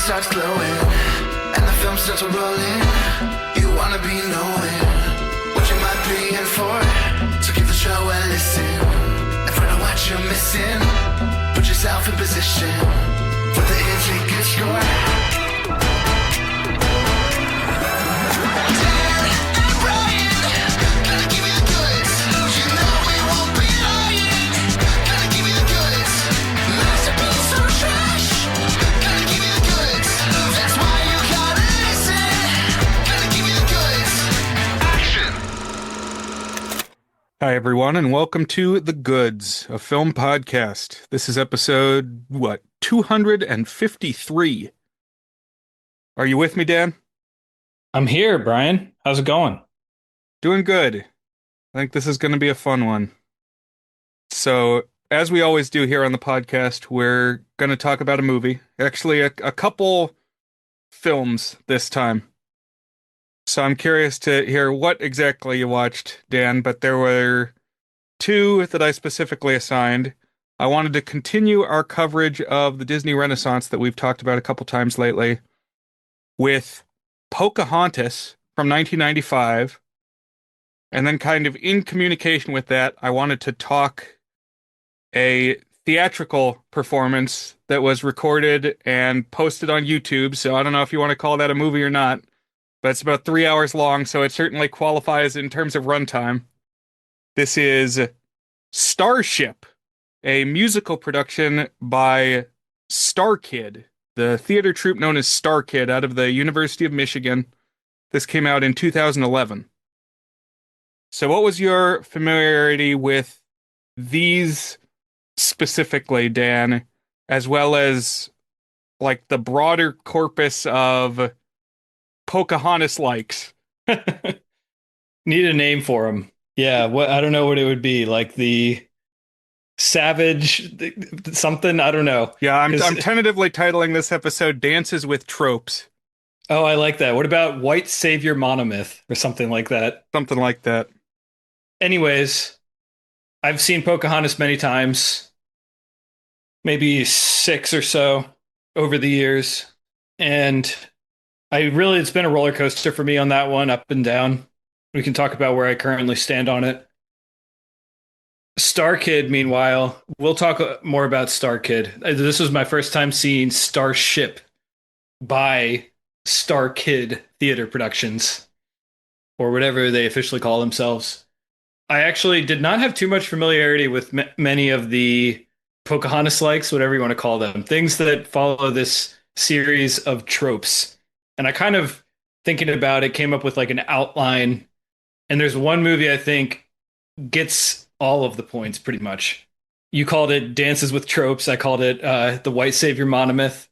starts glowing and the film starts rolling. You wanna be knowing what you might be in for. So give the show a listen and find out what you're missing. Put yourself in position for the is a good score. Dan and Brian, gonna give you the goods. You know we won't be lying. Gonna give you the goods. Masterpiece or trash. Gonna give you the goods. That's why you gotta listen. Gonna give you the goods. Action. Hi, everyone, and welcome to The Goods, a film podcast. This is episode, 253. Are you with me, Dan? I'm here, Brian. How's it going? Doing good. I think this is going to be a fun one. So, as we always do here on the podcast, we're going to talk about a movie. Actually, a couple films this time. So I'm curious to hear what exactly you watched, Dan, but there were two that I specifically assigned. I wanted to continue our coverage of the Disney Renaissance that we've talked about a couple times lately with Pocahontas from 1995. And then kind of in communication with that, I wanted to talk a theatrical performance that was recorded and posted on YouTube. So I don't know if you want to call that a movie or not. But it's about 3 hours long, so it certainly qualifies in terms of runtime. This is Starship, a musical production by StarKid, the theater troupe known as StarKid out of the University of Michigan. This came out in 2011. So what was your familiarity with these specifically, Dan, as well as like the broader corpus of Pocahontas likes? Need a name for him. Yeah, what I don't know what it would be. Like the savage something, I don't know. Yeah, I'm tentatively titling this episode Dances with Tropes. Oh, I like that. What about White Savior Monomyth or something like that? Something like that. Anyways, I've seen Pocahontas many times. Maybe 6 or so over the years. And it's been a roller coaster for me on that one, up and down. We can talk about where I currently stand on it. StarKid, meanwhile, we'll talk more about StarKid. This was my first time seeing Starship by StarKid Theater Productions, or whatever they officially call themselves. I actually did not have too much familiarity with many of the Pocahontas likes, whatever you want to call them, things that follow this series of tropes. And I kind of, thinking about it, came up with like an outline. And there's one movie I think gets all of the points pretty much. You called it Dances with Tropes. I called it The White Savior Monomyth.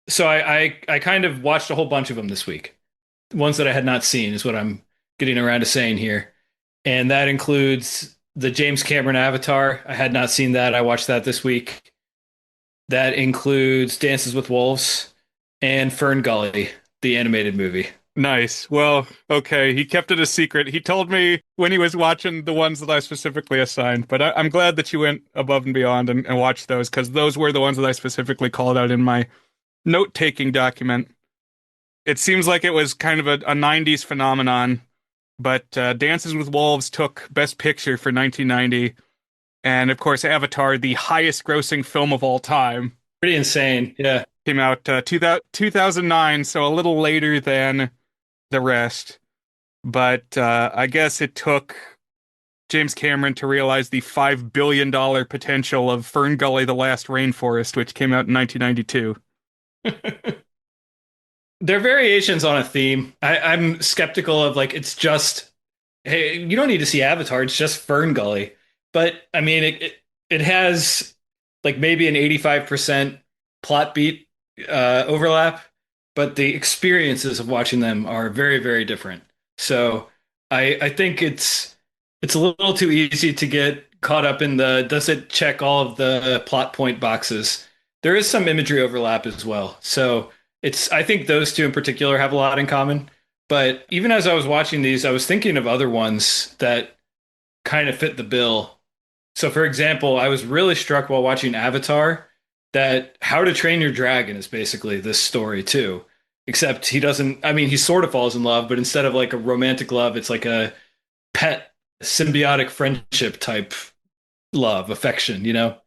So I kind of watched a whole bunch of them this week. Ones that I had not seen is what I'm getting around to saying here. And that includes the James Cameron Avatar. I had not seen that. I watched that this week. That includes Dances with Wolves and Ferngully, the animated movie. Nice. Well, okay. He kept it a secret. He told me when he was watching the ones that I specifically assigned, but I'm glad that you went above and beyond and watched those, because those were the ones that I specifically called out in my note-taking document. It seems like it was kind of a 90s phenomenon, but Dances with Wolves took Best Picture for 1990, and of course Avatar, the highest-grossing film of all time. Pretty insane, yeah. Came out 2009, so a little later than the rest. But I guess it took James Cameron to realize the $5 billion potential of Ferngully, The Last Rainforest, which came out in 1992. There are variations on a theme. I'm skeptical of, like, it's just, hey, you don't need to see Avatar, it's just Ferngully. But, I mean, it has, like, maybe an 85% plot beat overlap, but the experiences of watching them are very, very different. So I think it's a little too easy to get caught up in the, does it check all of the plot point boxes? There is some imagery overlap as well. So I think those two in particular have a lot in common. But even as I was watching these, I was thinking of other ones that kind of fit the bill. So for example, I was really struck while watching Avatar that How to Train Your Dragon is basically this story too. Except he doesn't, I mean, he sort of falls in love, but instead of like a romantic love, it's like a pet symbiotic friendship type love, affection, you know?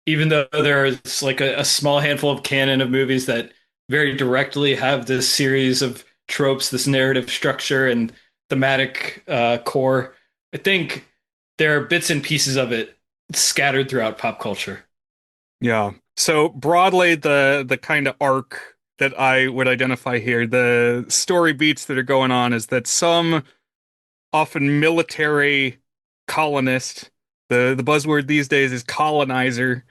Even though there's like a small handful of canon of movies that very directly have this series of tropes, this narrative structure and thematic core, I think there are bits and pieces of it scattered throughout pop culture. Yeah. So broadly, the kind of arc that I would identify here, the story beats that are going on is that some often military colonist, the buzzword these days is colonizer,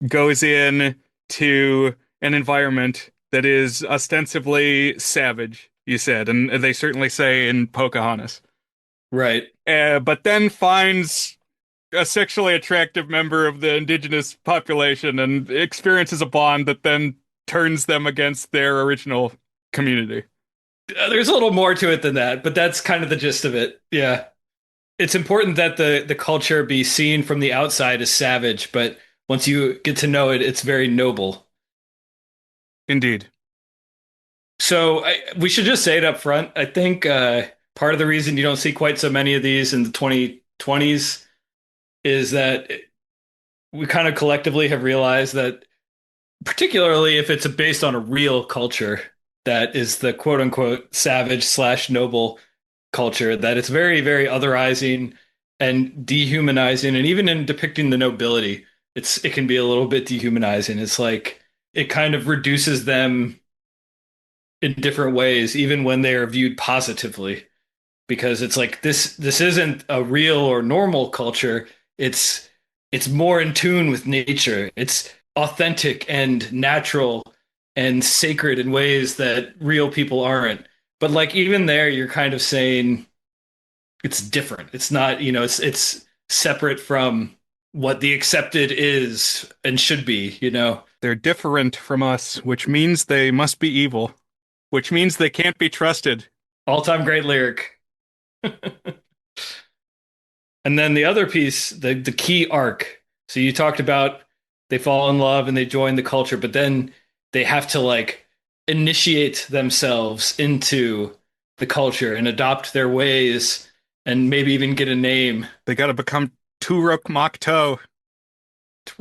goes in to an environment that is ostensibly savage, you said, and they certainly say in Pocahontas. Right. But then finds a sexually attractive member of the indigenous population and experiences a bond that then turns them against their original community. There's a little more to it than that, but that's kind of the gist of it. Yeah. It's important that the culture be seen from the outside as savage, but once you get to know it, it's very noble. Indeed. So we should just say it up front. I think part of the reason you don't see quite so many of these in the 2020s is that we kind of collectively have realized that, particularly if it's based on a real culture that is the quote unquote savage slash noble culture, that it's very, very otherizing and dehumanizing. And even in depicting the nobility, it can be a little bit dehumanizing. It's like it kind of reduces them in different ways, even when they are viewed positively, because it's like this isn't a real or normal culture. It's more in tune with nature. It's authentic and natural and sacred in ways that real people aren't. But like even there, you're kind of saying it's different. It's not, it's separate from what the accepted is and should be, you know. They're different from us, which means they must be evil, which means they can't be trusted. All-time great lyric. And then the other piece, the key arc. So you talked about they fall in love and they join the culture, but then they have to like initiate themselves into the culture and adopt their ways and maybe even get a name. They got to become Turok Makto.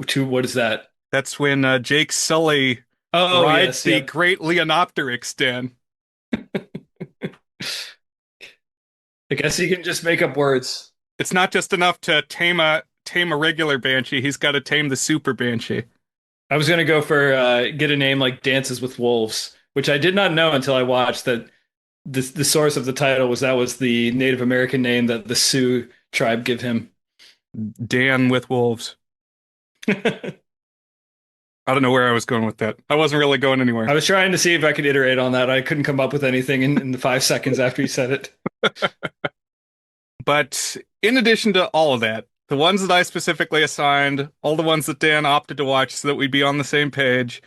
To what is that? That's when Jake Sully Oh, rides yes, the yep. Great Leonopteryx, Dan. I guess you can just make up words. It's not just enough to tame a regular banshee. He's got to tame the super banshee. I was gonna go for get a name like Dances with Wolves, which I did not know until I watched that the source of the title was the Native American name that the Sioux tribe give him. Dan with wolves. I don't know where I was going with that. I wasn't really going anywhere. I was trying to see if I could iterate on that. I couldn't come up with anything in the 5 seconds after you said it. But in addition to all of that, the ones that I specifically assigned, all the ones that Dan opted to watch so that we'd be on the same page,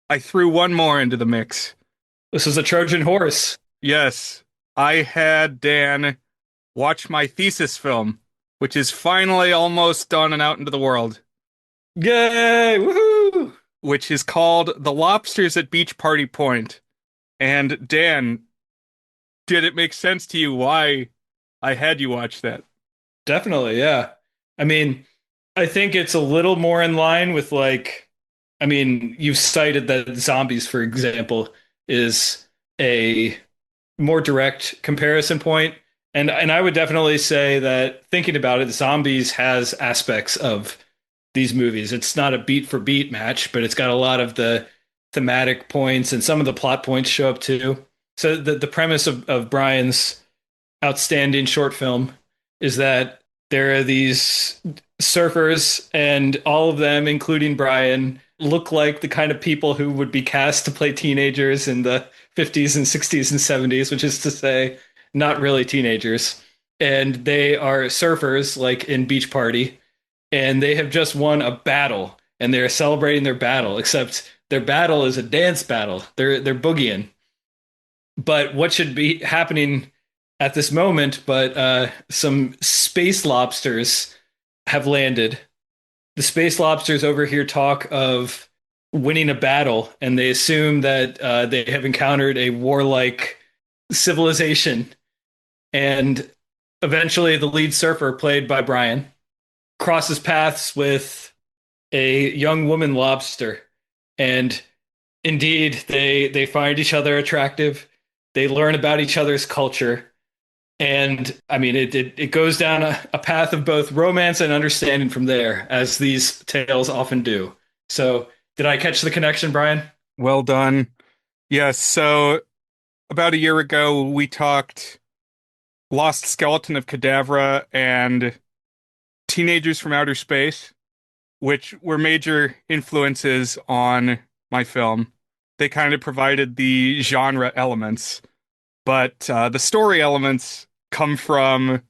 I threw one more into the mix. This is a Trojan horse. Yes, I had Dan watch my thesis film, which is finally almost done and out into the world, Yay! Woohoo! which is called The Lobsters at Beach Party Point. And Dan, did it make sense to you why I had you watch that? Definitely, yeah. I mean, I think it's a little more in line with like, I mean, you've cited that zombies, for example, is a more direct comparison point. And I would definitely say that thinking about it, zombies has aspects of these movies. It's not a beat for beat match, but it's got a lot of the thematic points and some of the plot points show up too. So the premise of Brian's outstanding short film is that there are these surfers, and all of them, including Brian, look like the kind of people who would be cast to play teenagers in the 50s and 60s and 70s, which is to say, not really teenagers. And they are surfers, like in Beach Party, and they have just won a battle, and they're celebrating their battle, except their battle is a dance battle. They're boogieing. But what should be happening at this moment, but some space lobsters have landed the space lobsters over here talk of winning a battle, and they assume that they have encountered a warlike civilization. And eventually, the lead surfer, played by Brian, crosses paths with a young woman lobster, and indeed, they find each other attractive. They learn about each other's culture, and I mean, it goes down a path of both romance and understanding from there, as these tales often do. So, did I catch the connection, Brian? Well done. Yes, so about a year ago, we talked Lost Skeleton of Cadavra and Teenagers from Outer Space, which were major influences on my film. They kind of provided the genre elements, but the story elements come from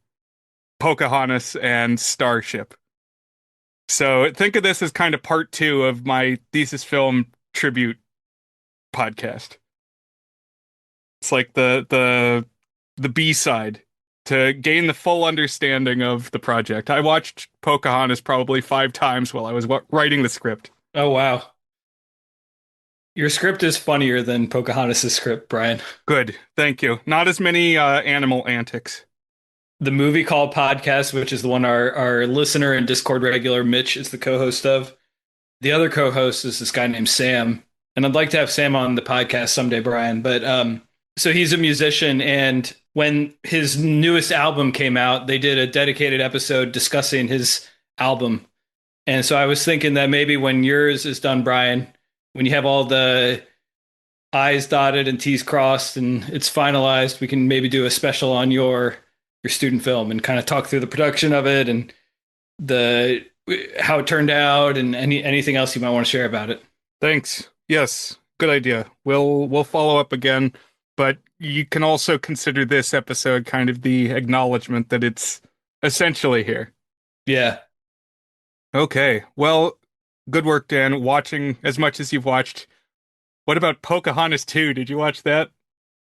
Pocahontas and Starship. So think of this as kind of part two of my thesis film tribute podcast. It's like the B side to gain the full understanding of the project. I watched Pocahontas probably 5 times while I was writing the script. Oh, wow. Your script is funnier than Pocahontas' script, Brian. Good, thank you. Not as many animal antics. The Movie Call podcast, which is the one our listener and Discord regular Mitch is the co-host of. The other co-host is this guy named Sam, and I'd like to have Sam on the podcast someday, Brian. But so he's a musician, and when his newest album came out, they did a dedicated episode discussing his album. And so I was thinking that maybe when yours is done, Brian, when you have all the I's dotted and T's crossed and it's finalized, we can maybe do a special on your student film and kind of talk through the production of it and the how it turned out and anything else you might want to share about it. Thanks. Yes, good idea. We'll follow up again, but you can also consider this episode kind of the acknowledgement that it's essentially here. Yeah. Okay. Well, good work, Dan, watching as much as you've watched. What about Pocahontas 2? Did you watch that?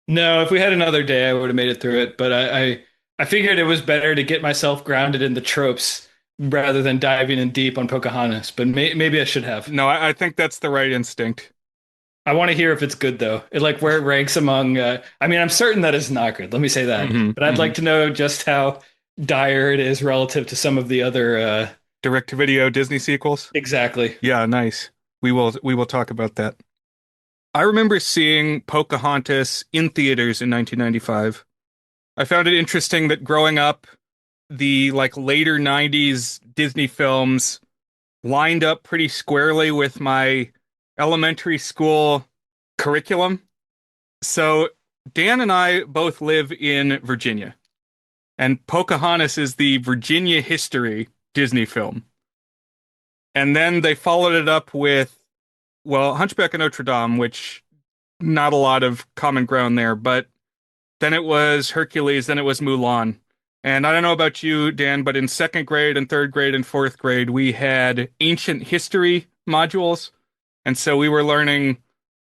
No, if we had another day, I would have made it through it. But I figured it was better to get myself grounded in the tropes rather than diving in deep on Pocahontas. But maybe I should have. No, I think that's the right instinct. I want to hear if it's good though. Like where it ranks among. I mean, I'm certain that it's not good. Let me say that. But I'd like to know just how dire it is relative to some of the other. Direct-to-video Disney sequels? Exactly. Yeah, nice. We will talk about that. I remember seeing Pocahontas in theaters in 1995. I found it interesting that growing up, the later 90s Disney films lined up pretty squarely with my elementary school curriculum. So Dan and I both live in Virginia, and Pocahontas is the Virginia history Disney film. And then they followed it up with, well, Hunchback of Notre Dame, which not a lot of common ground there, but then it was Hercules, then it was Mulan. And I don't know about you, Dan, but in second grade and third grade and fourth grade, we had ancient history modules. And so we were learning,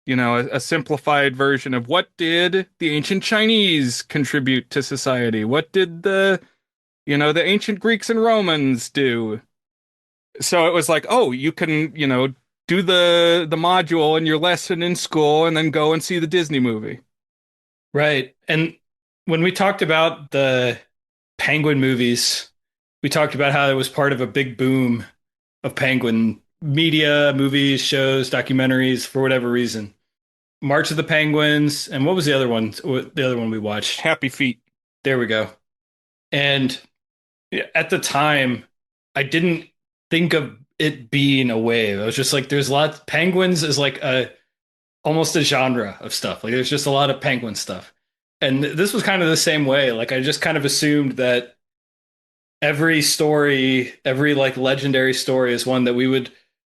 a simplified version of what did the ancient Chinese contribute to society? What did the ancient Greeks and Romans do? So it was like, oh, you can, do the module in your lesson in school and then go and see the Disney movie. Right. And when we talked about the Penguin movies, we talked about how it was part of a big boom of Penguin media, movies, shows, documentaries, for whatever reason. March of the Penguins, and what was the other one? The other one we watched? Happy Feet. There we go. And at the time, I didn't think of it being a wave. I was just like, there's lots. Penguins is like almost a genre of stuff. Like there's just a lot of penguin stuff. And this was kind of the same way. Like I just kind of assumed that every story, every legendary story is one that we would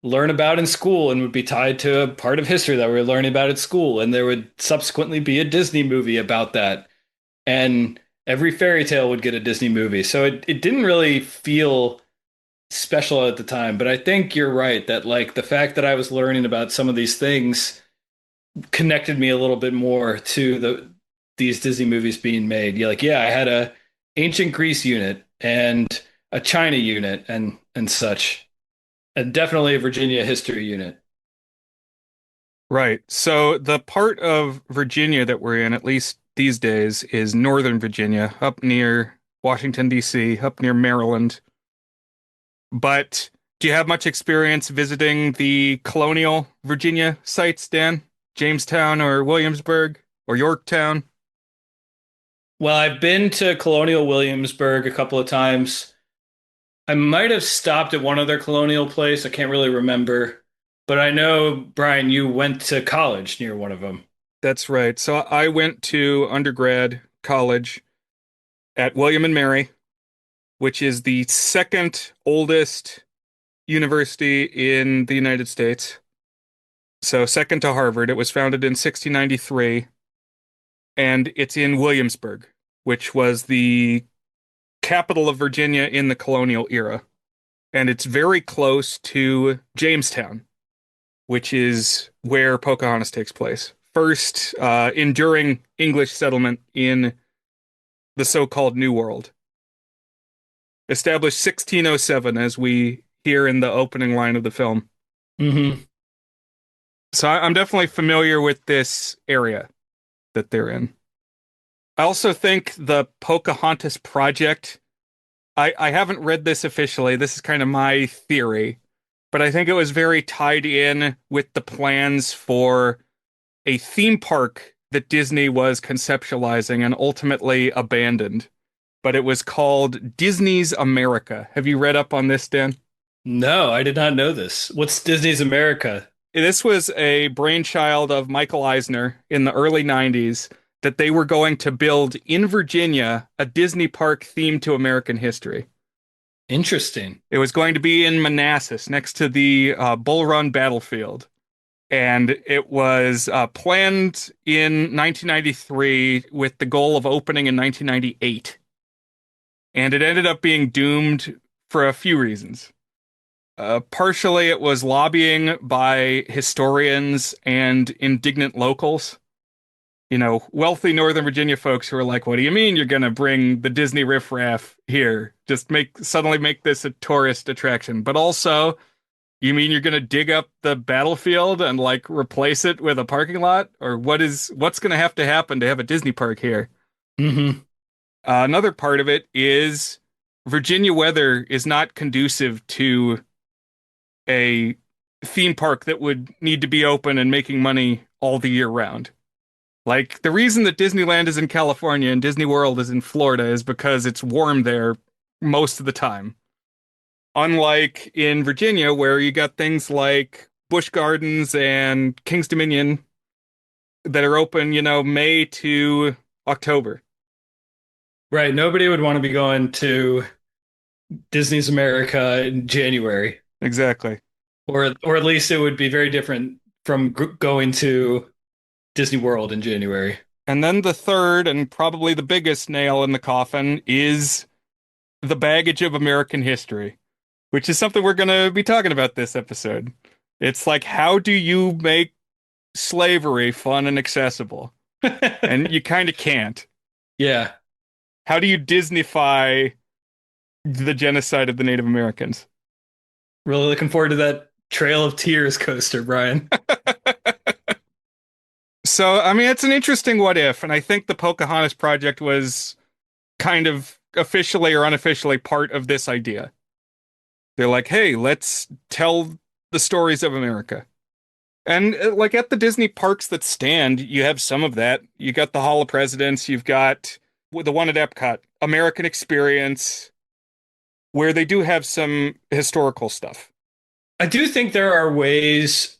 learn about in school and would be tied to a part of history that we were learning about at school. And there would subsequently be a Disney movie about that. And every fairy tale would get a Disney movie. So it didn't really feel special at the time. But I think you're right that the fact that I was learning about some of these things connected me a little bit more to these Disney movies being made. I had a ancient Greece unit and a China unit and such. And definitely a Virginia history unit. Right. So the part of Virginia that we're in, at least these days, is Northern Virginia, up near Washington, D.C., up near Maryland. But do you have much experience visiting the colonial Virginia sites, Dan? Jamestown or Williamsburg or Yorktown? Well, I've been to Colonial Williamsburg a couple of times. I might have stopped at one other colonial place. I can't really remember. But I know, Brian, you went to college near one of them. That's right. So I went to undergrad college at William and Mary, which is the second oldest university in the United States. So second to Harvard. It was founded in 1693, and it's in Williamsburg, which was the capital of Virginia in the colonial era. And it's very close to Jamestown, which is where Pocahontas takes place. First, enduring English settlement in the so-called New World. Established 1607, as we hear in the opening line of the film. Hmm. So I'm definitely familiar with this area that they're in. I also think the Pocahontas project, I haven't read this officially. This is kind of my theory, but I think it was very tied in with the plans for a theme park that Disney was conceptualizing and ultimately abandoned. But it was called Disney's America. Have you read up on this, Dan? No, I did not know this. What's Disney's America? This was a brainchild of Michael Eisner in the early 90s that they were going to build in Virginia a Disney park themed to American history. Interesting. It was going to be in Manassas next to the Bull Run battlefield. And it was planned in 1993 with the goal of opening in 1998. And it ended up being doomed for a few reasons. Partially, it was lobbying by historians and indignant locals. You know, wealthy Northern Virginia folks who are like, "What do you mean you're going to bring the Disney riffraff here? Just suddenly make this a tourist attraction." But also, you mean you're going to dig up the battlefield and like replace it with a parking lot? Or what's going to have a Disney park here? Hmm. Another part of it is Virginia weather is not conducive to a theme park that would need to be open and making money all the year round. Like the reason that Disneyland is in California and Disney World is in Florida is because it's warm there most of the time. Unlike in Virginia, where you got things like Busch Gardens and King's Dominion that are open, May to October. Right. Nobody would want to be going to Disney's America in January, Exactly. or at least it would be very different from going to Disney World in January. And then the third and probably the biggest nail in the coffin is the baggage of American history, which is something we're going to be talking about this episode. It's like, how do you make slavery fun and accessible? And you kind of can't. Yeah. How do you Disneyfy the genocide of the Native Americans? Really looking forward to that Trail of Tears coaster, Brian. So, I mean, it's an interesting what if, and I think the Pocahontas project was kind of officially or unofficially part of this idea. They're like, hey, let's tell the stories of America. And like at the Disney parks that stand, you have some of that. You got the Hall of Presidents, you've got the one at Epcot, American Experience, where they do have some historical stuff. I do think there are ways,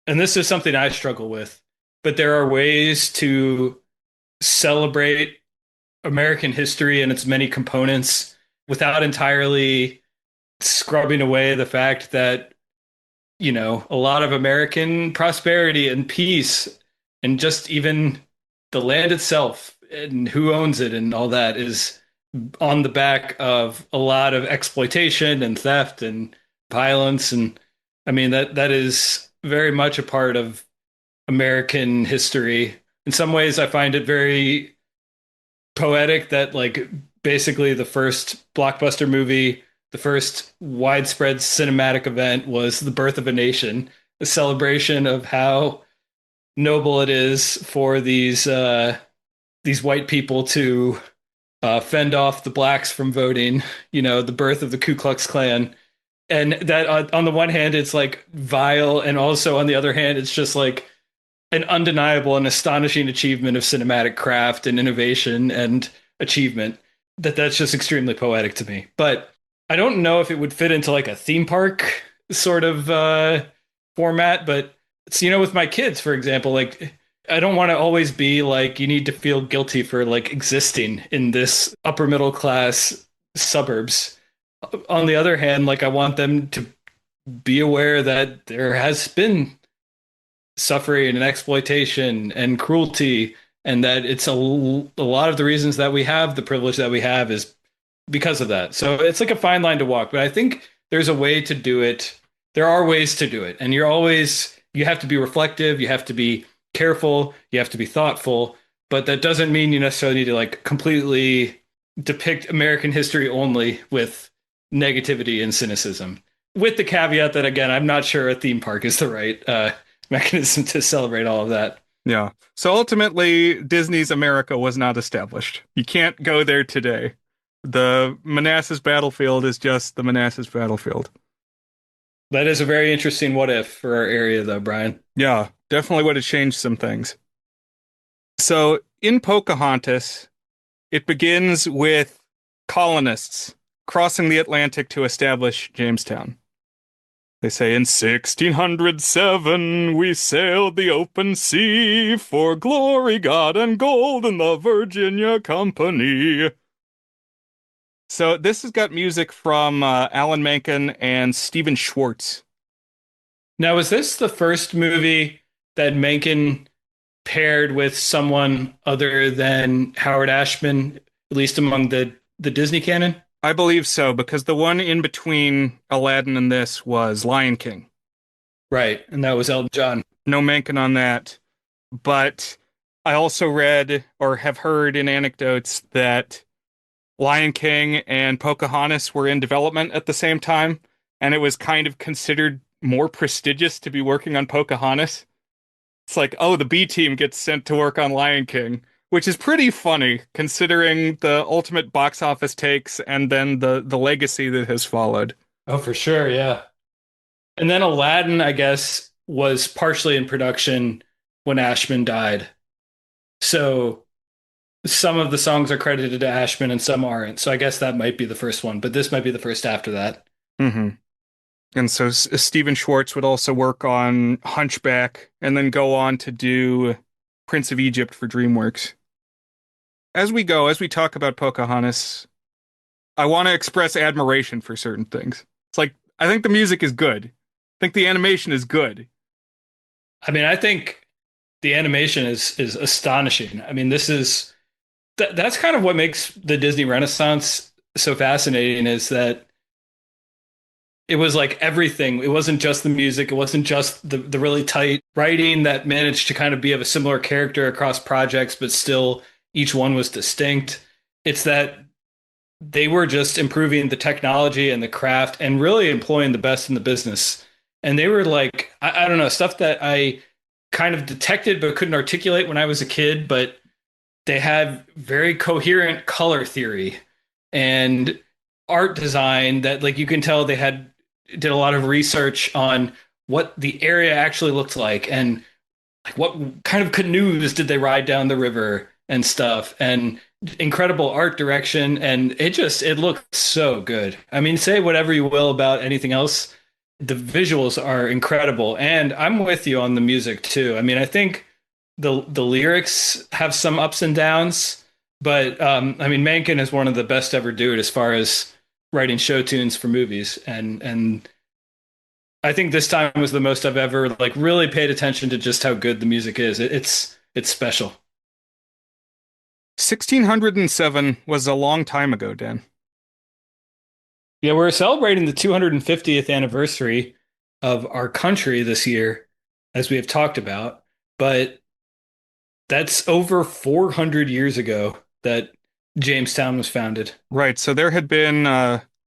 and this is something I struggle with, but there are ways to celebrate American history and its many components without entirely scrubbing away the fact that, a lot of American prosperity and peace and just even the land itself and who owns it and all that is on the back of a lot of exploitation and theft and violence. And I mean, that is very much a part of American history. In some ways, I find it very poetic that, like, basically the first blockbuster movie the first widespread cinematic event was the birth of a nation, a celebration of how noble it is for these white people to fend off the blacks from voting. You know, the birth of the Ku Klux Klan, and that on the one hand, it's like vile, and also on the other hand, it's just like an undeniable and astonishing achievement of cinematic craft and innovation and achievement. That's just extremely poetic to me. But I don't know if it would fit into like a theme park sort of format. But it's, you know, with my kids, for example, like I don't want to always be like you need to feel guilty for like existing in this upper middle class suburbs. On the other hand, like I want them to be aware that there has been suffering and exploitation and cruelty, and that it's a lot of the reasons that we have the privilege that we have is because of that. So it's like a fine line to walk, but I think there's a way to do it. There are ways to do it, and you have to be reflective, you have to be careful, you have to be thoughtful, but that doesn't mean you necessarily need to like completely depict American history only with negativity and cynicism. With the caveat that again, I'm not sure a theme park is the right mechanism to celebrate all of that. Yeah. So ultimately, Disney's America was not established. You can't go there today. The Manassas battlefield is just the Manassas battlefield. That is a very interesting what if for our area, though, Brian. Yeah, definitely would have changed some things. So in Pocahontas, it begins with colonists crossing the Atlantic to establish Jamestown. They say in 1607 we sailed the open sea for glory, God, and gold in the Virginia Company. So this has got music from Alan Menken and Stephen Schwartz. Now, is this the first movie that Mencken paired with someone other than Howard Ashman, at least among the Disney canon? I believe so, because the one in between Aladdin and this was Lion King. Right, and that was Elton John. No Menken on that. But I also read or have heard in anecdotes that Lion King and Pocahontas were in development at the same time, and it was kind of considered more prestigious to be working on Pocahontas. It's like, oh, the B team gets sent to work on Lion King, which is pretty funny considering the ultimate box office takes and then the legacy that has followed. Oh, for sure, yeah. And then Aladdin, I guess, was partially in production when Ashman died. So some of the songs are credited to Ashman and some aren't. So I guess that might be the first one, but this might be the first after that. Mm-hmm. And so Stephen Schwartz would also work on Hunchback and then go on to do Prince of Egypt for DreamWorks. As we talk about Pocahontas, I want to express admiration for certain things. It's like, I think the music is good. I think the animation is good. I mean, I think the animation is astonishing. I mean, that's kind of what makes the Disney Renaissance so fascinating is that it was like everything. It wasn't just the music. It wasn't just the really tight writing that managed to kind of be of a similar character across projects, but still each one was distinct. It's that they were just improving the technology and the craft and really employing the best in the business. And they were like, I don't know, stuff that I kind of detected but couldn't articulate when I was a kid, but they had very coherent color theory and art design that like you can tell they had did a lot of research on what the area actually looked like and like what kind of canoes did they ride down the river and stuff and incredible art direction and it looked so good. I mean, say whatever you will about anything else, the visuals are incredible and I'm with you on the music too. I mean, I think the lyrics have some ups and downs, but I mean, Menken is one of the best ever do it as far as writing show tunes for movies, and I think this time was the most I've ever like really paid attention to just how good the music is. It's special. 1607 was a long time ago, Dan. Yeah, we're celebrating the 250th anniversary of our country this year, as we have talked about, but that's over 400 years ago that Jamestown was founded. Right, so there had been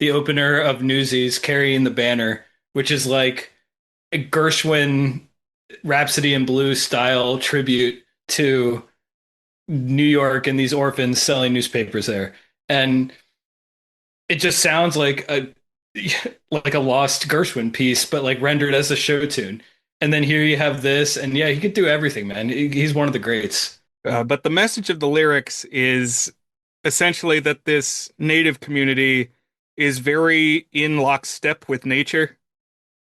the opener of Newsies carrying the banner, which is like a Gershwin Rhapsody in Blue style tribute to New York and these orphans selling newspapers there. And it just sounds like a like a lost Gershwin piece, but like rendered as a show tune. And then here you have this, and yeah, he could do everything, man. He's one of the greats. But the message of the lyrics is essentially that this native community is very in lockstep with nature,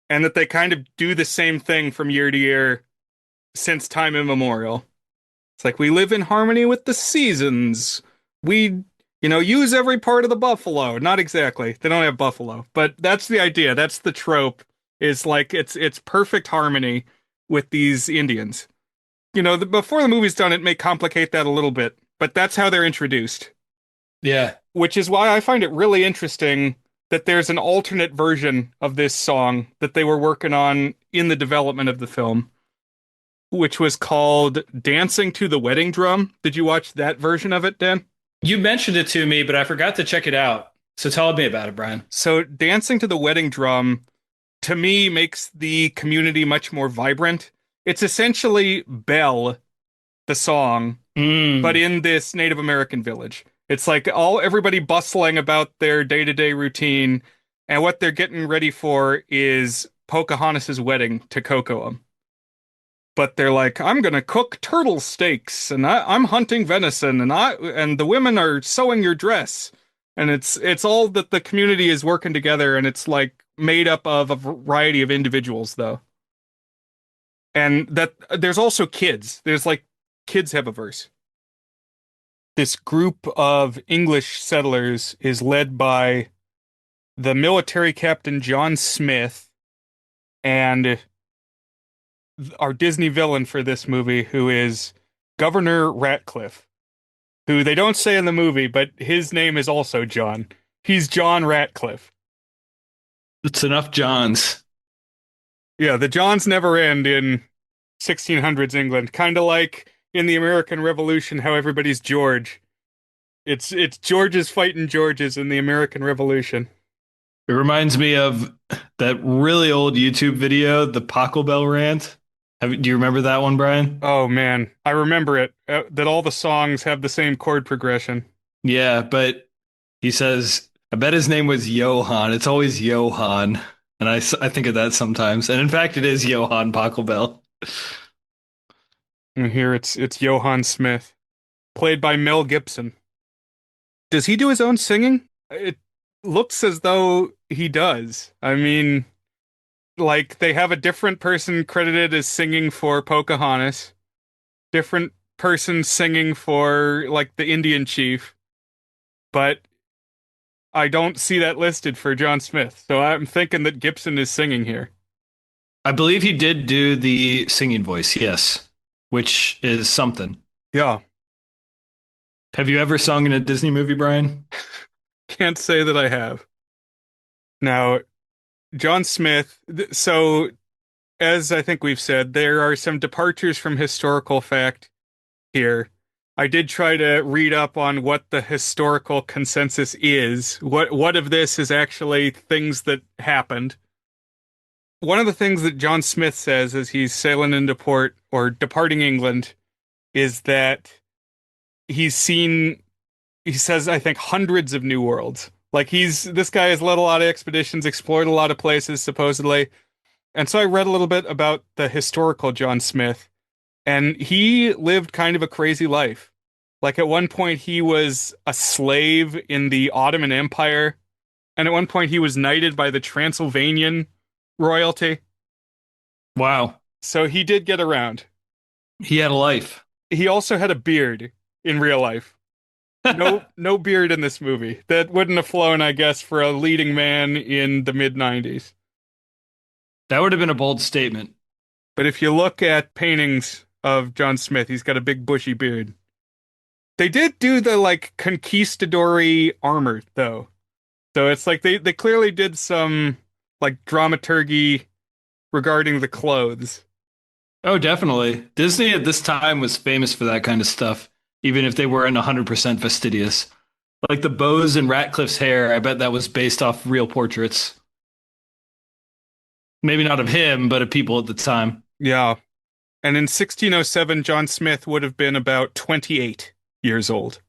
and that they kind of do the same thing from year to year since time immemorial. It's like we live in harmony with the seasons. We, use every part of the buffalo. Not exactly. They don't have buffalo, but that's the idea. That's the trope. Is like it's perfect harmony with these Indians. Before the movie's done, it may complicate that a little bit, but that's how they're introduced. Yeah. Which is why I find it really interesting that there's an alternate version of this song that they were working on in the development of the film, which was called Dancing to the Wedding Drum. Did you watch that version of it, Dan? You mentioned it to me, but I forgot to check it out. So tell me about it, Brian. So, Dancing to the Wedding Drum, to me, makes the community much more vibrant. It's essentially Belle, the song, but Mm. in this Native American village. It's like everybody bustling about their day-to-day routine, and what they're getting ready for is Pocahontas's wedding to Kocoum. But they're like, I'm gonna cook turtle steaks, and I'm hunting venison, and the women are sewing your dress, and it's all that the community is working together, and it's like made up of a variety of individuals, though, and that there's also kids. There's like kids have a verse. This group of English settlers is led by the military captain John Smith and our Disney villain for this movie, who is Governor Ratcliffe, who they don't say in the movie, but his name is also John. He's John Ratcliffe. It's enough Johns. Yeah, the Johns never end in 1600s England, kind of like in the American Revolution, how everybody's George. It's Georges fighting Georges in the American Revolution. It reminds me of that really old YouTube video, the Pachelbel rant. Do you remember that one, Brian? Oh man, I remember it. That all the songs have the same chord progression. Yeah, but he says, I bet his name was Johann. It's always Johann. And I think of that sometimes. And in fact, it is Johann Pachelbel. And here it's Johann Smith, played by Mel Gibson. Does he do his own singing? It looks as though he does. I mean, like they have a different person credited as singing for Pocahontas, different person singing for like the Indian chief, but I don't see that listed for John Smith. So I'm thinking that Gibson is singing here. I believe he did do the singing voice, yes, which is something. Yeah, Have you ever sung in a Disney movie, Brian? can't say that I have. Now, John Smith, so as I think we've said, there are some departures from historical fact here. I did try to read up on what the historical consensus is. What of this is actually things that happened. One of the things that John Smith says as he's sailing into port or departing England is that he's seen, he says, I think hundreds of new worlds. Like this guy has led a lot of expeditions, explored a lot of places, supposedly. And so I read a little bit about the historical John Smith, and he lived kind of a crazy life. Like at one point he was a slave in the Ottoman Empire, and at one point he was knighted by the Transylvanian royalty. Wow. So he did get around. He had a life. He also had a beard in real life. No beard in this movie. That wouldn't have flown, I guess, for a leading man in the mid 90s. That would have been a bold statement. But if you look at paintings of John Smith, he's got a big bushy beard. They did do the like conquistador-y armor though. So it's like they clearly did some like dramaturgy regarding the clothes. Oh, definitely. Disney at this time was famous for that kind of stuff, even if they weren't 100% fastidious. Like the bows in Ratcliffe's hair, I bet that was based off real portraits. Maybe not of him, but of people at the time. Yeah. And in 1607, John Smith would have been about 28 years old.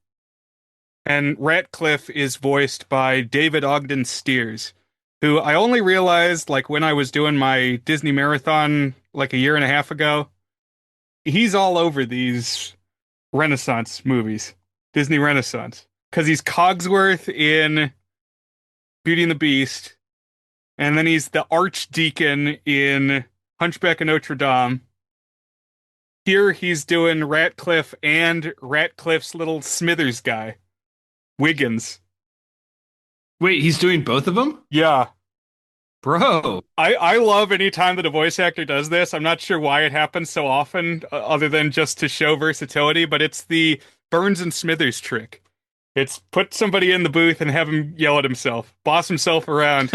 And Ratcliffe is voiced by David Ogden Stiers, who I only realized like when I was doing my Disney marathon like a year and a half ago. He's all over these Renaissance movies, Disney Renaissance, because he's Cogsworth in Beauty and the Beast, and then he's the Archdeacon in Hunchback of Notre Dame. Here he's doing Ratcliffe and Ratcliffe's little Smithers guy, Wiggins. Wait, he's doing both of them? Yeah. Bro. I love any time that a voice actor does this. I'm not sure why it happens so often, other than just to show versatility, but it's the Burns and Smithers trick. It's put somebody in the booth and have him yell at himself, boss himself around.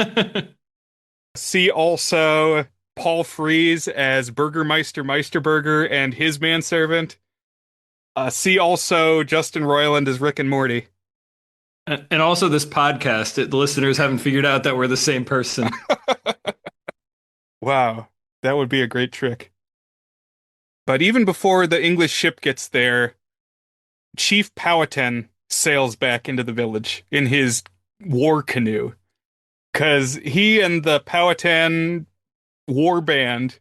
See also Paul Frees as Burgermeister Meisterburger and his manservant. See also Justin Roiland as Rick and Morty. And also this podcast, the listeners haven't figured out that we're the same person. Wow, that would be a great trick. But even before the English ship gets there, Chief Powhatan sails back into the village in his war canoe. Because he and the Powhatan war band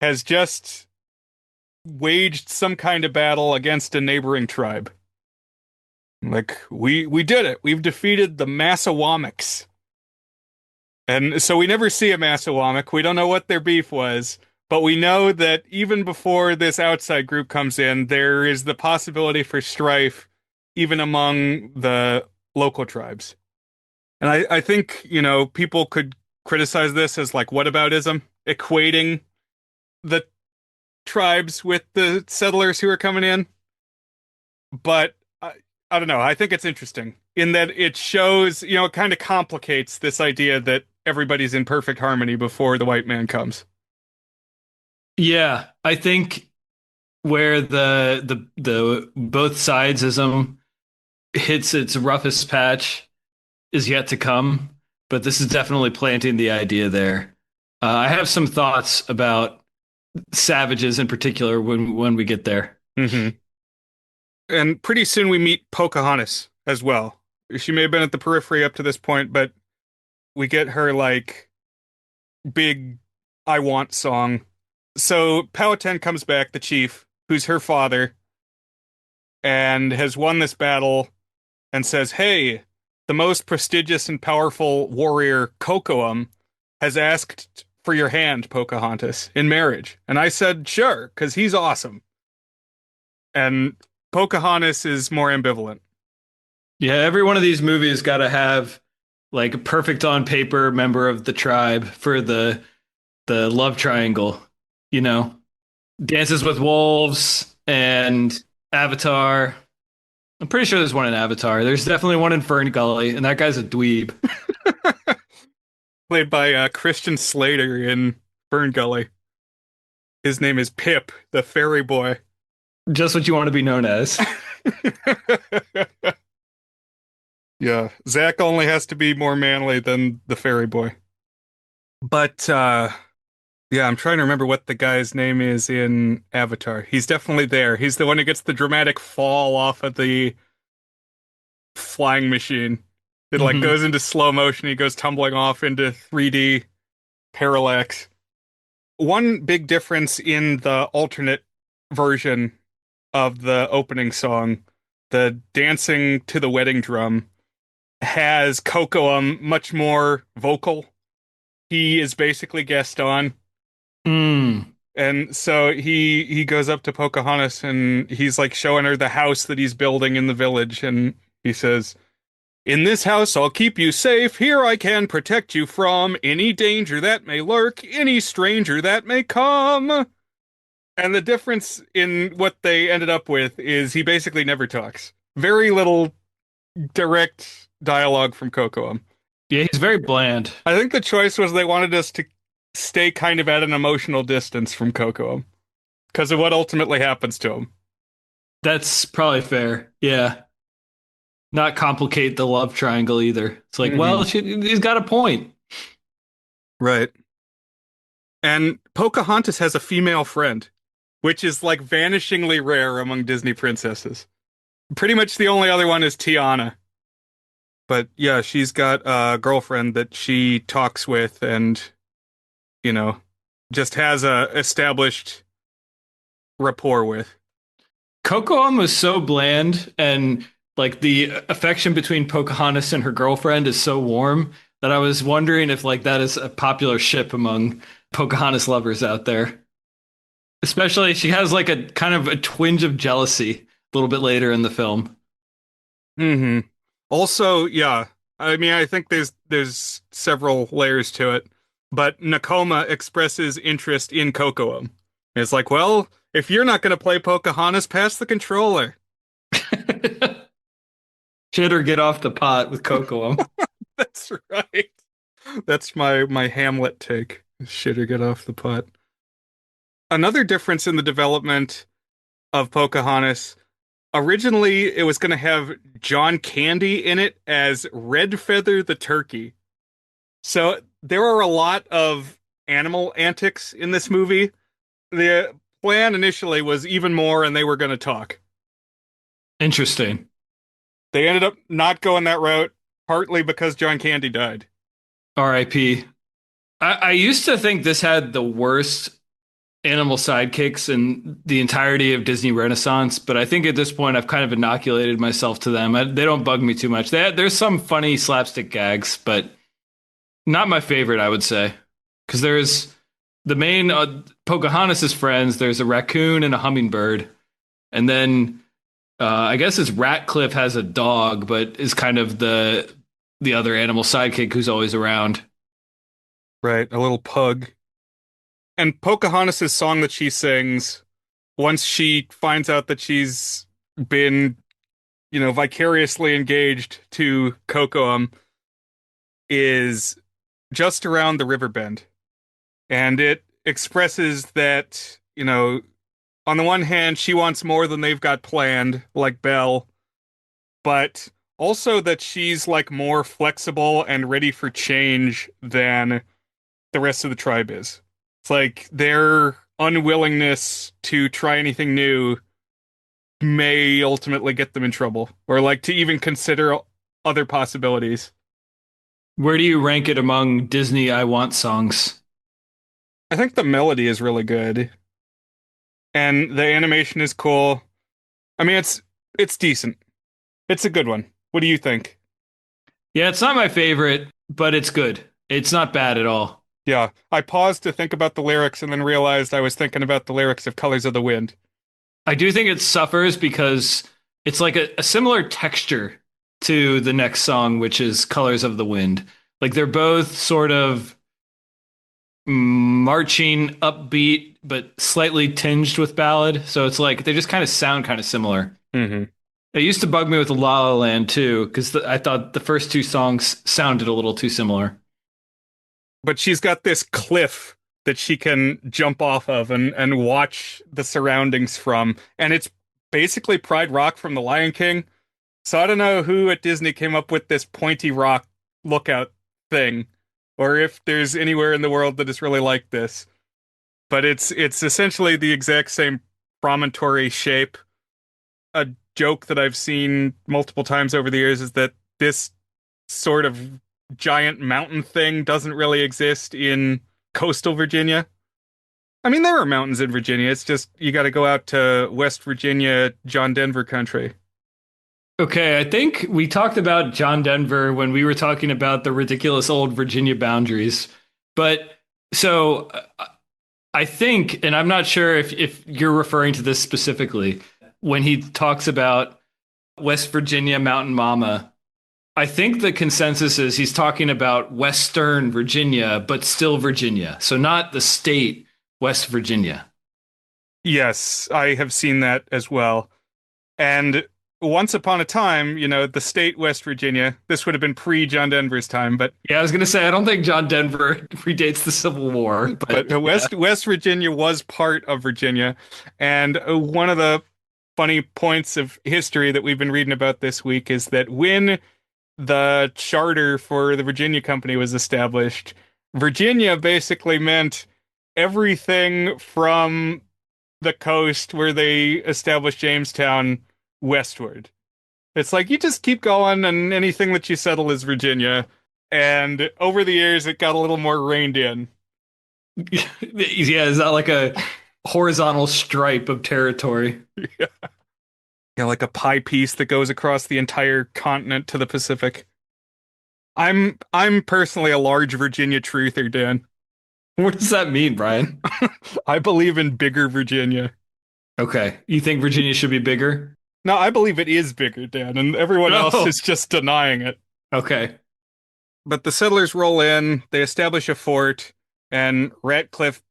has just waged some kind of battle against a neighboring tribe. Like, we did it. We've defeated the Massawamaks. And so we never see a Massawamak. We don't know what their beef was, but we know that even before this outside group comes in, there is the possibility for strife even among the local tribes. And I think, people could criticize this as like whataboutism, equating the tribes with the settlers who are coming in. But I don't know. I think it's interesting in that it shows, it kind of complicates this idea that everybody's in perfect harmony before the white man comes. Yeah, I think where the both sidesism hits its roughest patch is yet to come, but this is definitely planting the idea there. I have some thoughts about savages in particular when we get there. Mm-hmm. And pretty soon we meet Pocahontas as well. She may have been at the periphery up to this point, but we get her like big I want song. So Powhatan comes back, the chief, who's her father, and has won this battle and says, "Hey, the most prestigious and powerful warrior, Kocoum, has asked for your hand, Pocahontas, in marriage." And I said, "Sure," because he's awesome. And Pocahontas is more ambivalent. Yeah, every one of these movies got to have like a perfect on paper member of the tribe for the love triangle, you know. Dances with Wolves and Avatar. I'm pretty sure there's one in Avatar. There's definitely one in Ferngully, and that guy's a dweeb. Played by Christian Slater in Ferngully. His name is Pip, the fairy boy. Just what you want to be known as. Yeah, Zach only has to be more manly than the fairy boy. But yeah, I'm trying to remember what the guy's name is in Avatar. He's definitely there. He's the one who gets the dramatic fall off of the flying machine. It like Mhm. goes into slow motion. He goes tumbling off into 3D parallax. One big difference in the alternate version of the opening song, the dancing to the wedding drum, has Cocoa much more vocal. He is basically Gaston. Mm. And so he goes up to Pocahontas and he's like showing her the house that he's building in the village, and he says, "In this house I'll keep you safe. Here I can protect you from any danger that may lurk, any stranger that may come." And the difference in what they ended up with is he basically never talks. Very little direct dialogue from Cocoa. Yeah, he's very bland. I think the choice was they wanted us to stay kind of at an emotional distance from Cocoa because of what ultimately happens to him. That's probably fair. Yeah. not complicate the love triangle either. It's like, well, Mhm. he's got a point. Right. And Pocahontas has a female friend, which is like vanishingly rare among Disney princesses. Pretty much the only other one is Tiana. But yeah, she's got a girlfriend that she talks with and, you know, just has a established rapport with. Cocoam was so bland, and like the affection between Pocahontas and her girlfriend is so warm that I was wondering if like that is a popular ship among Pocahontas lovers out there. Especially she has like a kind of a twinge of jealousy a little bit later in the film. Hmm. Also, yeah, I mean, I think there's several layers to it, but Nakoma expresses interest in Kocoum. It's like, well, if you're not going to play Pocahontas, pass the controller. She had her get off the pot with Cocoam. That's right. That's my Hamlet take. Shit or get off the pot. Another difference in the development of Pocahontas. Originally, it was going to have John Candy in it as Red Feather the turkey. So there are a lot of animal antics in this movie. The plan initially was even more, and they were going to talk. Interesting. They ended up not going that route, partly because John Candy died. R.I.P. I used to think this had the worst animal sidekicks in the entirety of Disney Renaissance, but I think at this point I've kind of inoculated myself to them. They don't bug me too much. There's some funny slapstick gags, but not my favorite, I would say. Because there's the main Pocahontas' friends, there's a raccoon and a hummingbird. And then I guess it's Ratcliffe has a dog, but is kind of the other animal sidekick who's always around. Right, a little pug. And Pocahontas' song that she sings, once she finds out that she's been, vicariously engaged to Kocoum, is just around the river bend. And it expresses that, on the one hand, she wants more than they've got planned, like Belle, but also that she's like more flexible and ready for change than the rest of the tribe is. It's like their unwillingness to try anything new may ultimately get them in trouble, or like to even consider other possibilities. Where do you rank it among Disney I Want songs? I think the melody is really good, and the animation is cool. I mean, it's decent. It's a good one. What do you think? Yeah, it's not my favorite, but it's good. It's not bad at all. Yeah, I paused to think about the lyrics and then realized I was thinking about the lyrics of Colors of the Wind. I do think it suffers because it's like a similar texture to the next song, which is Colors of the Wind. Like they're both sort of marching, upbeat, but slightly tinged with ballad. So it's like they just kind of sound kind of similar. Hmm. It used to bug me with La La Land too, because I thought the first two songs sounded a little too similar. But she's got this cliff that she can jump off of and watch the surroundings from. And it's basically Pride Rock from The Lion King. So I don't know who at Disney came up with this pointy rock lookout thing, or if there's anywhere in the world that is really like this. But it's essentially the exact same promontory shape. A joke that I've seen multiple times over the years is that this sort of giant mountain thing doesn't really exist in coastal Virginia. I mean, there are mountains in Virginia. It's just you got to go out to West Virginia, John Denver country. Okay, I think we talked about John Denver when we were talking about the ridiculous old Virginia boundaries. But so I think, and I'm not sure if you're referring to this specifically, when he talks about West Virginia Mountain Mama, I think the consensus is he's talking about Western Virginia, but still Virginia. So not the state West Virginia. Yes, I have seen that as well. And once upon a time, the state West Virginia, this would have been pre John Denver's time, but Yeah, I was going to say, I don't think John Denver predates the Civil War, but West Virginia was part of Virginia, and one of the funny points of history that we've been reading about this week is that when the charter for the Virginia Company was established, Virginia basically meant everything from the coast where they established Jamestown westward. It's like you just keep going, and anything that you settle is Virginia. And over the years, it got a little more reined in. Yeah, is that like a horizontal stripe of territory? Yeah, like a pie piece that goes across the entire continent to the Pacific. I'm personally a large Virginia truther, Dan. What does that mean, Brian? I believe in bigger Virginia. Okay. You think Virginia should be bigger? No, I believe it is bigger, Dan, and everyone else No. is just denying it. Okay. But the settlers roll in, they establish a fort, and Ratcliffe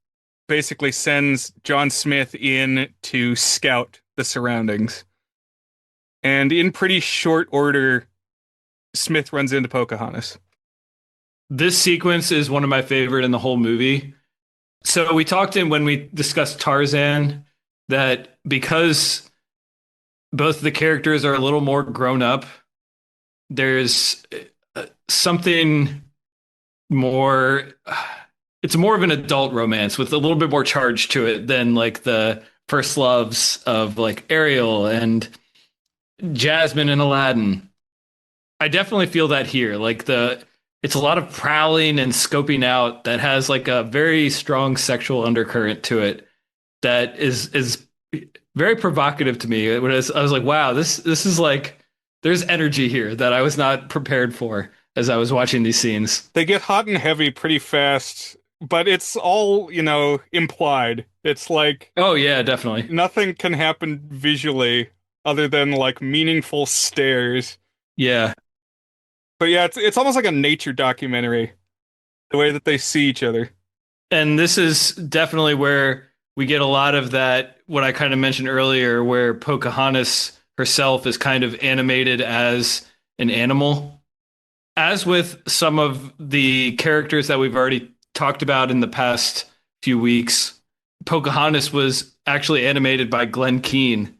basically sends John Smith in to scout the surroundings. And in pretty short order, Smith runs into Pocahontas. This sequence is one of my favorite in the whole movie. So we talked in when we discussed Tarzan that because both the characters are a little more grown up, there's something more. It's more of an adult romance with a little bit more charge to it than like the first loves of like Ariel and Jasmine and Aladdin. I definitely feel that here. Like it's a lot of prowling and scoping out that has like a very strong sexual undercurrent to it that is very provocative to me. I was like, wow, this is like there's energy here that I was not prepared for as I was watching these scenes. They get hot and heavy pretty fast, but it's all, implied. It's like Oh yeah, definitely. nothing can happen visually other than like meaningful stares. Yeah. But yeah, it's almost like a nature documentary, the way that they see each other. And this is definitely where we get a lot of that, what I kind of mentioned earlier, where Pocahontas herself is kind of animated as an animal. As with some of the characters that we've already talked about in the past few weeks, Pocahontas was actually animated by Glenn Keane,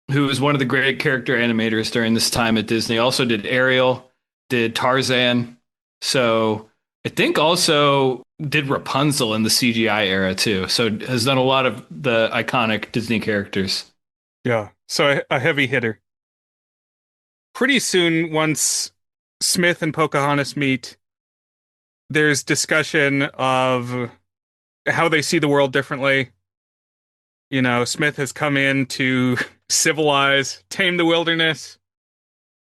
who was one of the great character animators during this time at Disney. Also did Ariel, did Tarzan. So I think also did Rapunzel in the CGI era too. So has done a lot of the iconic Disney characters. Yeah, so a heavy hitter. Pretty soon, once Smith and Pocahontas meet, there's discussion of how they see the world differently. Smith has come in to civilize, tame the wilderness.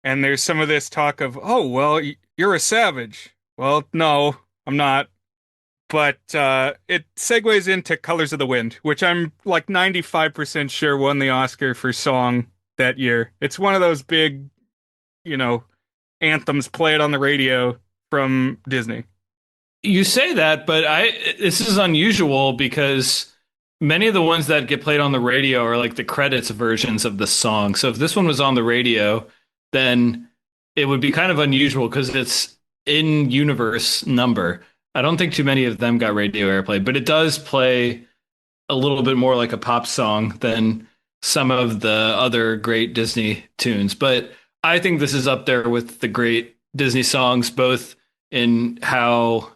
And there's some of this talk of, oh, well, you're a savage. Well, no, I'm not. But it segues into Colors of the Wind, which I'm like 95% sure won the Oscar for song that year. It's one of those big, anthems played on the radio from Disney. You say that, but this is unusual because many of the ones that get played on the radio are like the credits versions of the song. So if this one was on the radio, then it would be kind of unusual because it's in universe number. I don't think too many of them got radio airplay, but it does play a little bit more like a pop song than some of the other great Disney tunes. But I think this is up there with the great Disney songs, both in how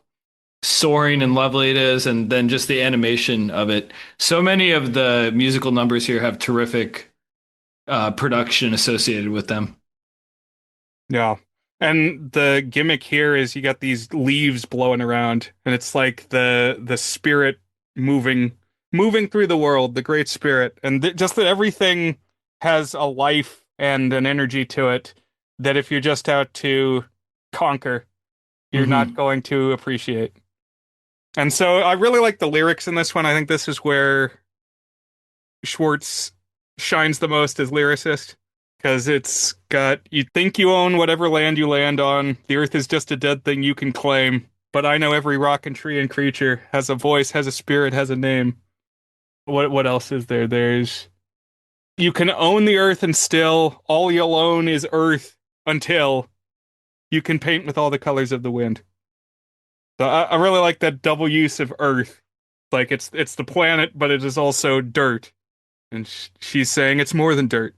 soaring and lovely it is, and then just the animation of it. So many of the musical numbers here have terrific production associated with them. Yeah. And the gimmick here is you got these leaves blowing around, and it's like the spirit moving through the world, the great spirit, and just that everything has a life and an energy to it that if you're just out to conquer, you're not going to appreciate. And so I really like the lyrics in this one. I think this is where Schwartz shines the most as lyricist. Because it's got, you think you own whatever land you land on. The earth is just a dead thing you can claim. But I know every rock and tree and creature has a voice, has a spirit, has a name. What else is there? There's, you can own the earth and still, all you'll own is earth until you can paint with all the colors of the wind. So I really like that double use of earth. Like it's the planet, but it is also dirt. And she's saying it's more than dirt.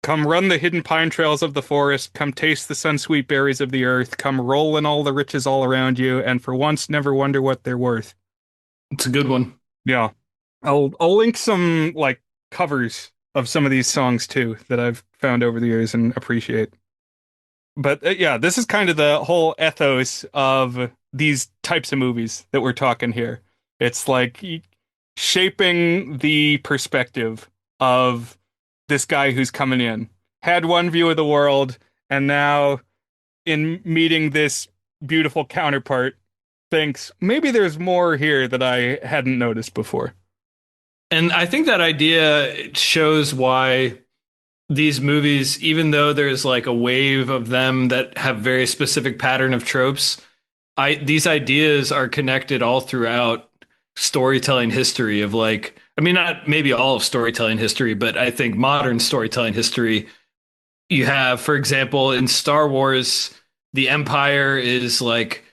Come run the hidden pine trails of the forest, come taste the sun-sweet berries of the earth, come roll in all the riches all around you, and for once never wonder what they're worth. It's a good one. Yeah. I'll link some like covers of some of these songs too that I've found over the years and appreciate. But yeah, this is kind of the whole ethos of these types of movies that we're talking here. It's like shaping the perspective of this guy who's coming in. Had one view of the world, and now in meeting this beautiful counterpart, thinks maybe there's more here that I hadn't noticed before. And I think that idea shows why these movies, even though there's like a wave of them that have very specific pattern of tropes, these ideas are connected all throughout storytelling history of like, I mean, not maybe all of storytelling history, but I think modern storytelling history. You have, for example, in Star Wars, the Empire is like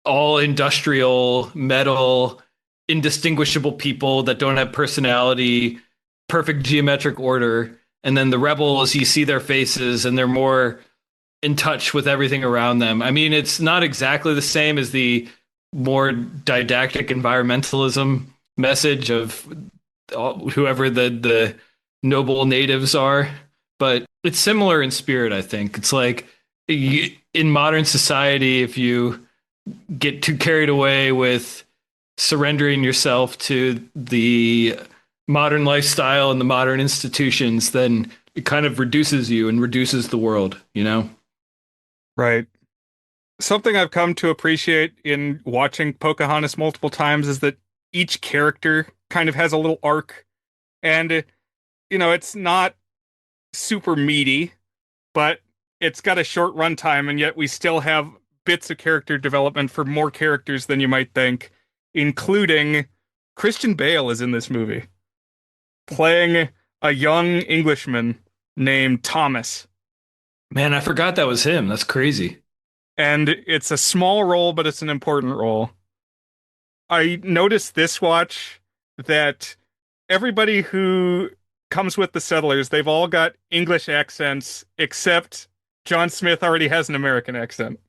all industrial, metal, indistinguishable people that don't have personality, perfect geometric order. And then the rebels, you see their faces and they're more in touch with everything around them. I mean, it's not exactly the same as the more didactic environmentalism message of whoever the noble natives are, but it's similar in spirit, I think. It's like in modern society, if you get too carried away with surrendering yourself to the modern lifestyle and the modern institutions, then it kind of reduces you and reduces the world, you know? Right. Something I've come to appreciate in watching Pocahontas multiple times is that each character kind of has a little arc. And, it's not super meaty, but it's got a short runtime, and yet we still have bits of character development for more characters than you might think, including Christian Bale is in this movie, playing a young Englishman named Thomas. Man, I forgot that was him. That's crazy. And it's a small role, but it's an important role. I noticed this watch that everybody who comes with the settlers, they've all got English accents, except John Smith already has an American accent.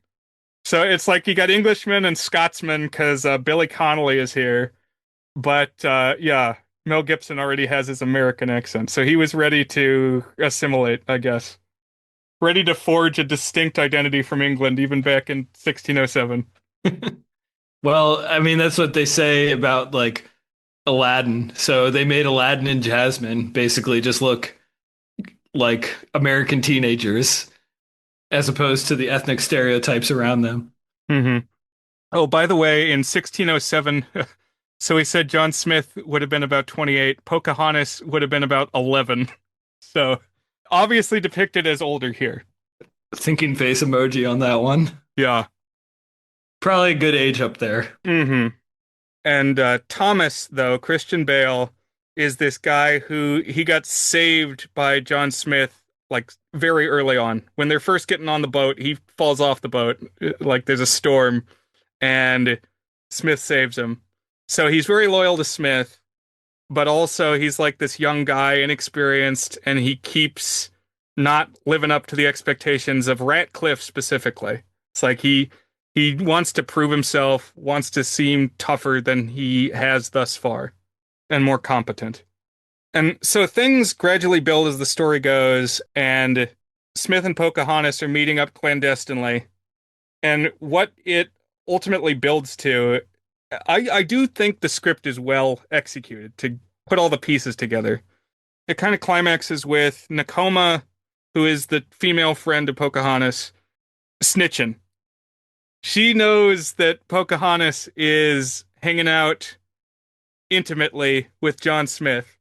So it's like you got Englishmen and Scotsmen because Billy Connolly is here. But yeah, Mel Gibson already has his American accent. So he was ready to assimilate, I guess. Ready to forge a distinct identity from England, even back in 1607. Well, I mean, that's what they say about like Aladdin. So they made Aladdin and Jasmine basically just look like American teenagers as opposed to the ethnic stereotypes around them. Hmm. Oh, by the way, in 1607, so he said John Smith would have been about 28. Pocahontas would have been about 11. So obviously depicted as older here. Thinking face emoji on that one. Yeah. Probably a good age up there. Hmm. And Thomas, though, Christian Bale, is this guy who he got saved by John Smith like very early on. When they're first getting on the boat, he falls off the boat. Like there's a storm and Smith saves him. So he's very loyal to Smith, but also he's like this young guy, inexperienced, and he keeps not living up to the expectations of Ratcliffe specifically. It's like he wants to prove himself, wants to seem tougher than he has thus far, and more competent. And so things gradually build as the story goes, and Smith and Pocahontas are meeting up clandestinely. And what it ultimately builds to, I do think the script is well executed to put all the pieces together. It kind of climaxes with Nakoma, who is the female friend of Pocahontas, snitching. She knows that Pocahontas is hanging out intimately with John Smith,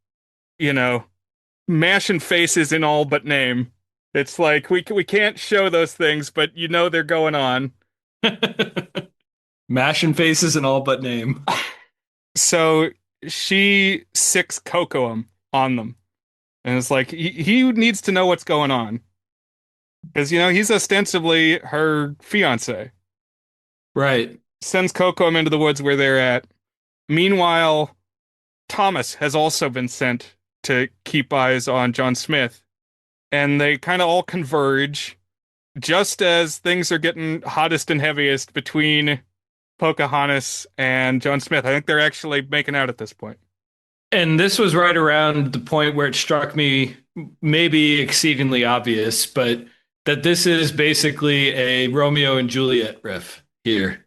mashing faces in all but name. It's like we can't show those things, but they're going on. Mashing faces and all but name. So she sicks cocoa on them. And it's like, he needs to know what's going on. Because, he's ostensibly her fiance. Right. Sends Cocoam into the woods where they're at. Meanwhile, Thomas has also been sent to keep eyes on John Smith. And they kind of all converge just as things are getting hottest and heaviest between Pocahontas and John Smith. I think they're actually making out at this point. And this was right around the point where it struck me, maybe exceedingly obvious, but that this is basically a Romeo and Juliet riff here,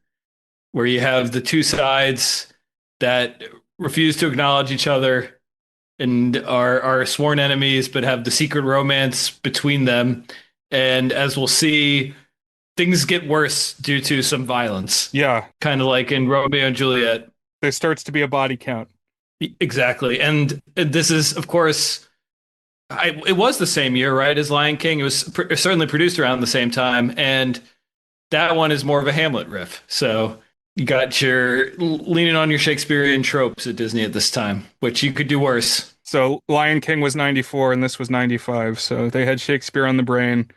where you have the two sides that refuse to acknowledge each other and are sworn enemies, but have the secret romance between them. And as we'll see, things get worse due to some violence. Yeah, Kind of like in Romeo and Juliet. there starts to be a body count. Exactly. And this is, of course, it was the same year, right, as Lion King. It was certainly produced around the same time. And that one is more of a Hamlet riff. So you got your leaning on your Shakespearean tropes at Disney at this time, which you could do worse. So Lion King was 94 and this was 95. So they had Shakespeare on the brain.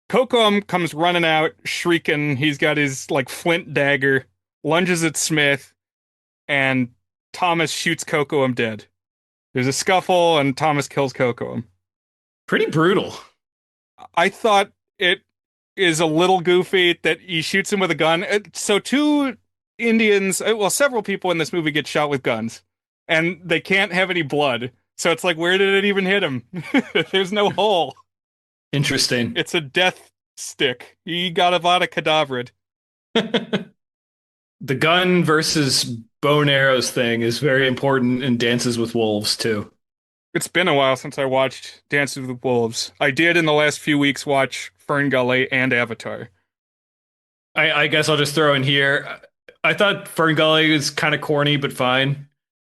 Coco comes running out, shrieking. He's got his like flint dagger, lunges at Smith, and Thomas shoots Coco dead. There's a scuffle, and Thomas kills Coco. Pretty brutal. I thought it is a little goofy that he shoots him with a gun. So two Indians, well, several people in this movie get shot with guns, and they can't have any blood. So it's like, where did it even hit him? There's no hole. Interesting. It's a death stick. He got Avada Kedavra. The gun versus bow and arrows thing is very important in Dances with Wolves, too. It's been a while since I watched Dances with Wolves. I did in the last few weeks watch Ferngully and Avatar. I guess I'll just throw in here. I thought Ferngully is kind of corny, but fine.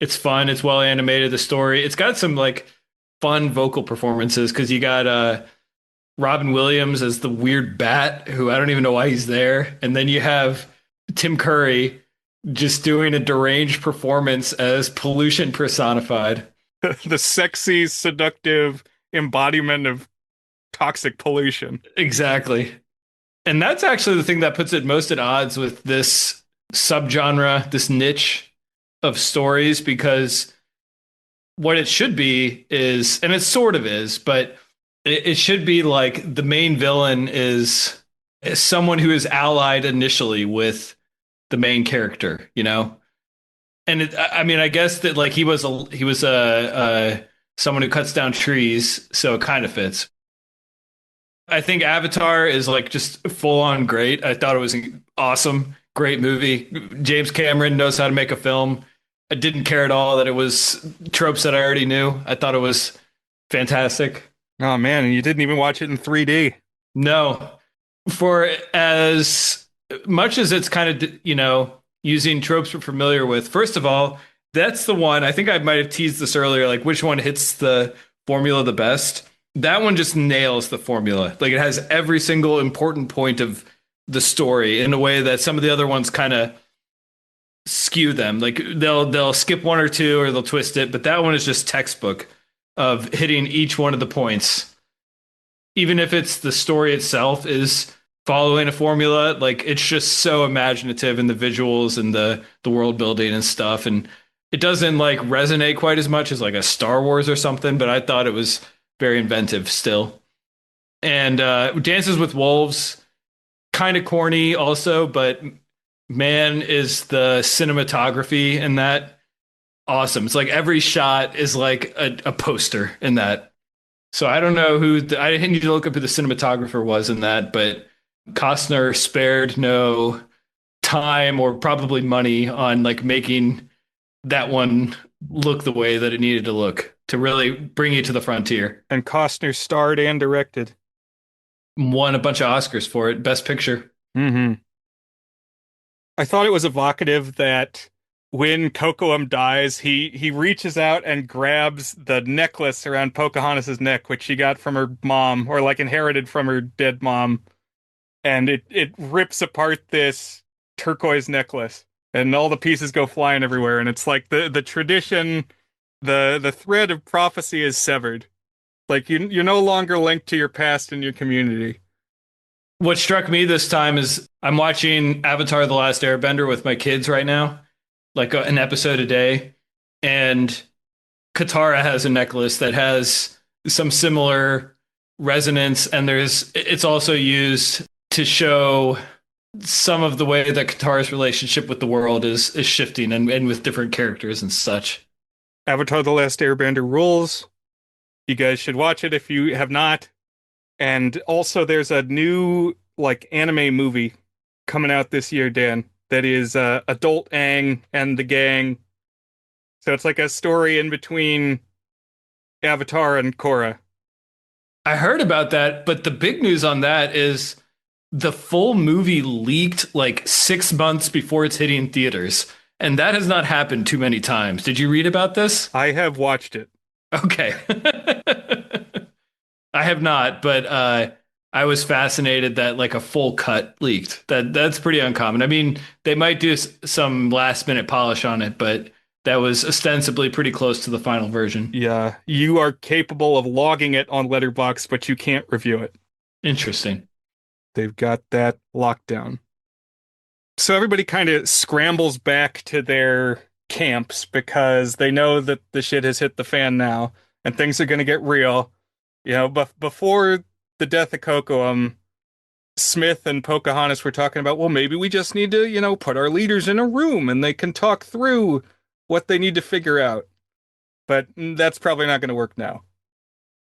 It's fun. It's well animated. The story. It's got some like fun vocal performances because you got Robin Williams as the weird bat who I don't even know why he's there, and then you have Tim Curry just doing a deranged performance as pollution personified. The sexy, seductive embodiment of toxic pollution. Exactly. And that's actually the thing that puts it most at odds with this subgenre, this niche of stories, because what it should be is, and it sort of is, but it should be like the main villain is someone who is allied initially with the main character, you know? And I mean, I guess that like he was someone who cuts down trees, so it kind of fits. I think Avatar is like just full on great. I thought it was an awesome, great movie. James Cameron knows how to make a film. I didn't care at all that it was tropes that I already knew. I thought it was fantastic. Oh man, and you didn't even watch it in 3D. No, for as much as it's kind of, you know, using tropes we're familiar with. First of all, that's the one, I think I might have teased this earlier, like which one hits the formula the best. That one just nails the formula. Like it has every single important point of the story in a way that some of the other ones kind of skew them. Like they'll skip one or two or they'll twist it, but that one is just textbook of hitting each one of the points. Even if it's the story itself is following a formula, like it's just so imaginative in the visuals and the world building and stuff. And it doesn't like resonate quite as much as like a Star Wars or something, but I thought it was very inventive still. And Dances with Wolves, kind of corny also, but man, is the cinematography in that awesome. It's like every shot is like a poster in that. So I don't know who, I didn't need to look up who the cinematographer was in that, but Costner spared no time or probably money on like making that one look the way that it needed to look to really bring you to the frontier. And Costner starred and directed. Won a bunch of Oscars for it. Best Picture. Mm-hmm. I thought it was evocative that when Cocoam dies, he reaches out and grabs the necklace around Pocahontas's neck, which she got from her mom, or like inherited from her dead mom. And it rips apart this turquoise necklace, and all the pieces go flying everywhere. And it's like the tradition, the thread of prophecy is severed. Like you're no longer linked to your past and your community. What struck me this time is I'm watching Avatar: The Last Airbender with my kids right now, like an episode a day. And Katara has a necklace that has some similar resonance, and it's also used to show some of the way that Katara's relationship with the world is shifting and with different characters and such. Avatar: The Last Airbender rules. You guys should watch it if you have not. And also, there's a new like anime movie coming out this year, Dan, that is adult Aang and the gang. So it's like a story in between Avatar and Korra. I heard about that, but the big news on that is the full movie leaked like 6 months before it's hitting theaters. And that has not happened too many times. Did you read about this? I have watched it. Okay. I have not, but I was fascinated that like a full cut leaked. That's pretty uncommon. I mean, they might do some last minute polish on it, but that was ostensibly pretty close to the final version. Yeah, you are capable of logging it on Letterboxd, but you can't review it. Interesting. They've got that locked down. So everybody kind of scrambles back to their camps because they know that the shit has hit the fan now and things are going to get real. You know, but before the death of Cocoam, Smith and Pocahontas were talking about, well, maybe we just need to, put our leaders in a room and they can talk through what they need to figure out. But that's probably not going to work now.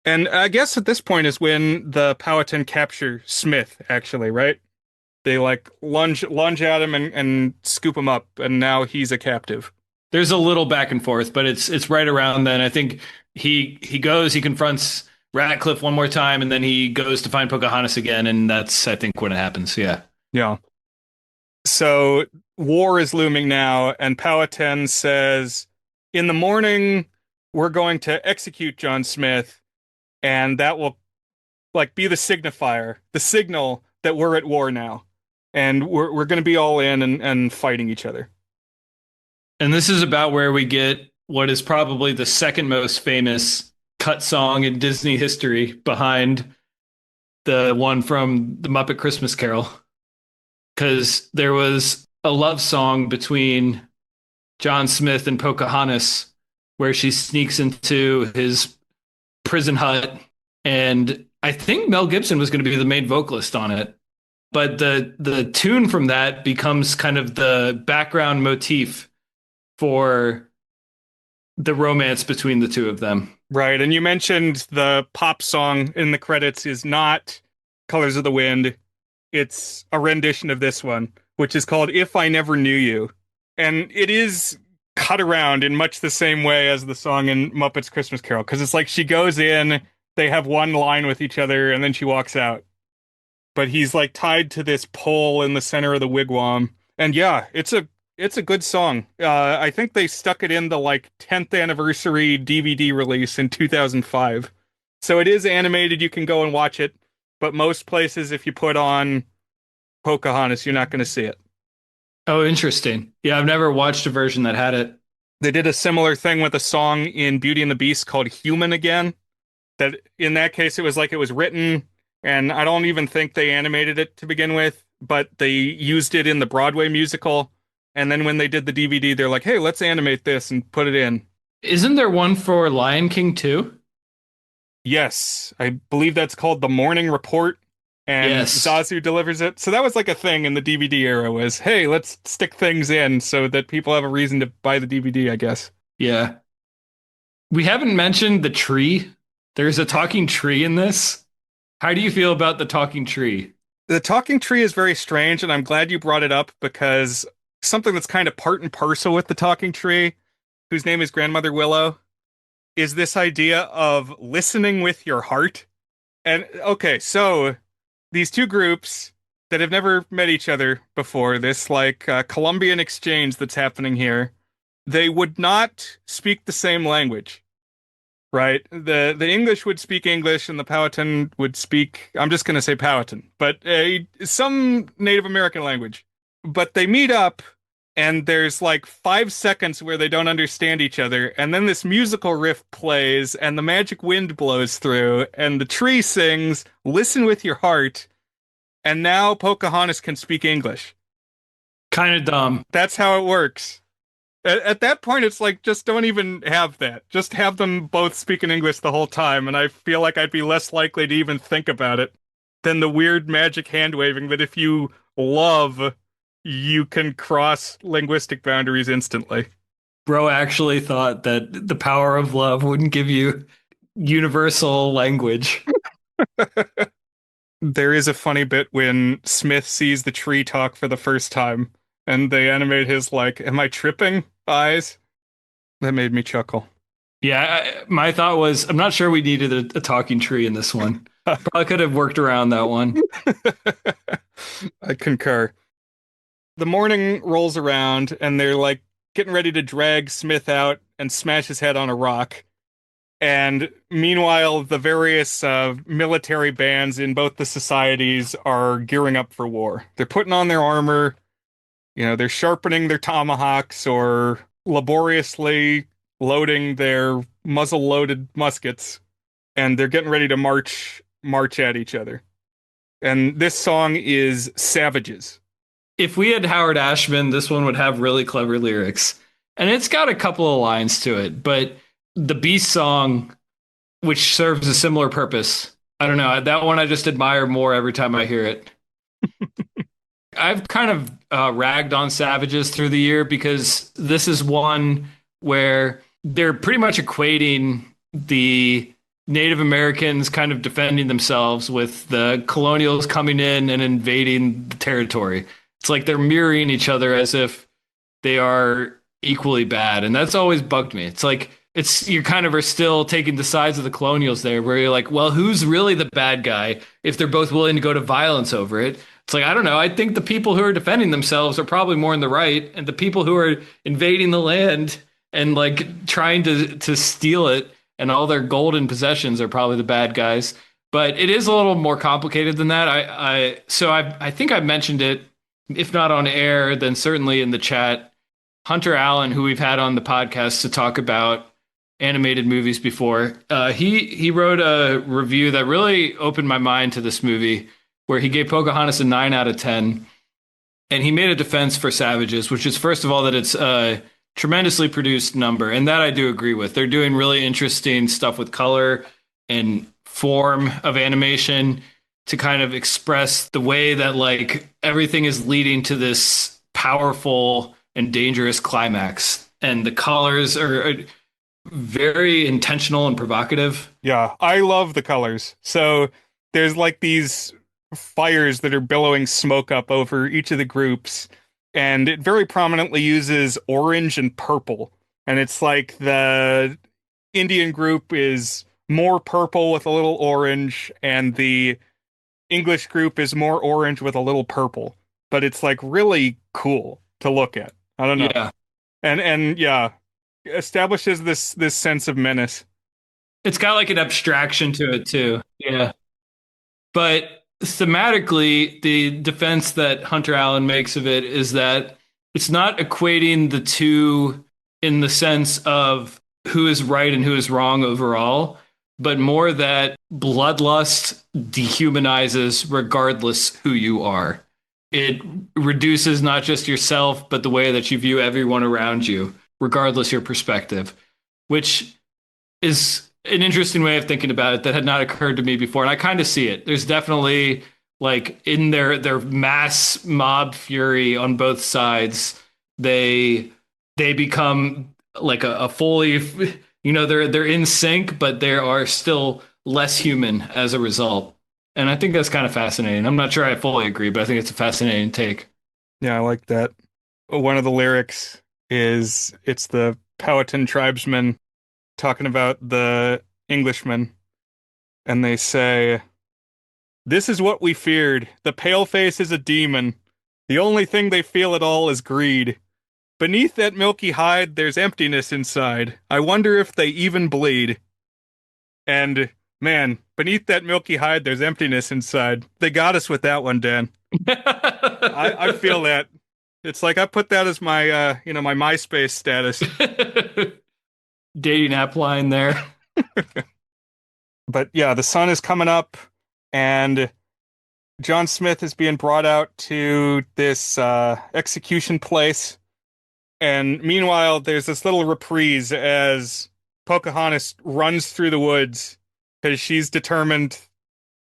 And I guess at this point is when the Powhatan capture Smith, actually, right? They like lunge at him and scoop him up, and now he's a captive. There's a little back and forth, but it's right around then. I think he confronts Ratcliffe one more time, and then he goes to find Pocahontas again, and that's I think when it happens. Yeah. Yeah. So war is looming now, and Powhatan says, in the morning, we're going to execute John Smith, and that will like be the signifier, the signal that we're at war now. And we're going to be all in and fighting each other. And this is about where we get what is probably the second most famous cut song in Disney history behind the one from The Muppet Christmas Carol. Because there was a love song between John Smith and Pocahontas where she sneaks into his prison hut. And I think Mel Gibson was going to be the main vocalist on it. But the tune from that becomes kind of the background motif for the romance between the two of them. Right, and you mentioned the pop song in the credits is not Colors of the Wind. It's a rendition of this one, which is called If I Never Knew You. And it is cut around in much the same way as the song in Muppet's Christmas Carol, because it's like she goes in, they have one line with each other, and then she walks out. But he's like tied to this pole in the center of the wigwam. And yeah, it's a good song. I think they stuck it in the like 10th anniversary DVD release in 2005. So it is animated. You can go and watch it. But most places, if you put on Pocahontas, you're not going to see it. Oh, interesting. Yeah, I've never watched a version that had it. They did a similar thing with a song in Beauty and the Beast called Human Again. That in that case, it was like it was written, and I don't even think they animated it to begin with, but they used it in the Broadway musical. And then when they did the DVD, they're like, hey, let's animate this and put it in. Isn't there one for Lion King too? Yes, I believe that's called The Morning Report, and Yes. Zazu delivers it. So that was like a thing in the DVD era was, hey, let's stick things in so that people have a reason to buy the DVD, I guess. Yeah. We haven't mentioned the tree. There's a talking tree in this. How do you feel about the talking tree? The talking tree is very strange, and I'm glad you brought it up because something that's kind of part and parcel with the talking tree, whose name is Grandmother Willow, is this idea of listening with your heart. And okay, so these two groups that have never met each other before, this like Columbian exchange that's happening here, they would not speak the same language. Right? The English would speak English and the Powhatan would speak, I'm just going to say Powhatan, but some Native American language. But they meet up and there's like 5 seconds where they don't understand each other, and then this musical riff plays and the magic wind blows through and the tree sings, listen with your heart, and now Pocahontas can speak English. Kind of dumb. That's how it works. At that point, it's like, just don't even have that. Just have them both speak in English the whole time, and I feel like I'd be less likely to even think about it than the weird magic hand waving that if you love, you can cross linguistic boundaries instantly. Bro actually thought that the power of love wouldn't give you universal language. There is a funny bit when Smith sees the tree talk for the first time, and they animate his, like, am I tripping eyes? That made me chuckle. Yeah, my thought was I'm not sure we needed a talking tree in this one. Probably could have worked around that one. I concur. The morning rolls around, and they're like getting ready to drag Smith out and smash his head on a rock. And meanwhile, the various military bands in both the societies are gearing up for war. They're putting on their armor, they're sharpening their tomahawks or laboriously loading their muzzle-loaded muskets, and they're getting ready to march at each other. And this song is Savages. If we had Howard Ashman, this one would have really clever lyrics. And it's got a couple of lines to it, but the Beast song, which serves a similar purpose, I don't know. That one I just admire more every time I hear it. I've kind of ragged on Savages through the year because this is one where they're pretty much equating the Native Americans kind of defending themselves with the colonials coming in and invading the territory. It's like they're mirroring each other as if they are equally bad. And that's always bugged me. It's like, you kind of are still taking the sides of the colonials there, where you're like, well, who's really the bad guy if they're both willing to go to violence over it? It's like, I don't know. I think the people who are defending themselves are probably more in the right, and the people who are invading the land and like trying to steal it and all their golden possessions are probably the bad guys. But it is a little more complicated than that. I think I mentioned it, if not on air, then certainly in the chat. Hunter Allen, who we've had on the podcast to talk about animated movies before, he wrote a review that really opened my mind to this movie, where he gave Pocahontas a 9 out of 10. And he made a defense for Savages, which is, first of all, that it's a tremendously produced number. And that I do agree with. They're doing really interesting stuff with color and form of animation to kind of express the way that like everything is leading to this powerful and dangerous climax. And the colors are very intentional and provocative. Yeah, I love the colors. So there's like these fires that are billowing smoke up over each of the groups, and it very prominently uses orange and purple. And it's like the Indian group is more purple with a little orange, and the English group is more orange with a little purple. But it's like really cool to look at. I don't know. Yeah. And yeah, establishes this sense of menace. It's got like an abstraction to it too. Yeah. But thematically, the defense that Hunter Allen makes of it is that it's not equating the two in the sense of who is right and who is wrong overall, but more that bloodlust dehumanizes regardless who you are. It reduces not just yourself, but the way that you view everyone around you, regardless your perspective, which is an interesting way of thinking about it that had not occurred to me before. And I kind of see it. There's definitely like in their mass mob fury on both sides, they become like a fully, they're in sync, but they are still less human as a result. And I think that's kind of fascinating. I'm not sure I fully agree, but I think it's a fascinating take. Yeah, I like that. One of the lyrics is, it's the Powhatan tribesmen talking about the Englishmen, and they say, "This is what we feared. The paleface is a demon. The only thing they feel at all is greed. Beneath that milky hide, there's emptiness inside. I wonder if they even bleed." And man, beneath that milky hide, there's emptiness inside. They got us with that one, Dan. I feel that. It's like I put that as my, my MySpace status. Dating app line there. But yeah, the sun is coming up, and John Smith is being brought out to this execution place. And meanwhile, there's this little reprise as Pocahontas runs through the woods because she's determined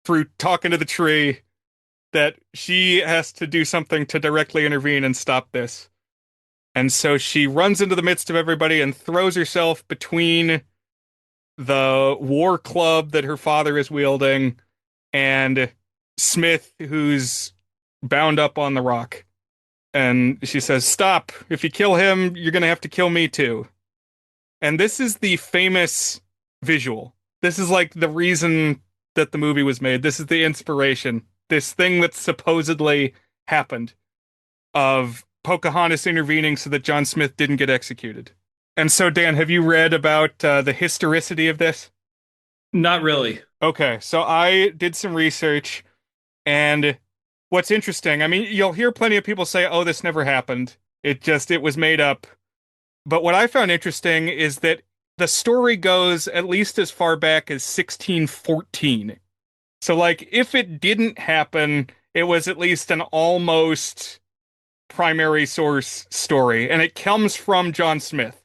through talking to the tree that she has to do something to directly intervene and stop this. And so she runs into the midst of everybody and throws herself between the war club that her father is wielding and Smith, who's bound up on the rock. And she says, "Stop. If you kill him, you're going to have to kill me too." And this is the famous visual. This is like the reason that the movie was made. This is the inspiration. This thing that supposedly happened of Pocahontas intervening so that John Smith didn't get executed. And so, Dan, have you read about the historicity of this? Not really. Okay, so I did some research, and what's interesting, I mean, you'll hear plenty of people say, "Oh, this never happened. It was made up." But what I found interesting is that the story goes at least as far back as 1614. So, like, if it didn't happen, it was at least an almost primary source story, and it comes from John Smith.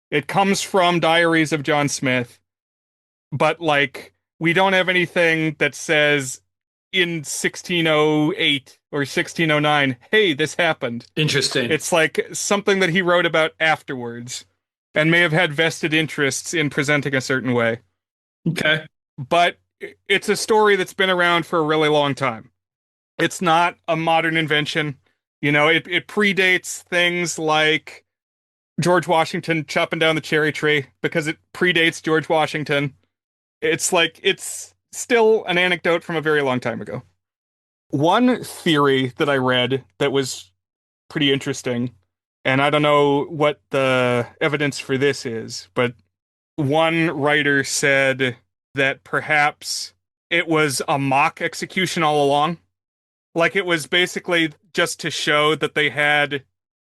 It comes from Diaries of John Smith, but like we don't have anything that says in 1608 or 1609, "Hey, this happened." Interesting. It's like something that he wrote about afterwards and may have had vested interests in presenting a certain way. Okay. But it's a story that's been around for a really long time. It's not a modern invention. You know, it predates things like George Washington chopping down the cherry tree because it predates George Washington. It's like, it's still an anecdote from a very long time ago. One theory that I read that was pretty interesting, and I don't know what the evidence for this is, but one writer said that perhaps it was a mock execution all along. Like it was basically just to show that they had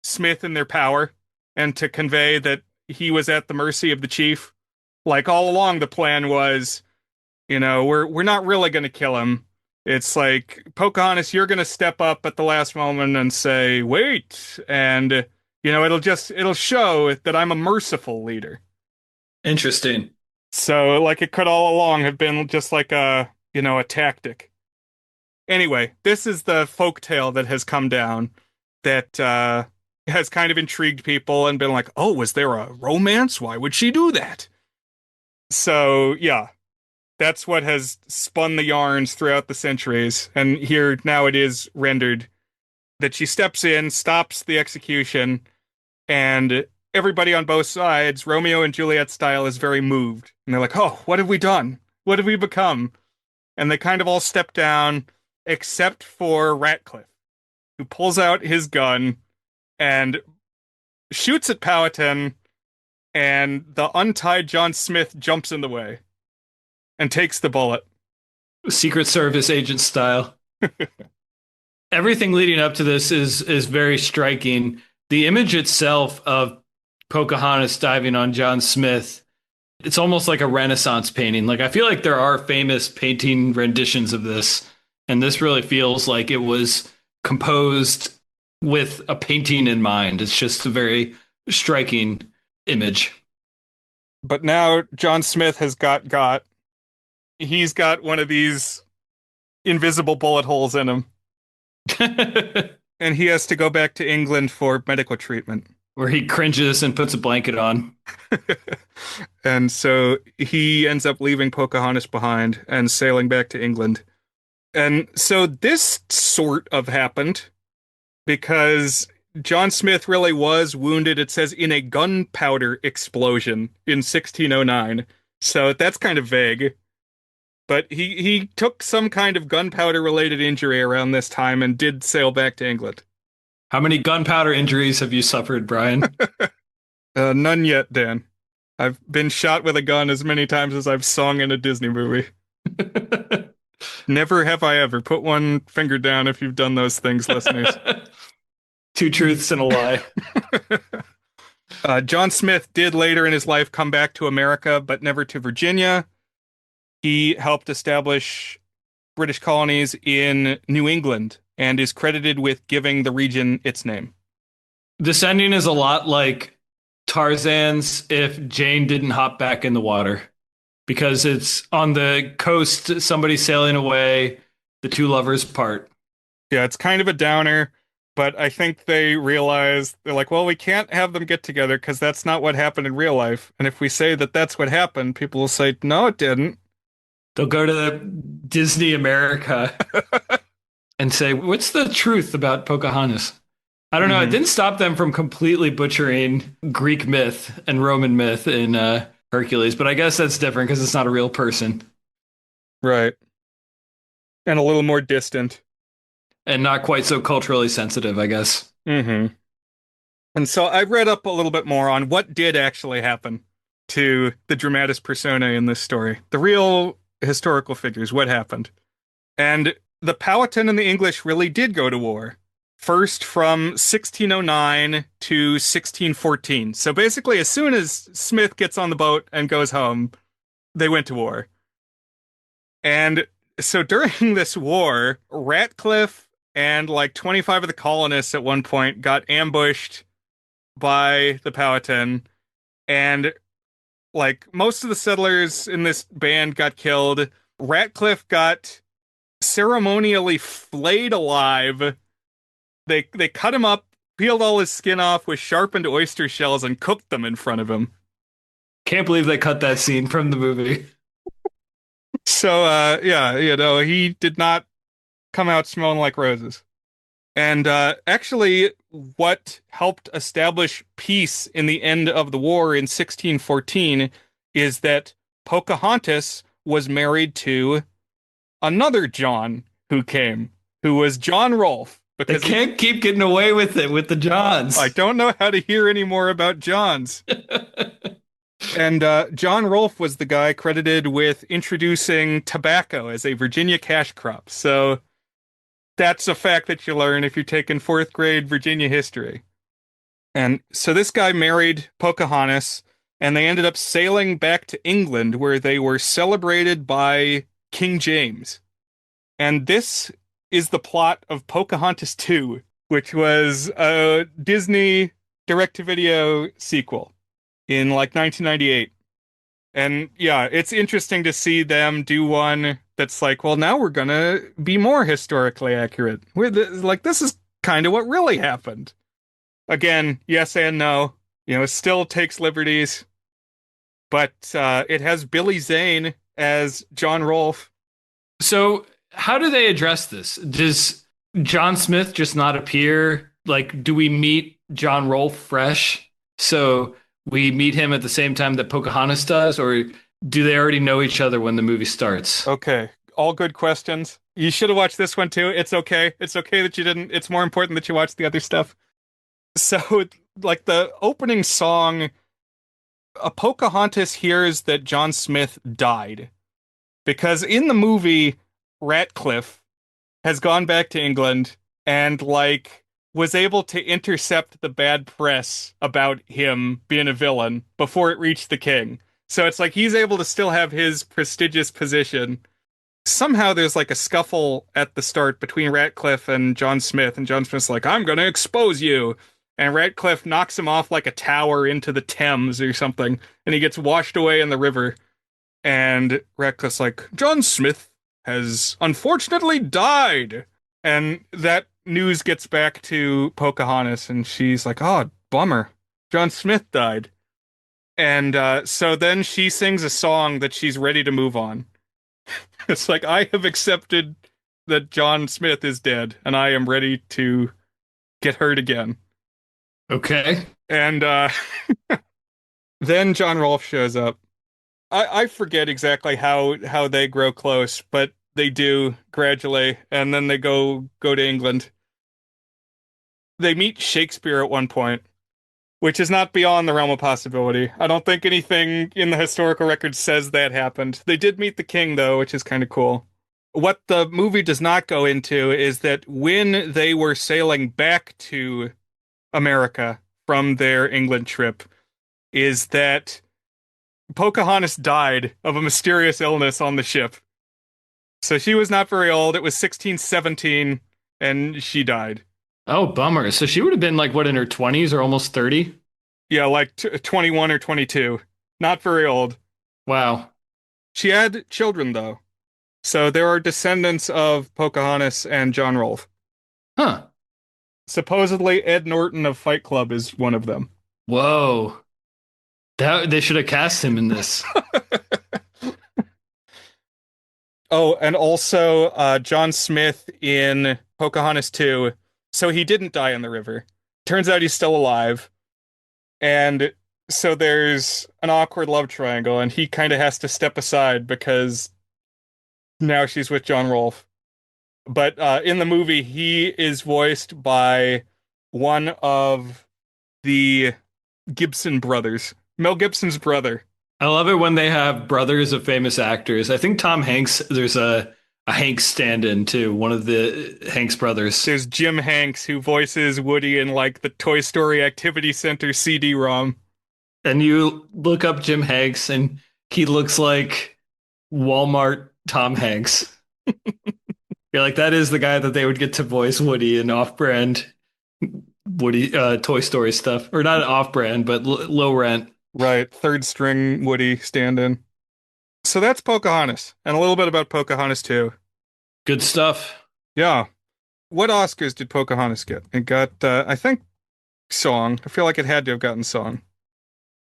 Smith in their power and to convey that he was at the mercy of the chief. Like all along, the plan was, you know, we're not really going to kill him. It's like, Pocahontas, you're going to step up at the last moment and say, "Wait," and you know, it'll show that I'm a merciful leader. Interesting. So, like, it could all along have been just like a, you know, a tactic. Anyway, this is the folktale that has come down that has kind of intrigued people and been like, "Oh, was there a romance? Why would she do that?" So, yeah, that's what has spun the yarns throughout the centuries. And here now it is rendered that she steps in, stops the execution, and everybody on both sides, Romeo and Juliet style, is very moved. And they're like, "Oh, what have we done? What have we become?" And they kind of all step down, except for Ratcliffe, who pulls out his gun and shoots at Powhatan, and the untied John Smith jumps in the way and takes the bullet. Secret Service agent style. Everything leading up to this is very striking. The image itself of Pocahontas diving on John Smith, it's almost like a Renaissance painting. Like I feel like there are famous painting renditions of this, and this really feels like it was composed with a painting in mind. It's just a very striking image. But now John Smith has got. He's got one of these invisible bullet holes in him, and he has to go back to England for medical treatment. Where he cringes and puts a blanket on. And so he ends up leaving Pocahontas behind and sailing back to England. And so this sort of happened because John Smith really was wounded, it says, in a gunpowder explosion in 1609. So that's kind of vague. But he took some kind of gunpowder related injury around this time and did sail back to England. How many gunpowder injuries have you suffered, Brian? None yet, Dan. I've been shot with a gun as many times as I've sung in a Disney movie. Never have I ever. Put one finger down if you've done those things, listeners. Two truths and a lie. John Smith did later in his life come back to America, but never to Virginia. He helped establish British colonies in New England and is credited with giving the region its name. This ending is a lot like Tarzan's if Jane didn't hop back in the water because it's on the coast, somebody sailing away, the two lovers part. Yeah, it's kind of a downer, but I think they realize they're like, well, we can't have them get together because that's not what happened in real life. And if we say that that's what happened, people will say, no, it didn't. They'll go to Disney America and say, "What's the truth about Pocahontas?" I don't know. It Hmm. didn't stop them from completely butchering Greek myth and Roman myth in Hercules, but I guess that's different because it's not a real person Right. And a little more distant. and not quite so culturally sensitive, I guess. Hmm. And so I read up a little bit more on what did actually happen to the dramatis personae in this story. The real historical figures, what happened. And the Powhatan and the English really did go to war. First from 1609 to 1614. So basically, as soon as Smith gets on the boat and goes home, they went to war. And so during this war, Ratcliffe and like 25 of the colonists at one point got ambushed by the Powhatan, and like most of the settlers in this band got killed. Ratcliffe got ceremonially flayed alive. They cut him up, peeled all his skin off with sharpened oyster shells, and cooked them in front of him. Can't believe they cut that scene from the movie. So yeah, he did not come out smelling like roses. And actually, what helped establish peace in the end of the war in 1614 is that Pocahontas was married to another John who came, who was John Rolfe. They Because can't keep getting away with it with the I Johns. don't know how to hear any more about Johns. And John Rolfe was the guy credited with introducing tobacco as a Virginia cash crop. So that's a fact that you learn if you're taking fourth grade Virginia history. And so this guy married Pocahontas, and they ended up sailing back to England where they were celebrated by King James. And this is the plot of Pocahontas 2, which was a Disney direct-to-video sequel in like 1998. And yeah, it's interesting to see them do one that's like, well, now we're gonna be more historically accurate. Like, this is kind of what really happened. Again, yes and no. It still takes liberties, but it has Billy Zane as John Rolfe. So, how do they address this? Does John Smith just not appear? Like, do we meet John Rolfe fresh? So we meet him at the same time that Pocahontas does, or do they already know each other when the movie starts? Okay, all good questions. You should have watched this one too. It's okay. It's okay that you didn't. It's more important that you watched the other stuff. So, like the opening song, a Pocahontas hears that John Smith died because in the movie, Ratcliffe has gone back to England and like was able to intercept the bad press about him being a villain before it reached the king. So it's like he's able to still have his prestigious position. Somehow there's like a scuffle at the start between Ratcliffe and John Smith, and John Smith's like, I'm gonna expose you. And Ratcliffe knocks him off like a tower into the Thames or something, and he gets washed away in the river. And Ratcliffe's like, John Smith has unfortunately died. And that news gets back to Pocahontas, and she's like, oh, bummer. John Smith died. And so then she sings a song that she's ready to move on. It's like, I have accepted that John Smith is dead, and I am ready to get hurt again. Okay. And then John Rolfe shows up. I forget exactly how they grow close, but they do gradually, and then they go to England. They meet Shakespeare at one point, which is not beyond the realm of possibility. I don't think anything in the historical record says that happened. They did meet the king, though, which is kind of cool. What the movie does not go into is that when they were sailing back to America from their England trip, is that Pocahontas died of a mysterious illness on the ship. So she was not very old. It was 1617, and she died. Oh, bummer. So she would have been like what in her 20s or almost 30? Yeah, like 21 or 22. Not very old. Wow. She had children, though. So there are descendants of Pocahontas and John Rolfe. Huh. Supposedly, Ed Norton of Fight Club is one of them. Whoa. That they should have cast him in this. Oh, and also John Smith in Pocahontas 2. So he didn't die in the river. Turns out he's still alive. And so there's an awkward love triangle, and he kind of has to step aside because now she's with John Rolfe. But in the movie, he is voiced by one of the Gibson brothers, Mel Gibson's brother. I love it when they have brothers of famous actors. I think Tom Hanks, there's a Hanks stand-in too, one of the Hanks brothers. There's Jim Hanks, who voices Woody in like the Toy Story Activity Center CD-ROM. And you look up Jim Hanks and he looks like Walmart Tom Hanks. You're like, that is the guy that they would get to voice Woody in off-brand Woody Toy Story stuff. Or not off-brand, but low rent. Right, third string Woody stand-in. So that's Pocahontas, and a little bit about Pocahontas too. Good stuff. Yeah. What Oscars did Pocahontas get? It got, I think, song. I feel like it had to have gotten song.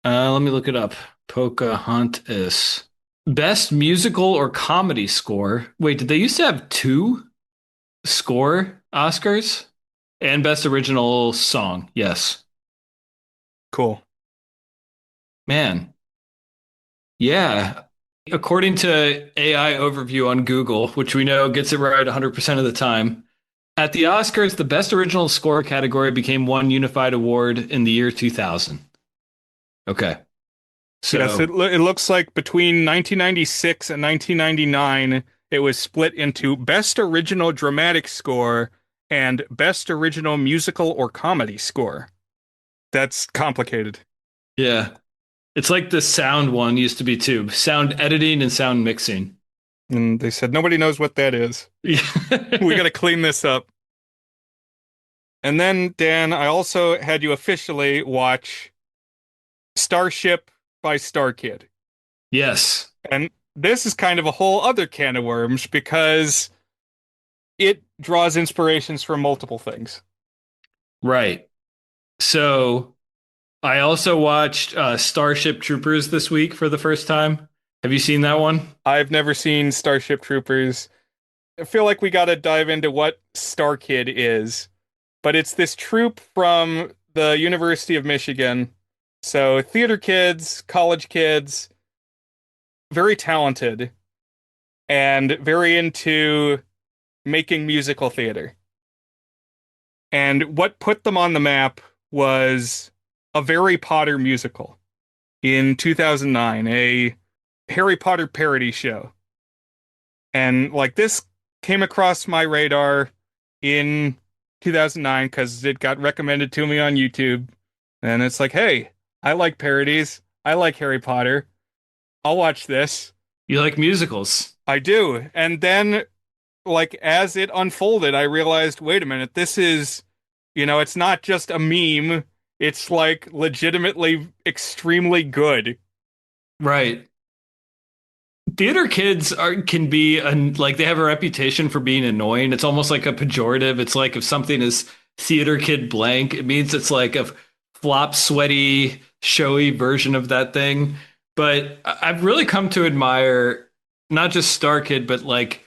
Let me look it up. Pocahontas. Best musical or comedy score. Wait, did they used to have two score Oscars? And best original song. Yes. Cool. Man. Yeah. According to AI overview on Google, which we know gets it right 100% of the time, at the Oscars, the best original score category became one unified award in the year 2000. Okay. So Yes, it looks like between 1996 and 1999, it was split into Best Original Dramatic Score and Best Original Musical or Comedy Score. That's complicated. yeah. It's like the sound one used to be too. Sound editing and sound mixing. And they said, nobody knows what that is. We got to clean this up. And then, Dan, I also had you officially watch Starship by StarKid. Yes. And this is kind of a whole other can of worms because it draws inspirations from multiple things. Right. So I also watched Starship Troopers this week for the first time. Have you seen that one? I've never seen Starship Troopers. I feel like we got to dive into what StarKid is. But it's this troop from the University of Michigan. So theater kids, college kids, very talented and very into making musical theater. And what put them on the map was a Harry Potter musical in 2009, a Harry Potter parody show. And like this came across my radar in 2009 because it got recommended to me on YouTube. And it's like, hey, I like parodies. I like Harry Potter. I'll watch this. You like musicals? I do. And then, like, as it unfolded, I realized, wait a minute, this is, it's not just a meme. It's like legitimately extremely good. Right. Theater kids can be like they have a reputation for being annoying. It's almost like a pejorative. It's like if something is theater kid blank, it means it's like a flop, sweaty, showy version of that thing. But I've really come to admire not just StarKid, but like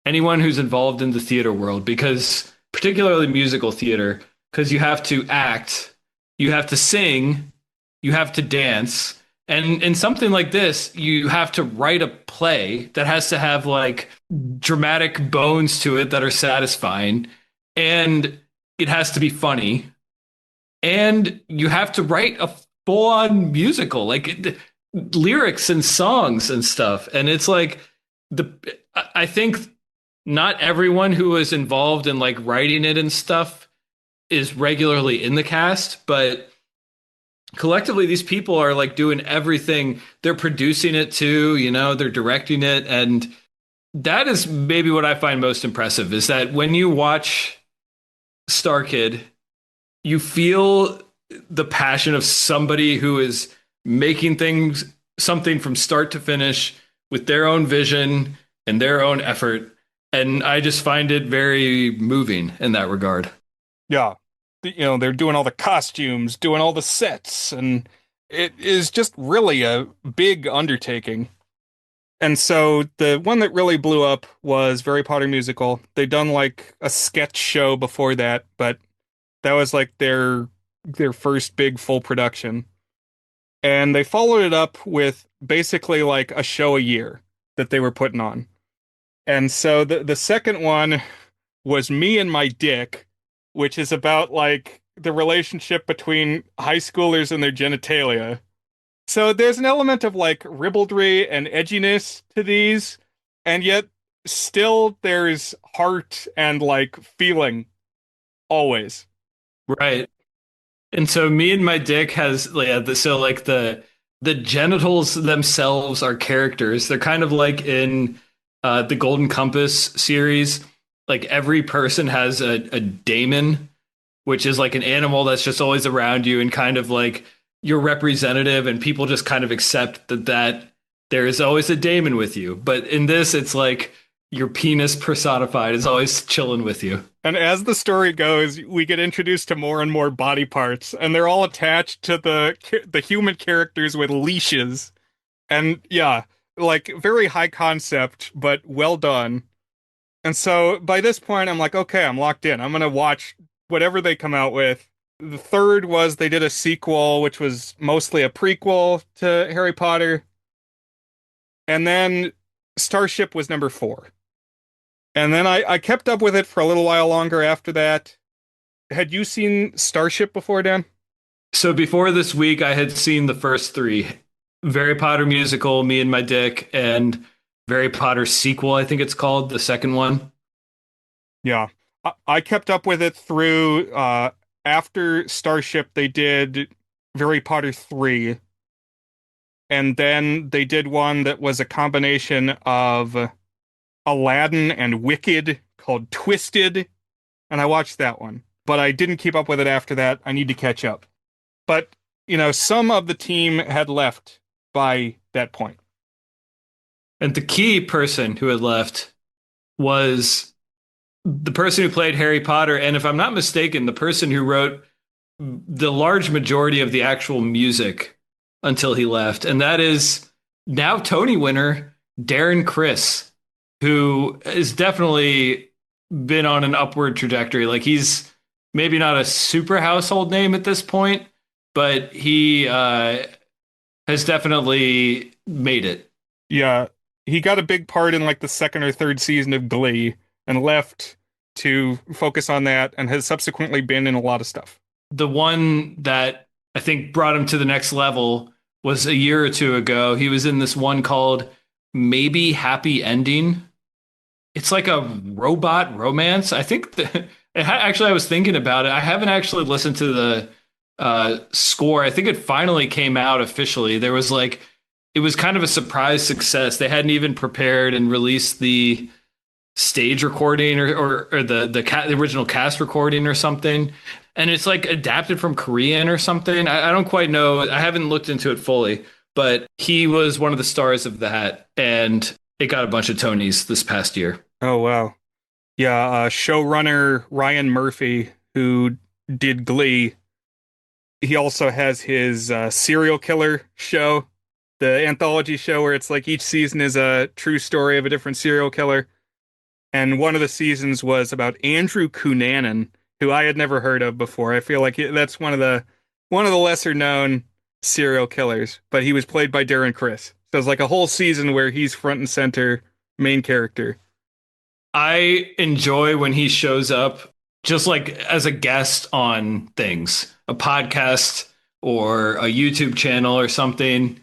anyone who's involved in the theater world, because particularly musical theater, because you have to act, you have to sing, you have to dance. And in something like this, you have to write a play that has to have like dramatic bones to it that are satisfying. And it has to be funny. And you have to write a full on musical, like lyrics and songs and stuff. And it's like I think not everyone who is involved in like writing it and stuff is regularly in the cast, but collectively these people are like doing everything. They're producing it too, they're directing it. And that is maybe what I find most impressive is that when you watch StarKid, you feel the passion of somebody who is making things something from start to finish with their own vision and their own effort. And I just find it very moving in that regard. Yeah. They're doing all the costumes, doing all the sets, and it is just really a big undertaking. And so the one that really blew up was Very Potter Musical. They'd done like a sketch show before that, but that was like their first big full production. And they followed it up with basically like a show a year that they were putting on. And so the second one was Me and My Dick, which is about like the relationship between high schoolers and their genitalia. So there's an element of like ribaldry and edginess to these, and yet still there's heart and like feeling always. Right. And so me and my dick has yeah, so like the genitals themselves are characters. They're kind of like in the Golden Compass series. Like every person has a daemon, which is like an animal that's just always around you and kind of like your representative, and people just kind of accept that there is always a daemon with you. But in this, it's like your penis personified is always chilling with you. And as the story goes, we get introduced to more and more body parts, and they're all attached to the human characters with leashes. And yeah, like very high concept, but well done. And so by this point, I'm like, okay, I'm locked in. I'm gonna watch whatever they come out with. The third was they did a sequel, which was mostly a prequel to Harry Potter. And then Starship was number four. And then I kept up with it for a little while longer after that. Had you seen Starship before, Dan? So before this week, I had seen the first three: Harry Potter musical, Me and My Dick, and Harry Potter sequel. I think it's called the second one. Yeah. I kept up with it through after Starship, they did Harry Potter 3. And then they did one that was a combination of Aladdin and Wicked called Twisted. And I watched that one. But I didn't keep up with it after that. I need to catch up. But, some of the team had left by that point. And the key person who had left was the person who played Harry Potter. And if I'm not mistaken, the person who wrote the large majority of the actual music until he left. And that is now Tony winner Darren Criss, who has definitely been on an upward trajectory. Like he's maybe not a super household name at this point, but he has definitely made it. Yeah, he got a big part in like the second or third season of Glee and left to focus on that and has subsequently been in a lot of stuff. The one that I think brought him to the next level was a year or two ago. He was in this one called Maybe Happy Ending. It's like a robot romance. I think actually I was thinking about it. I haven't actually listened to the score. I think it finally came out officially. There was like, it was kind of a surprise success. They hadn't even prepared and released the stage recording or the original cast recording or something. And it's like adapted from Korean or something. I don't quite know. I haven't looked into it fully, but he was one of the stars of that. And it got a bunch of Tonys this past year. Oh, wow. Yeah, showrunner Ryan Murphy, who did Glee, he also has his serial killer show, the anthology show where it's like each season is a true story of a different serial killer. And one of the seasons was about Andrew Cunanan, who I had never heard of before. I feel like that's one of the lesser known serial killers, but he was played by Darren Criss. So it's like a whole season where he's front and center main character. I enjoy when he shows up just like as a guest on things, a podcast or a YouTube channel or something.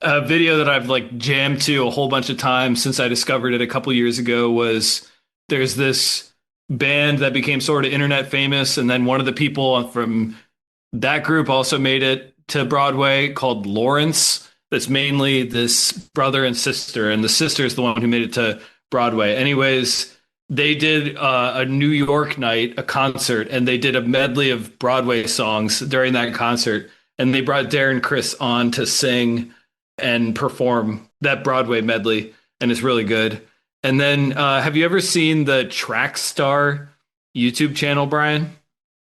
A video that I've like jammed to a whole bunch of times since I discovered it a couple years ago was there's this band that became sort of internet famous, and then one of the people from that group also made it to Broadway called Lawrence. That's mainly this brother and sister, and the sister is the one who made it to Broadway. Anyways, they did a New York night, a concert, and they did a medley of Broadway songs during that concert. And they brought Darren Criss on to sing and perform that Broadway medley, and it's really good. And then, have you ever seen the Trackstar YouTube channel, Brian?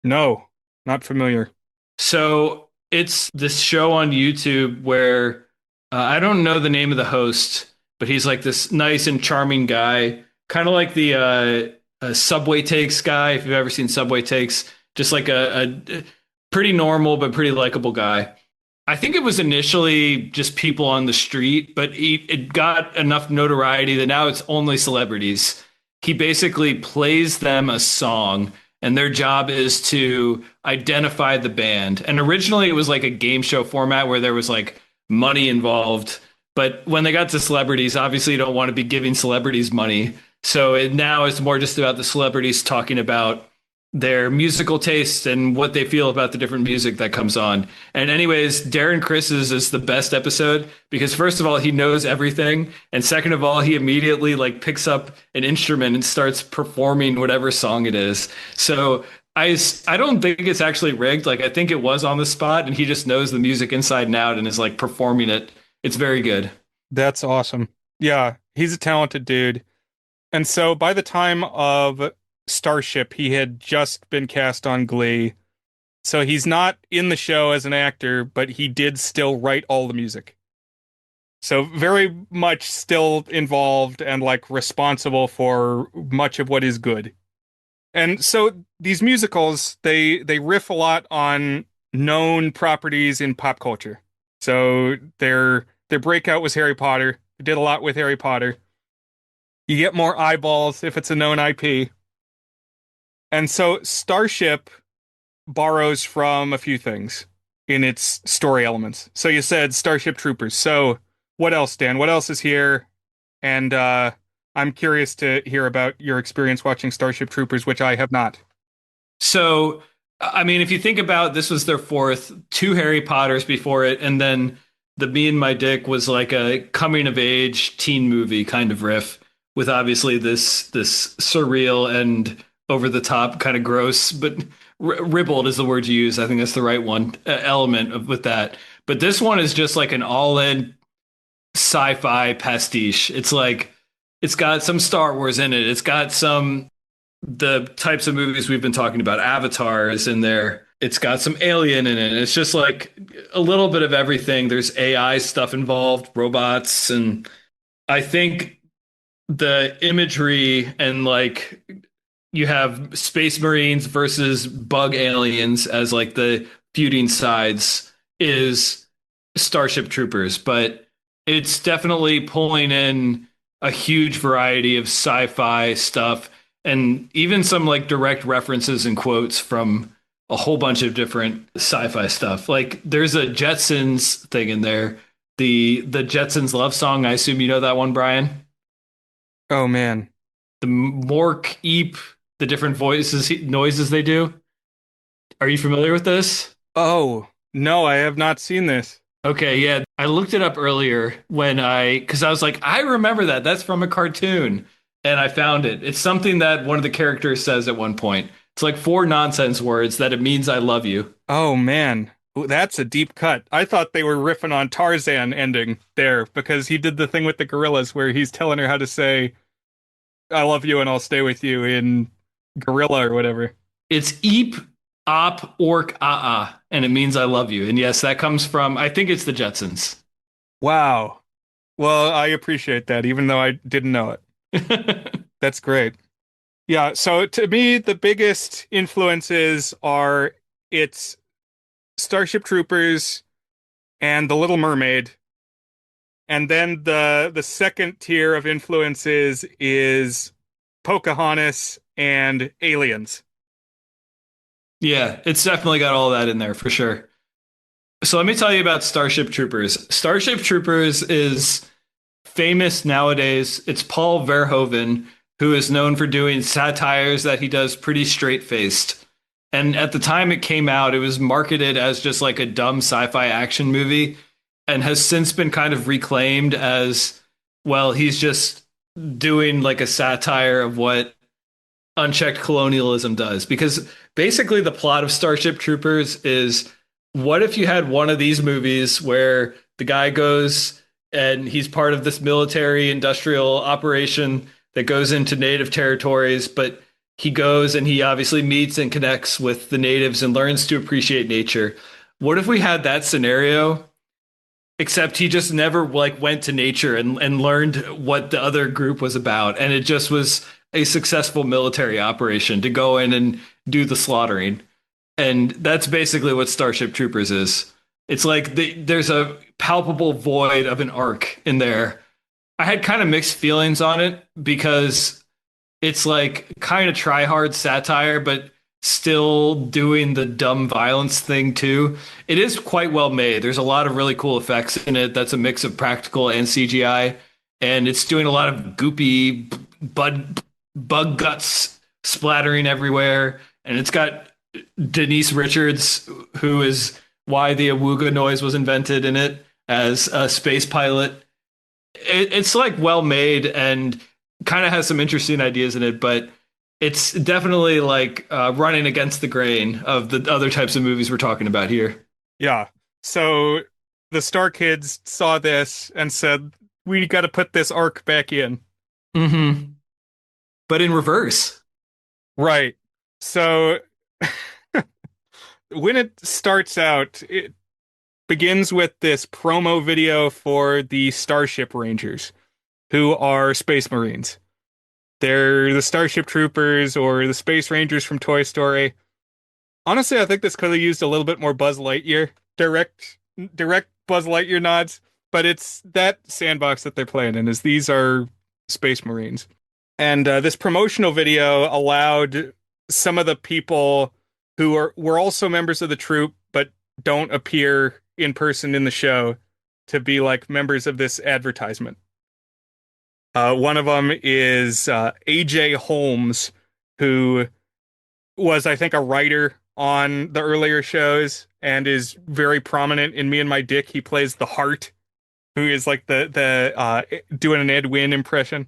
No, not familiar. So it's this show on YouTube where I don't know the name of the host, but he's like this nice and charming guy, kind of like the Subway Takes guy. If you've ever seen Subway Takes, just like a pretty normal but pretty likable guy. I think it was initially just people on the street, but it got enough notoriety that now it's only celebrities. He basically plays them a song, and their job is to identify the band. And originally, it was like a game show format where there was like money involved. But when they got to celebrities, obviously, you don't want to be giving celebrities money. So now it's more just about the celebrities talking about their musical taste and what they feel about the different music that comes on. And anyways, Darren Chris's is the best episode because first of all, he knows everything. And second of all, he immediately like picks up an instrument and starts performing whatever song it is. So I don't think it's actually rigged. Like I think it was on the spot and he just knows the music inside and out and is like performing it. It's very good. That's awesome. Yeah, he's a talented dude. And so by the time of Starship, he had just been cast on Glee. So he's not in the show as an actor, but he did still write all the music. So very much still involved and like responsible for much of what is good. And so these musicals, they riff a lot on known properties in pop culture. So their breakout was Harry Potter. They did a lot with Harry Potter. You get more eyeballs if it's a known IP. And so Starship borrows from a few things in its story elements. So you said Starship Troopers. So what else, Dan? What else is here? And I'm curious to hear about your experience watching Starship Troopers, which I have not. So, I mean, if you think about this was their fourth, two Harry Potters before it, and then the Me and My Dick was like a coming of age teen movie kind of riff with obviously this surreal and over the top kind of gross, but ribald is the word you use. I think that's the right one element with that. But this one is just like an all in sci-fi pastiche. It's like it's got some Star Wars in it. It's got some the types of movies we've been talking about. Avatar is in there. It's got some Alien in it. It's just like a little bit of everything. There's AI stuff involved, robots, and I think the imagery and like you have space marines versus bug aliens as like the feuding sides is Starship Troopers, but it's definitely pulling in a huge variety of sci-fi stuff and even some like direct references and quotes from a whole bunch of different sci-fi stuff. Like there's a Jetsons thing in there. The Jetsons love song. I assume you know that one, Brian. Oh man. The Mork, Eep, the different noises they do. Are you familiar with this? Oh, no, I have not seen this. Okay, yeah. I looked it up earlier because I was like, I remember that. That's from a cartoon. And I found it. It's something that one of the characters says at one point. It's like 4 nonsense words that it means I love you. Oh man. Ooh, that's a deep cut. I thought they were riffing on Tarzan ending there because he did the thing with the gorillas where he's telling her how to say I love you and I'll stay with you in gorilla or whatever. It's Eep, Op, Orc, Ah, and it means I love you. And yes, that comes from, I think it's the Jetsons. Wow. Well, I appreciate that, even though I didn't know it. That's great. Yeah, so to me, the biggest influences are it's Starship Troopers and The Little Mermaid. And then the second tier of influences is Pocahontas and Aliens. Yeah, it's definitely got all that in there for sure. So let me tell you about Starship Troopers. Starship Troopers is famous nowadays. It's Paul Verhoeven, who is known for doing satires that he does pretty straight-faced. And at the time it came out, it was marketed as just like a dumb sci-fi action movie and has since been kind of reclaimed as, well, he's just doing like a satire of what unchecked colonialism does. Because basically, the plot of Starship Troopers is, what if you had one of these movies where the guy goes and he's part of this military industrial operation that goes into native territories, but he goes and he obviously meets and connects with the natives and learns to appreciate nature. What if we had that scenario, except he just never like went to nature and learned what the other group was about, and it just was a successful military operation to go in and do the slaughtering. And that's basically what Starship Troopers is. It's like there's a palpable void of an arc in there. I had kind of mixed feelings on it because it's like kind of try hard satire, but still doing the dumb violence thing too. It is quite well made. There's a lot of really cool effects in it. That's a mix of practical and CGI, and it's doing a lot of goopy bug guts splattering everywhere. And it's got Denise Richards, who is why the awooga noise was invented, in it as a space pilot. It's like well made and kind of has some interesting ideas in it, but it's definitely like running against the grain of the other types of movies we're talking about here. Yeah. So the Star Kids saw this and said, we got to put this arc back in. Mm-hmm. But in reverse. Right. So when it starts out, it begins with this promo video for the Starship Rangers, who are Space Marines. They're the Starship Troopers or the Space Rangers from Toy Story. Honestly, I think this could have used a little bit more Buzz Lightyear, direct Buzz Lightyear nods, but it's that sandbox that they're playing in, is these are Space Marines. And this promotional video allowed some of the people who were also members of the troop, but don't appear in person in the show, to be like members of this advertisement. One of them is AJ Holmes, who was, I think, a writer on the earlier shows and is very prominent in Me and My Dick. He plays the Heart, who is like the doing an Ed Wynn impression.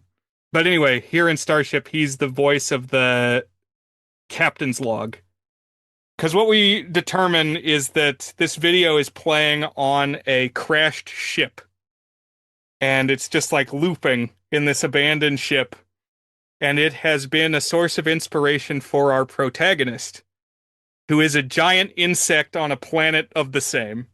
But anyway, here in Starship, he's the voice of the captain's log. Because what we determine is that this video is playing on a crashed ship. And it's just like looping in this abandoned ship. And it has been a source of inspiration for our protagonist, who is a giant insect on a planet of the same.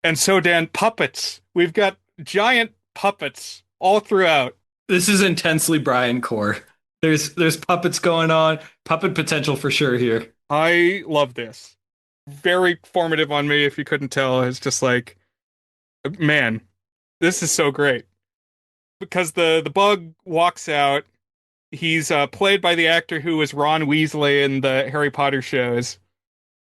And so, Dan, puppets. We've got giant puppets all throughout. This is intensely Brian core. There's puppets going on, puppet potential for sure here. I love this. Very formative on me, if you couldn't tell. It's just like, man, this is so great. Because the bug walks out. He's played by the actor who was Ron Weasley in the Harry Potter shows.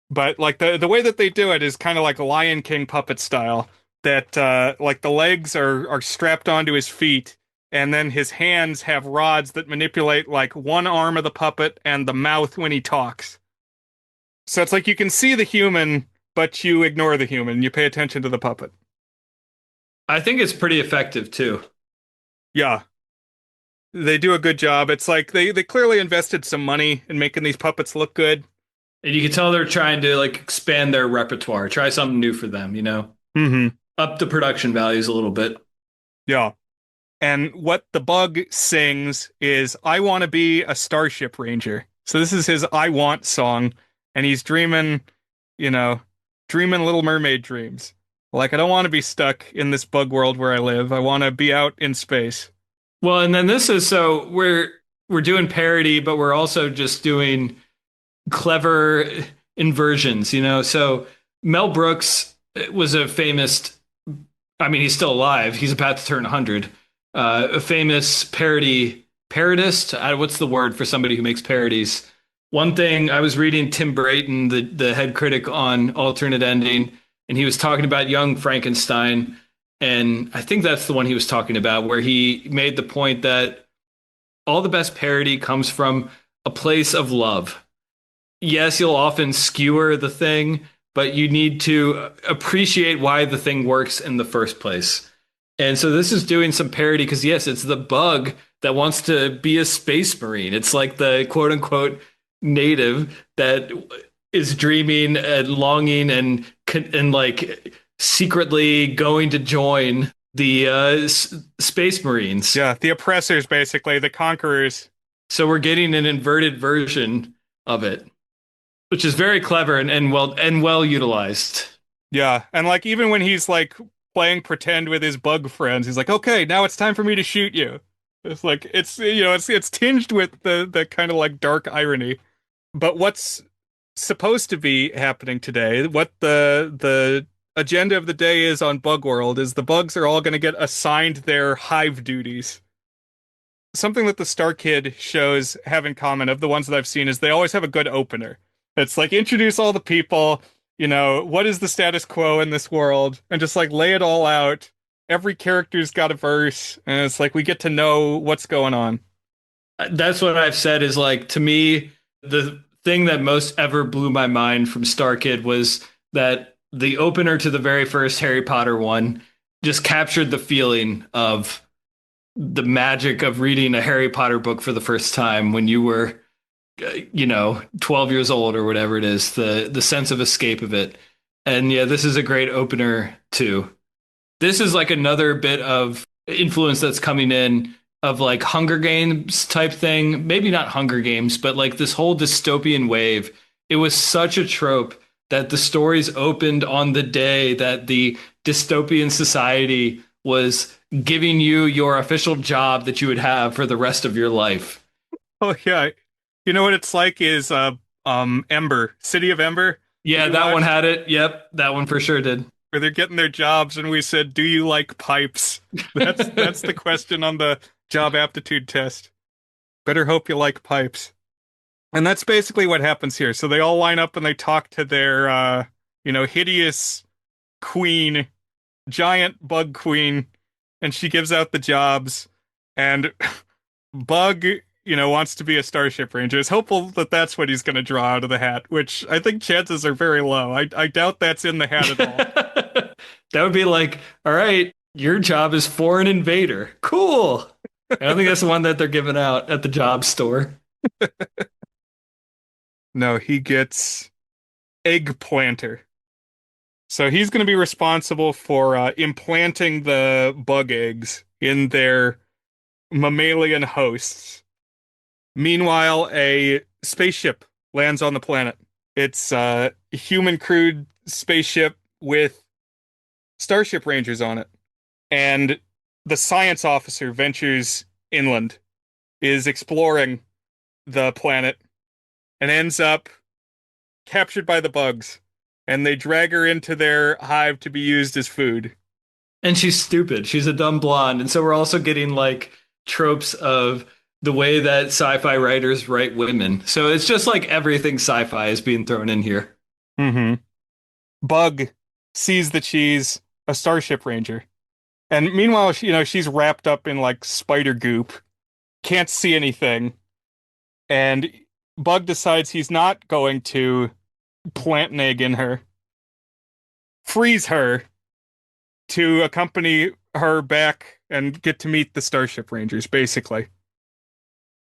But like the way that they do it is kind of like Lion King puppet style. That like the legs are strapped onto his feet, and then his hands have rods that manipulate like one arm of the puppet and the mouth when he talks. So it's like you can see the human, but you ignore the human. You pay attention to the puppet. I think it's pretty effective too. Yeah. They do a good job. It's like they clearly invested some money in making these puppets look good. And you can tell they're trying to like expand their repertoire, try something new for them, you know? Mm-hmm. Up the production values a little bit. Yeah. And what the bug sings is, I want to be a Starship Ranger. So this is his I Want song. And he's dreaming, dreaming Little Mermaid dreams. Like, I don't want to be stuck in this bug world where I live. I want to be out in space. Well, and then this is, so we're doing parody, but we're also just doing clever inversions, So Mel Brooks was a famous, I mean, he's still alive. He's about to turn 100. A famous parodist. What's the word for somebody who makes parodies? One thing, I was reading Tim Brayton, the head critic on Alternate Ending, and he was talking about Young Frankenstein. And I think that's the one he was talking about, where he made the point that all the best parody comes from a place of love. Yes, you'll often skewer the thing, but you need to appreciate why the thing works in the first place. And so this is doing some parody because, yes, it's the bug that wants to be a space marine. It's like the quote unquote native that is dreaming and longing and like secretly going to join the space marines. Yeah, the oppressors, basically, the conquerors. So we're getting an inverted version of it, which is very clever and well utilized. Yeah, and like even when he's like playing pretend with his bug friends, he's like, "Okay, now it's time for me to shoot you." It's like it's tinged with the kind of like dark irony. But what's supposed to be happening today, what the agenda of the day is on Bug World is the bugs are all going to get assigned their hive duties. Something that the StarKid shows have in common of the ones that I've seen is they always have a good opener. It's like introduce all the people, what is the status quo in this world, and just like lay it all out. Every character's got a verse, and it's like we get to know what's going on. That's what I've said is like to me the thing that most ever blew my mind from StarKid was that the opener to the very first Harry Potter one just captured the feeling of the magic of reading a Harry Potter book for the first time when you were 12 years old or whatever it is, the sense of escape of it. And yeah, this is a great opener too. This is like another bit of influence that's coming in of like Hunger Games type thing. Maybe not Hunger Games, but like this whole dystopian wave. It was such a trope that the stories opened on the day that the dystopian society was giving you your official job that you would have for the rest of your life. Oh yeah, you know what it's like is Ember, City of Ember. Yeah, that one had it. Yep, that one for sure did. Where they're getting their jobs, and we said, "Do you like pipes?" That's the question on the job aptitude test. Better hope you like pipes. And that's basically what happens here. So they all line up and they talk to their hideous queen, giant bug queen, and she gives out the jobs. And Bug, wants to be a Starship Ranger. Is hopeful that that's what he's going to draw out of the hat, which I think chances are very low. I doubt that's in the hat at all. That would be like, all right, your job is foreign invader. Cool. I don't think that's the one that they're giving out at the job store. No, he gets egg planter. So he's going to be responsible for implanting the bug eggs in their mammalian hosts. Meanwhile, a spaceship lands on the planet. It's a human crewed spaceship with Starship Rangers on it. And the science officer ventures inland, is exploring the planet, and ends up captured by the bugs. And they drag her into their hive to be used as food. And she's stupid. She's a dumb blonde. And so we're also getting like tropes of the way that sci-fi writers write women. So it's just like everything sci-fi is being thrown in here. Mm-hmm. Bug sees that she's a Starship Ranger. And meanwhile, she's wrapped up in like spider goop, can't see anything. And Bug decides he's not going to plant an egg in her, freeze her to accompany her back and get to meet the Starship Rangers, basically.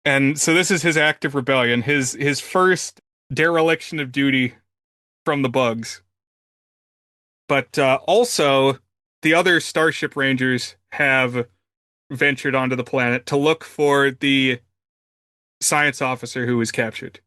And so this is his act of rebellion, his first dereliction of duty from the bugs. But also, the other Starship Rangers have ventured onto the planet to look for the science officer who was captured.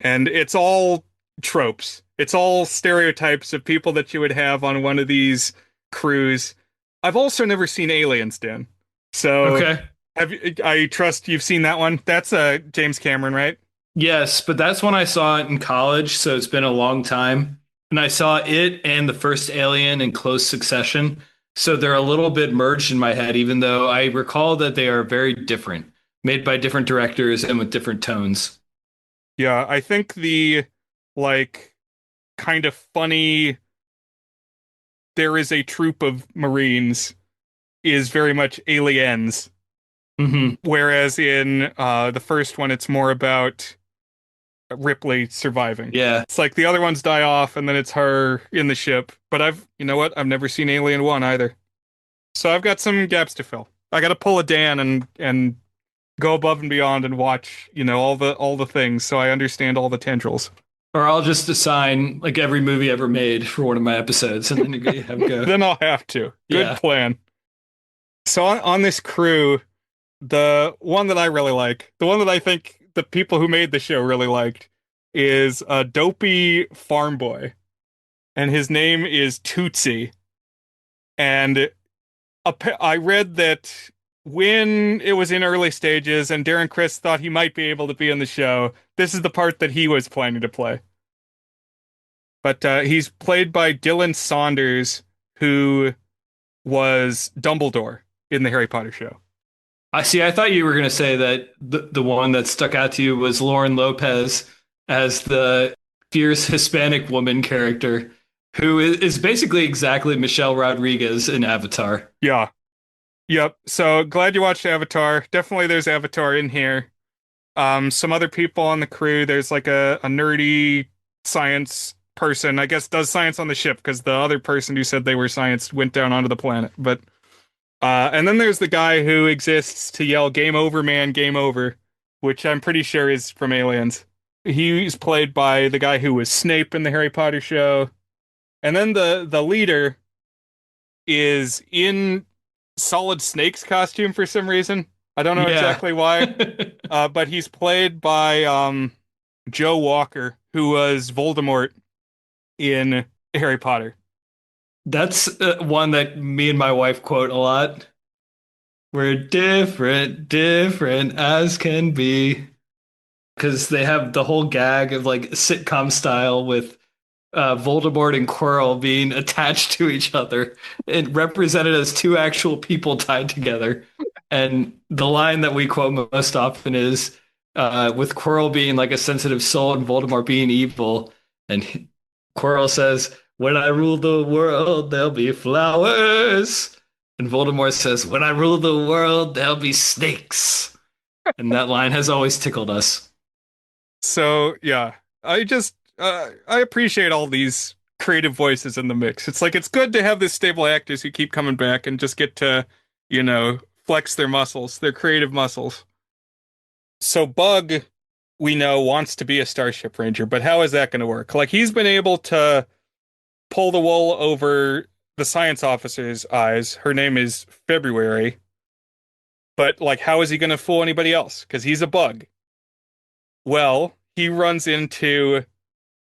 And it's all tropes. It's all stereotypes of people that you would have on one of these crews. I've also never seen Aliens, Dan. So Okay. I trust you've seen that one. That's James Cameron, right? Yes, but that's when I saw it in college, so it's been a long time. And I saw it and the first Alien in close succession. So they're a little bit merged in my head, even though I recall that they are very different, made by different directors and with different tones. Yeah, I think the like kind of funny there is a troop of Marines is very much Aliens. Mm-hmm. Whereas in the first one it's more about Ripley surviving. Yeah. It's like the other ones die off and then it's her in the ship. But you know what? I've never seen Alien 1 either. So I've got some gaps to fill. I got to pull a Dan and go above and beyond and watch, all the things, so I understand all the tendrils. Or I'll just assign like every movie ever made for one of my episodes, and then you have go. Then I'll have to. Good Yeah. plan. So on this crew, the one that I really like, the one that I think the people who made the show really liked, is a dopey farm boy, and his name is Tootsie. And I read that when it was in early stages and Darren Criss thought he might be able to be in the show, this is the part that he was planning to play. But he's played by Dylan Saunders, who was Dumbledore in the Harry Potter show. I see. I thought you were going to say that the one that stuck out to you was Lauren Lopez as the fierce Hispanic woman character, who is basically exactly Michelle Rodriguez in Avatar. Yeah. Yep. So glad you watched Avatar. Definitely there's Avatar in here. Some other people on the crew. There's like a nerdy science person, I guess, does science on the ship because the other person who said they were science went down onto the planet. But and then there's the guy who exists to yell "Game over, man! Game over," which I'm pretty sure is from Aliens. He's played by the guy who was Snape in the Harry Potter show. And then the leader is in Solid Snake's costume for some reason. I don't know Yeah. exactly why. But he's played by Joe Walker, who was Voldemort in Harry Potter. That's one that me and my wife quote a lot. We're different, different as can be. Because they have the whole gag of like sitcom style with Voldemort and Quirrell being attached to each other and represented as two actual people tied together. And the line that we quote most often is with Quirrell being like a sensitive soul and Voldemort being evil. And Quirrell says, "When I rule the world, there'll be flowers." And Voldemort says, "When I rule the world, there'll be snakes." And that line has always tickled us. So yeah, I appreciate all these creative voices in the mix. It's like it's good to have this stable actors who keep coming back and just get to, flex their muscles, their creative muscles. So Bug, we know, wants to be a Starship Ranger, but how is that going to work? Like he's been able to pull the wool over the science officer's eyes. Her name is February. But like how is he going to fool anybody else? Because he's a bug. Well, he runs into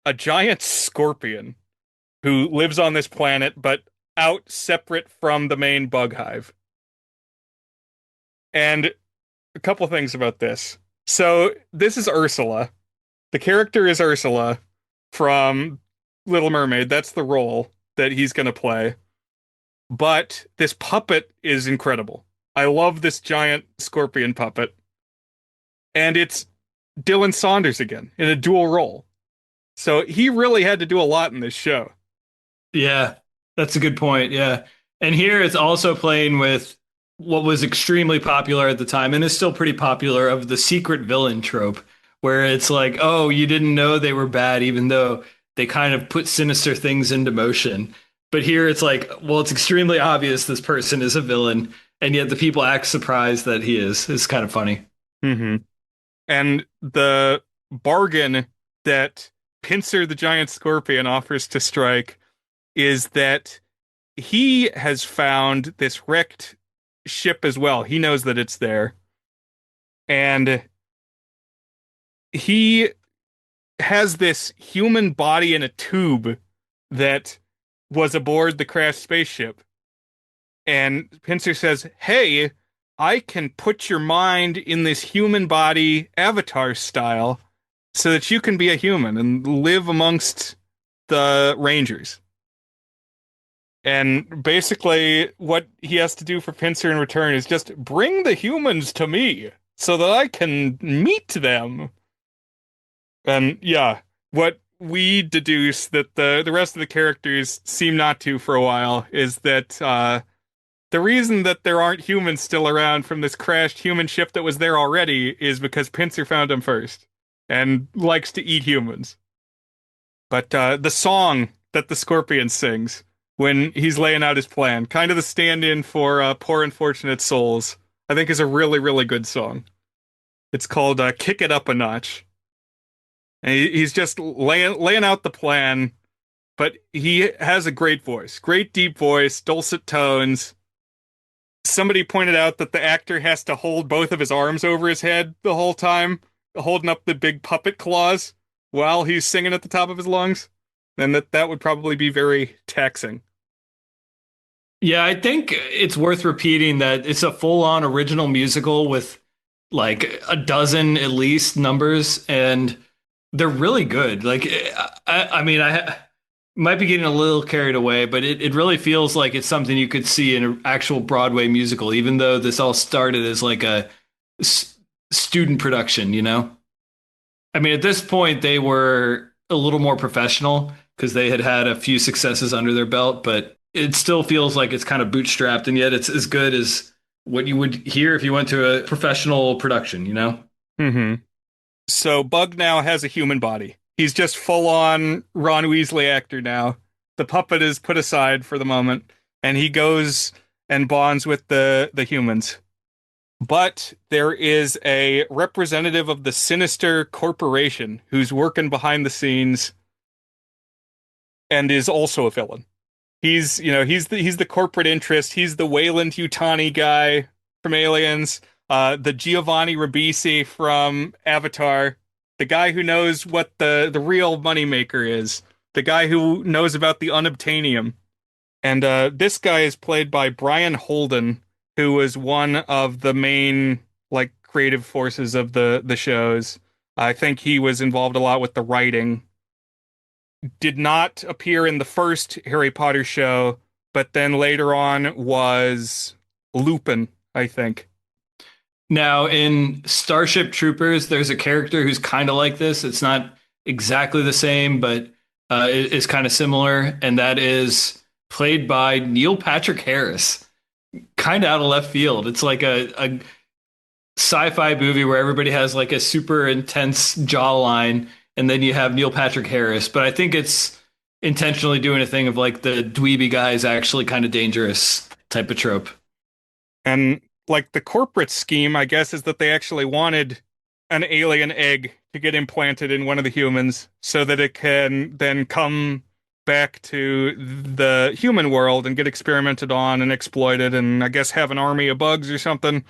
a giant scorpion who lives on this planet, but out separate from the main bug hive. And a couple things about this. So, this is Ursula. The character is Ursula from Little Mermaid. That's the role that he's going to play. But this puppet is incredible. I love this giant scorpion puppet. And it's Dylan Saunders again in a dual role. So he really had to do a lot in this show. Yeah, that's a good point. Yeah. And here it's also playing with what was extremely popular at the time and is still pretty popular of the secret villain trope, where it's like, oh, you didn't know they were bad, even though they kind of put sinister things into motion. But here it's like, well, it's extremely obvious this person is a villain, and yet the people act surprised that he is. It's kind of funny. Mm-hmm. And the bargain that Pincer the giant scorpion offers to Strike is that he has found this wrecked ship as well. He knows that it's there. And he has this human body in a tube that was aboard the crashed spaceship. And Pincer says, "Hey, I can put your mind in this human body avatar style so that you can be a human and live amongst the Rangers." And basically, what he has to do for Pincer in return is just bring the humans to me so that I can meet them. And yeah, what we deduce that the rest of the characters seem not to for a while is that the reason that there aren't humans still around from this crashed human ship that was there already is because Pincer found them first and likes to eat humans. But the song that the scorpion sings when he's laying out his plan, kind of the stand-in for Poor Unfortunate Souls, I think is a really, really good song. It's called Kick It Up a Notch. And he's just laying out the plan, but he has a great voice, great deep voice, dulcet tones. Somebody pointed out that the actor has to hold both of his arms over his head the whole time, holding up the big puppet claws while he's singing at the top of his lungs, and that would probably be very taxing. Yeah, I think it's worth repeating that it's a full-on original musical with like a dozen at least numbers, and they're really good. Like, I mean, I might be getting a little carried away, but it really feels like it's something you could see in an actual Broadway musical, even though this all started as like a student production, you know? I mean, at this point, they were a little more professional because they had had a few successes under their belt, but it still feels like it's kind of bootstrapped, and yet it's as good as what you would hear if you went to a professional production, you know? Hmm. So Bug now has a human body. He's just full on Ron Weasley actor now. The puppet is put aside for the moment, and he goes and bonds with the humans. But there is a representative of the sinister corporation who's working behind the scenes and is also a villain. He's the corporate interest. He's the Wayland Yutani guy from Aliens, the Giovanni Ribisi from Avatar, the guy who knows what the real moneymaker is, the guy who knows about the unobtainium. And this guy is played by Brian Holden, who was one of the main like creative forces of the shows. I think he was involved a lot with the writing. Did not appear in the first Harry Potter show, but then later on was Lupin, I think. Now, in Starship Troopers, there's a character who's kind of like this. It's not exactly the same, but it is kind of similar, and that is played by Neil Patrick Harris. Kind of out of left field. It's like a sci-fi movie where everybody has like a super intense jawline, and then you have Neil Patrick Harris. But I think it's intentionally doing a thing of like the dweeby guy is actually kind of dangerous type of trope. And like the corporate scheme, I guess, is that they actually wanted an alien egg to get implanted in one of the humans so that it can then come back to the human world and get experimented on and exploited and I guess have an army of bugs or something.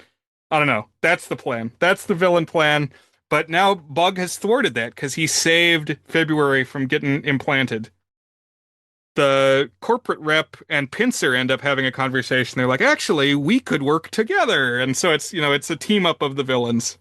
I don't know. That's the plan. That's the villain plan. But now Bug has thwarted that because he saved February from getting implanted. The corporate rep and Pincer end up having a conversation. They're like, actually, we could work together. And so it's a team up of the villains.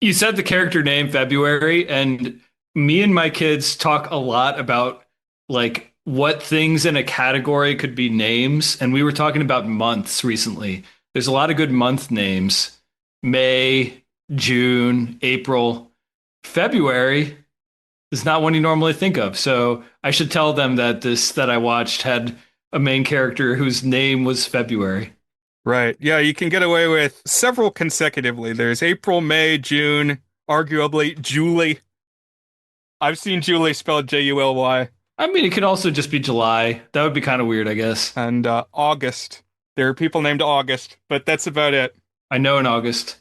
You said the character name February, and me and my kids talk a lot about like what things in a category could be names, and we were talking about months recently. There's a lot of good month names. May, June, April, February is not one you normally think of. So I should tell them that this that I watched had a main character whose name was February. Right. Yeah, you can get away with several consecutively. There's April, May, June, arguably Julie. I've seen Julie spelled July. I mean, it could also just be July. That would be kind of weird, I guess. And August. There are people named August, but that's about it. I know in August.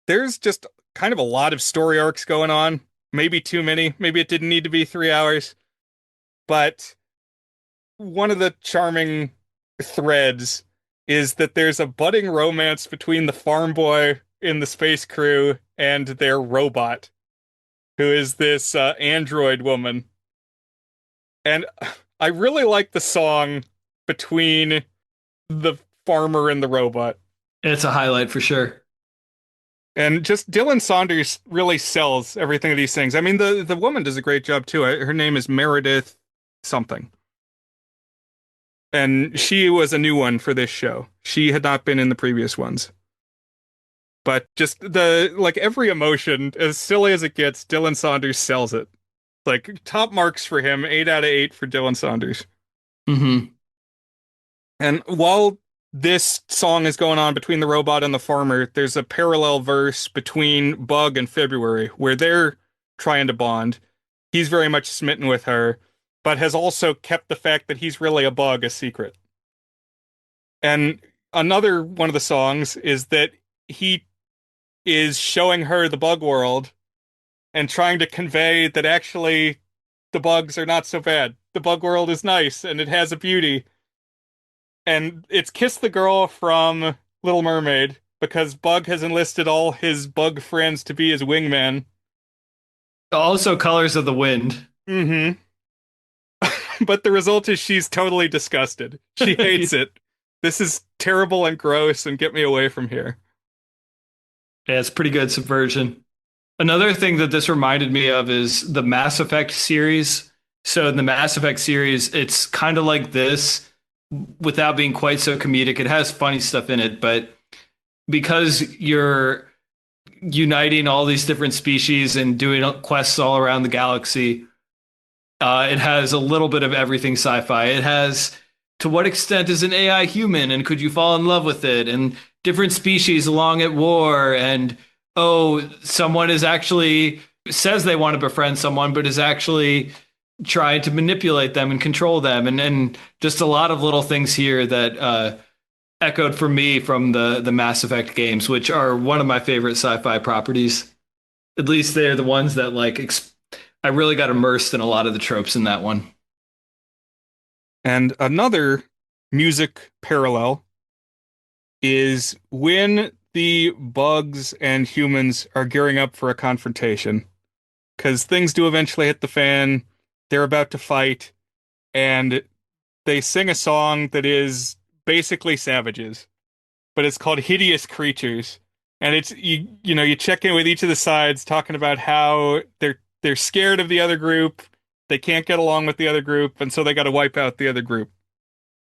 There's just kind of a lot of story arcs going on. Maybe too many. Maybe it didn't need to be 3 hours. But one of the charming threads is that there's a budding romance between the farm boy in the space crew and their robot, who is this android woman. And I really like the song between the farmer and the robot. It's a highlight for sure. And just Dylan Saunders really sells everything of these things. I mean, the woman does a great job too. Her name is Meredith something. And she was a new one for this show. She had not been in the previous ones. But just like every emotion, as silly as it gets, Dylan Saunders sells it. Like top marks for him, 8 out of 8 for Dylan Saunders. Mm-hmm. And while this song is going on between the robot and the farmer, there's a parallel verse between Bug and February where they're trying to bond. He's very much smitten with her, but has also kept the fact that he's really a bug a secret. And another one of the songs is that he is showing her the bug world and trying to convey that actually the bugs are not so bad. The bug world is nice and it has a beauty. And it's Kiss the Girl from Little Mermaid because Bug has enlisted all his bug friends to be his wingman. Also, Colors of the Wind. Mm-hmm. But the result is she's totally disgusted. She hates it. This is terrible and gross and get me away from here. Yeah, it's pretty good subversion. Another thing that this reminded me of is the Mass Effect series. So in the Mass Effect series, it's kind of like this without being quite so comedic. It has funny stuff in it, but because you're uniting all these different species and doing quests all around the galaxy, it has a little bit of everything sci-fi. It has to what extent is an AI human and could you fall in love with it? And different species along at war. And oh, someone is actually says they want to befriend someone, but is actually trying to manipulate them and control them. And just a lot of little things here that echoed for me from the Mass Effect games, which are one of my favorite sci-fi properties. At least they're the ones that I really got immersed in a lot of the tropes in that one. And another music parallel is when the bugs and humans are gearing up for a confrontation. Because things do eventually hit the fan, they're about to fight, and they sing a song that is basically savages, but it's called Hideous Creatures. And it's you check in with each of the sides talking about how they're scared of the other group, they can't get along with the other group, and so they got to wipe out the other group.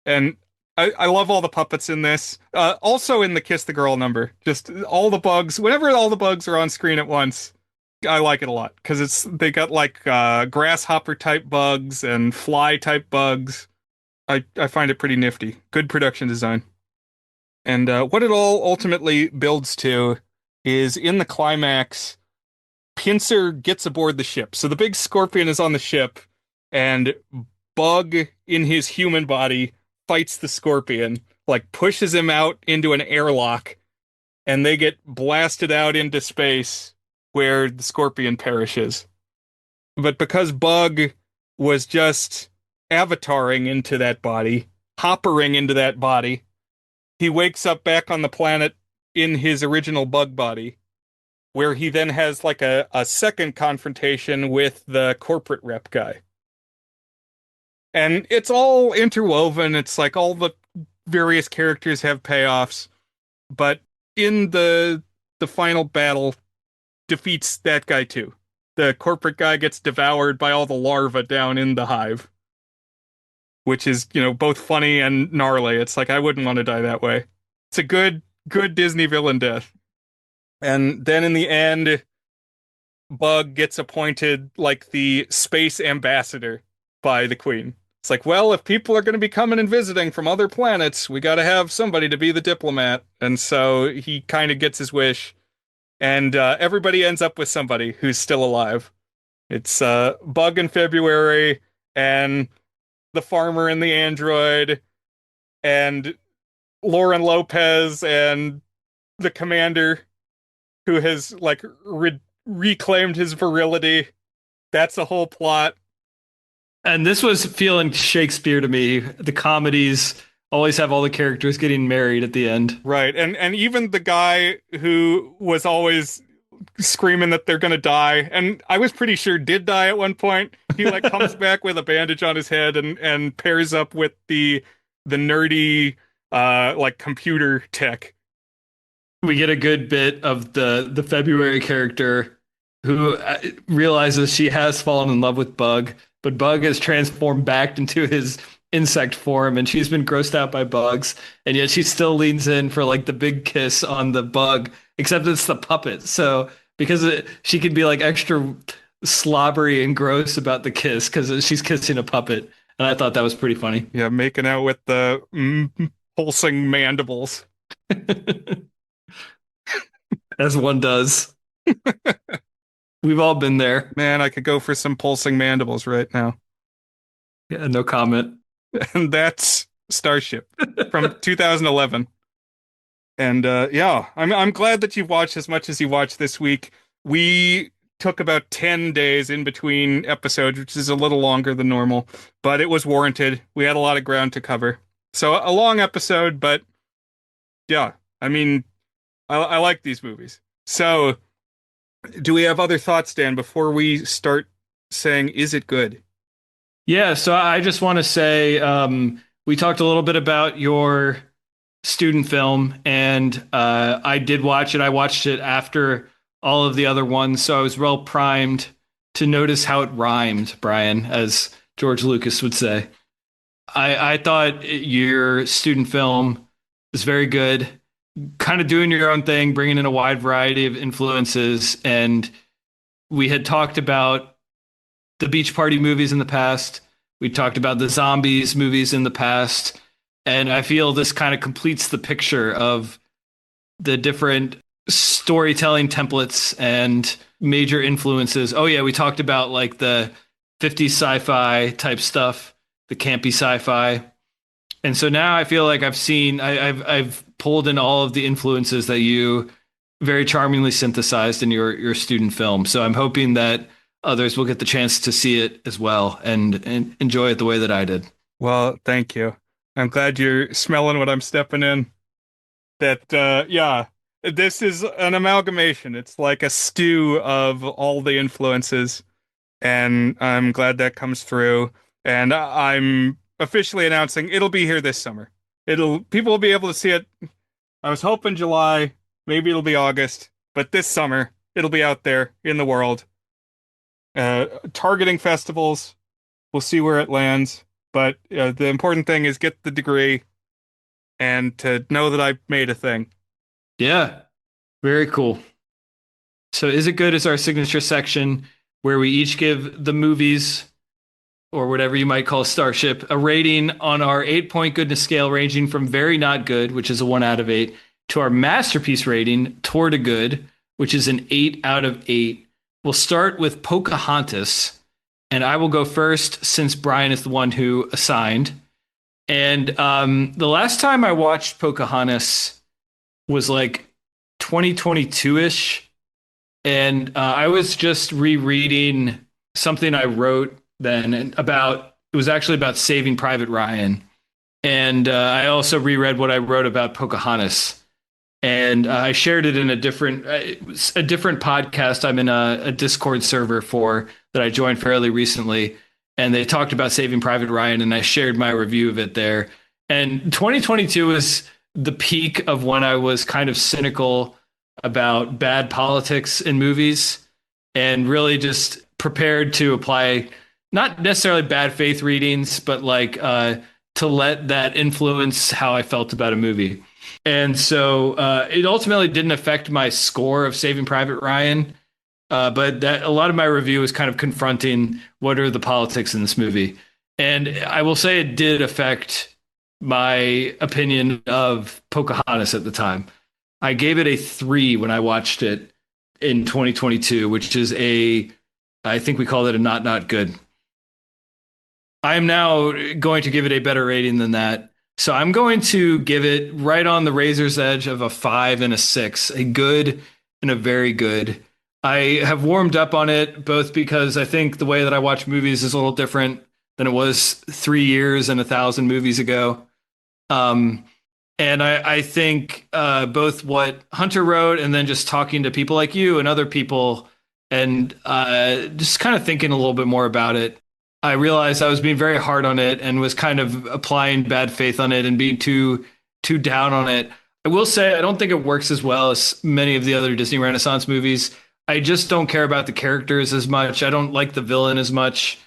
And I love all the puppets in this. Also in the Kiss the Girl number, just all the bugs. Whenever all the bugs are on screen at once, I like it a lot because they got like grasshopper type bugs and fly type bugs. I find it pretty nifty. Good production design. And what it all ultimately builds to is in the climax, Pincer gets aboard the ship. So the big scorpion is on the ship, and Bug in his human body fights the scorpion, like pushes him out into an airlock, and they get blasted out into space where the scorpion perishes. But because Bug was just avataring into that body, hoppering into that body, he wakes up back on the planet in his original bug body, where he then has like a second confrontation with the corporate rep guy. And it's all interwoven. It's like all the various characters have payoffs, but in the final battle defeats that guy too. The corporate guy gets devoured by all the larvae down in the hive, which is, both funny and gnarly. It's like I wouldn't want to die that way. It's a good Disney villain death. And then in the end, Bug gets appointed like the space ambassador by the Queen. It's like, well, if people are going to be coming and visiting from other planets, we got to have somebody to be the diplomat. And so he kind of gets his wish. And everybody ends up with somebody who's still alive. It's Bug in February, and the farmer and the android, and Lauren Lopez, and the commander who has like reclaimed his virility. That's a whole plot. And this was feeling Shakespeare to me. The comedies always have all the characters getting married at the end. Right. And even the guy who was always screaming that they're gonna die, and I was pretty sure did die at one point. He like comes back with a bandage on his head and pairs up with the nerdy like computer tech. We get a good bit of the February character who realizes she has fallen in love with Bug, but Bug has transformed back into his insect form, and she's been grossed out by bugs, and yet she still leans in for like the big kiss on the bug, except it's the puppet. So because she could be like extra slobbery and gross about the kiss because she's kissing a puppet, and I thought that was pretty funny. Yeah, making out with the pulsing mandibles. As one does. We've all been there. Man, I could go for some pulsing mandibles right now. Yeah, no comment. And that's Starship from 2011. And yeah, I'm glad that you've watched as much as you watched this week. We took about 10 days in between episodes, which is a little longer than normal, but it was warranted. We had a lot of ground to cover. So a long episode, but yeah, I mean, I like these movies. So do we have other thoughts, Dan, before we start saying, is it good? Yeah, so I just want to say we talked a little bit about your student film, and I did watch it. I watched it after all of the other ones, so I was well primed to notice how it rhymed, Brian, as George Lucas would say. I thought your student film was very good, kind of doing your own thing, bringing in a wide variety of influences. And we had talked about the beach party movies in the past. We talked about the zombies movies in the past. And I feel this kind of completes the picture of the different storytelling templates and major influences. Oh, yeah, we talked about like the 50s sci-fi type stuff, the campy sci-fi. And so now I feel like I've pulled in all of the influences that you very charmingly synthesized in your student film. So I'm hoping that others will get the chance to see it as well and enjoy it the way that I did. Well, thank you. I'm glad you're smelling what I'm stepping in. That, yeah, this is an amalgamation. It's like a stew of all the influences, and I'm glad that comes through. And I'm officially announcing it'll be here this summer. People will be able to see it. I was hoping July, maybe it'll be August, but this summer it'll be out there in the world. Targeting festivals, we'll see where it lands. But the important thing is get the degree and to know that I made a thing. Yeah, very cool. So Is It Good is our signature section where we each give the movies or whatever you might call Starship a rating on our 8-point goodness scale, ranging from very not good, which is a 1 out of 8, to our masterpiece rating toward a good, which is an 8 out of 8. We'll start with Pocahontas, and I will go first since Brian is the one who assigned. And the last time I watched Pocahontas was like 2022-ish. And I was just rereading something I wrote then about, it was actually about Saving Private Ryan. And I also reread what I wrote about Pocahontas. And I shared it in a different podcast I'm in a Discord server for that I joined fairly recently. And they talked about Saving Private Ryan, and I shared my review of it there. And 2022 was the peak of when I was kind of cynical about bad politics in movies and really just prepared to apply not necessarily bad faith readings, but like to let that influence how I felt about a movie. And so it ultimately didn't affect my score of Saving Private Ryan. But that a lot of my review is kind of confronting what are the politics in this movie. And I will say it did affect my opinion of Pocahontas at the time. I gave it a 3 when I watched it in 2022, which is I think we called it a not good. I am now going to give it a better rating than that. So I'm going to give it right on the razor's edge of a 5 and a 6, a good and a very good. I have warmed up on it both because I think the way that I watch movies is a little different than it was 3 years and 1,000 movies ago. And I think both what Hunter wrote and then just talking to people like you and other people and just kind of thinking a little bit more about it, I realized I was being very hard on it and was kind of applying bad faith on it and being too down on it. I will say I don't think it works as well as many of the other Disney Renaissance movies. I just don't care about the characters as much. I don't like the villain as much.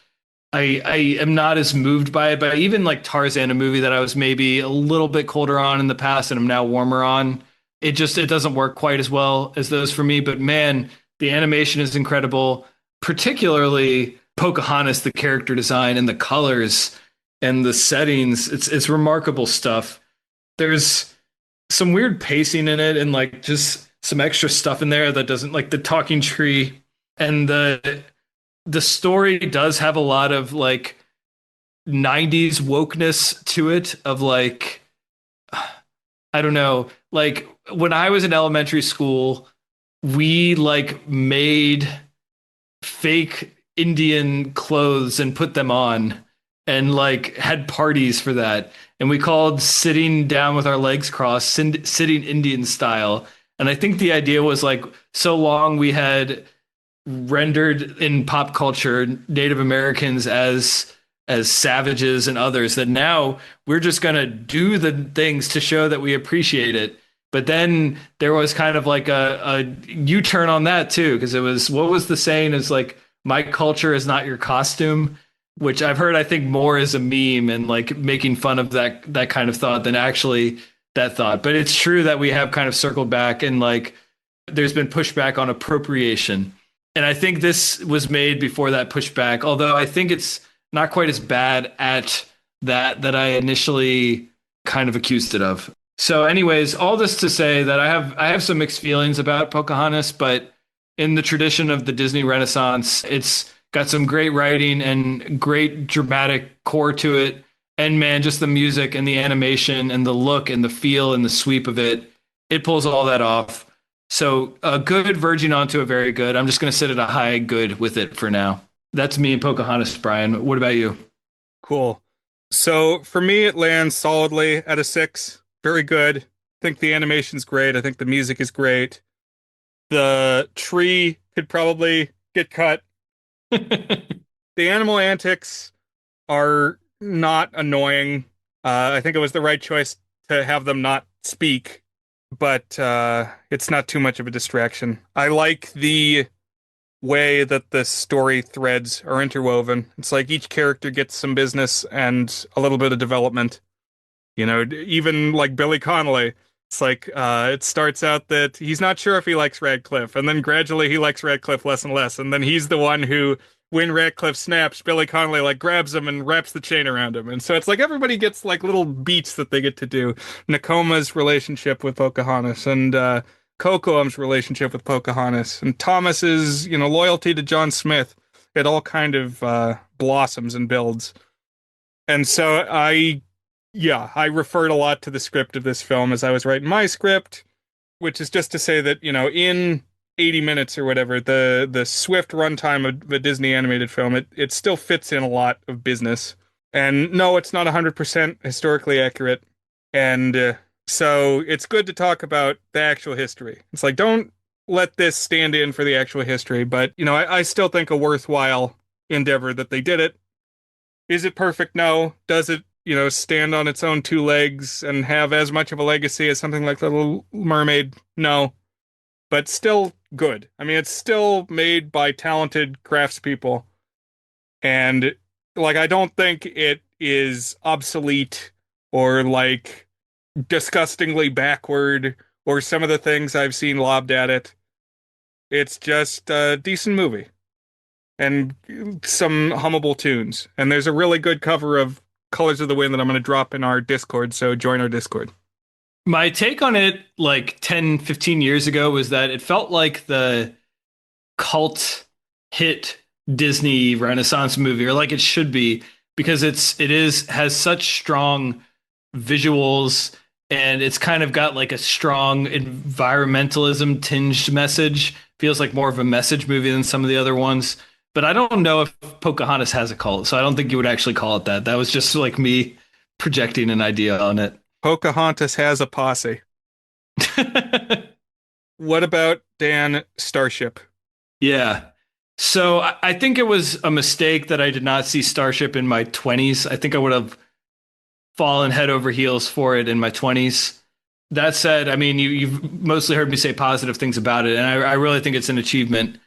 I am not as moved by it, but even like Tarzan, a movie that I was maybe a little bit colder on in the past and I'm now warmer on, it doesn't work quite as well as those for me. But man, the animation is incredible, particularly Pocahontas, the character design and the colors and the settings. It's remarkable stuff. There's some weird pacing in it and like just some extra stuff in there that doesn't, like the talking tree, and the story does have a lot of like 90s wokeness to it, of like I don't know. Like when I was in elementary school, we like made fake Indian clothes and put them on and like had parties for that. And we called sitting down with our legs crossed sitting Indian style. And I think the idea was like so long we had rendered in pop culture Native Americans as savages and others that now we're just going to do the things to show that we appreciate it. But then there was kind of like a U-turn on that too, because it was, what was the saying, is like, my culture is not your costume, which I've heard, I think, more as a meme and like making fun of that kind of thought than actually that thought. But it's true that we have kind of circled back and like there's been pushback on appropriation. And I think this was made before that pushback, although I think it's not quite as bad at that I initially kind of accused it of. So anyways, all this to say that I have some mixed feelings about Pocahontas, but in the tradition of the Disney Renaissance, it's got some great writing and great dramatic core to it. And man, just the music and the animation and the look and the feel and the sweep of it, it pulls all that off. So a good verging onto a very good. I'm just going to sit at a high good with it for now. That's me and Pocahontas, Brian. What about you? Cool. So for me, it lands solidly at a 6. Very good. I think the animation's great. I think the music is great. The tree could probably get cut. The animal antics are not annoying. I think it was the right choice to have them not speak, but it's not too much of a distraction. I like the way that the story threads are interwoven. It's like each character gets some business and a little bit of development. You know, even like Billy Connolly, it's like it starts out that he's not sure if he likes Radcliffe, and then gradually he likes Radcliffe less and less, and then he's the one who, when Radcliffe snaps, Billy Connolly like grabs him and wraps the chain around him. And so it's like everybody gets like little beats that they get to do. Nakoma's relationship with Pocahontas, and Kocoum's relationship with Pocahontas, and Thomas's, you know, loyalty to John Smith. It all kind of blossoms and builds. And so I referred a lot to the script of this film as I was writing my script, which is just to say that, you know, in 80 minutes or whatever, the swift runtime of a Disney animated film, it still fits in a lot of business. And no, it's not 100% historically accurate. And so it's good to talk about the actual history. It's like, don't let this stand in for the actual history. But, you know, I still think a worthwhile endeavor that they did it. Is it perfect? No. Does it, you know, stand on its own 2 legs and have as much of a legacy as something like The Little Mermaid? No. But still good. I mean, it's still made by talented craftspeople. And, like, I don't think it is obsolete or, like, disgustingly backward or some of the things I've seen lobbed at it. It's just a decent movie. And some hummable tunes. And there's a really good cover of Colors of the Wind that I'm going to drop in our Discord, so join our Discord. My take on it like 10, 15 years ago was that it felt like the cult hit Disney Renaissance movie, or like it should be, because has such strong visuals and it's kind of got like a strong environmentalism tinged message. Feels like more of a message movie than some of the other ones. But I don't know if Pocahontas has a cult, so I don't think you would actually call it that. That was just like me projecting an idea on it. Pocahontas has a posse. What about Dan Starship? Yeah. So I think it was a mistake that I did not see Starship in my 20s. I think I would have fallen head over heels for it in my 20s. That said, I mean, you've mostly heard me say positive things about it, and I really think it's an achievement.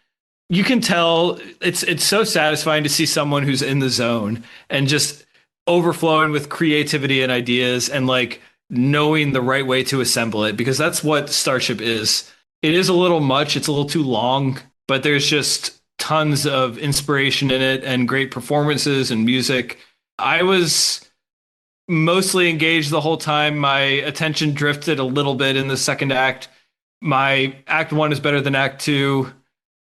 You can tell it's so satisfying to see someone who's in the zone and just overflowing with creativity and ideas and like knowing the right way to assemble it, because that's what Starship is. It is a little much. It's a little too long, but there's just tons of inspiration in it and great performances and music. I was mostly engaged the whole time. My attention drifted a little bit in the second act. My act 1 is better than act 2.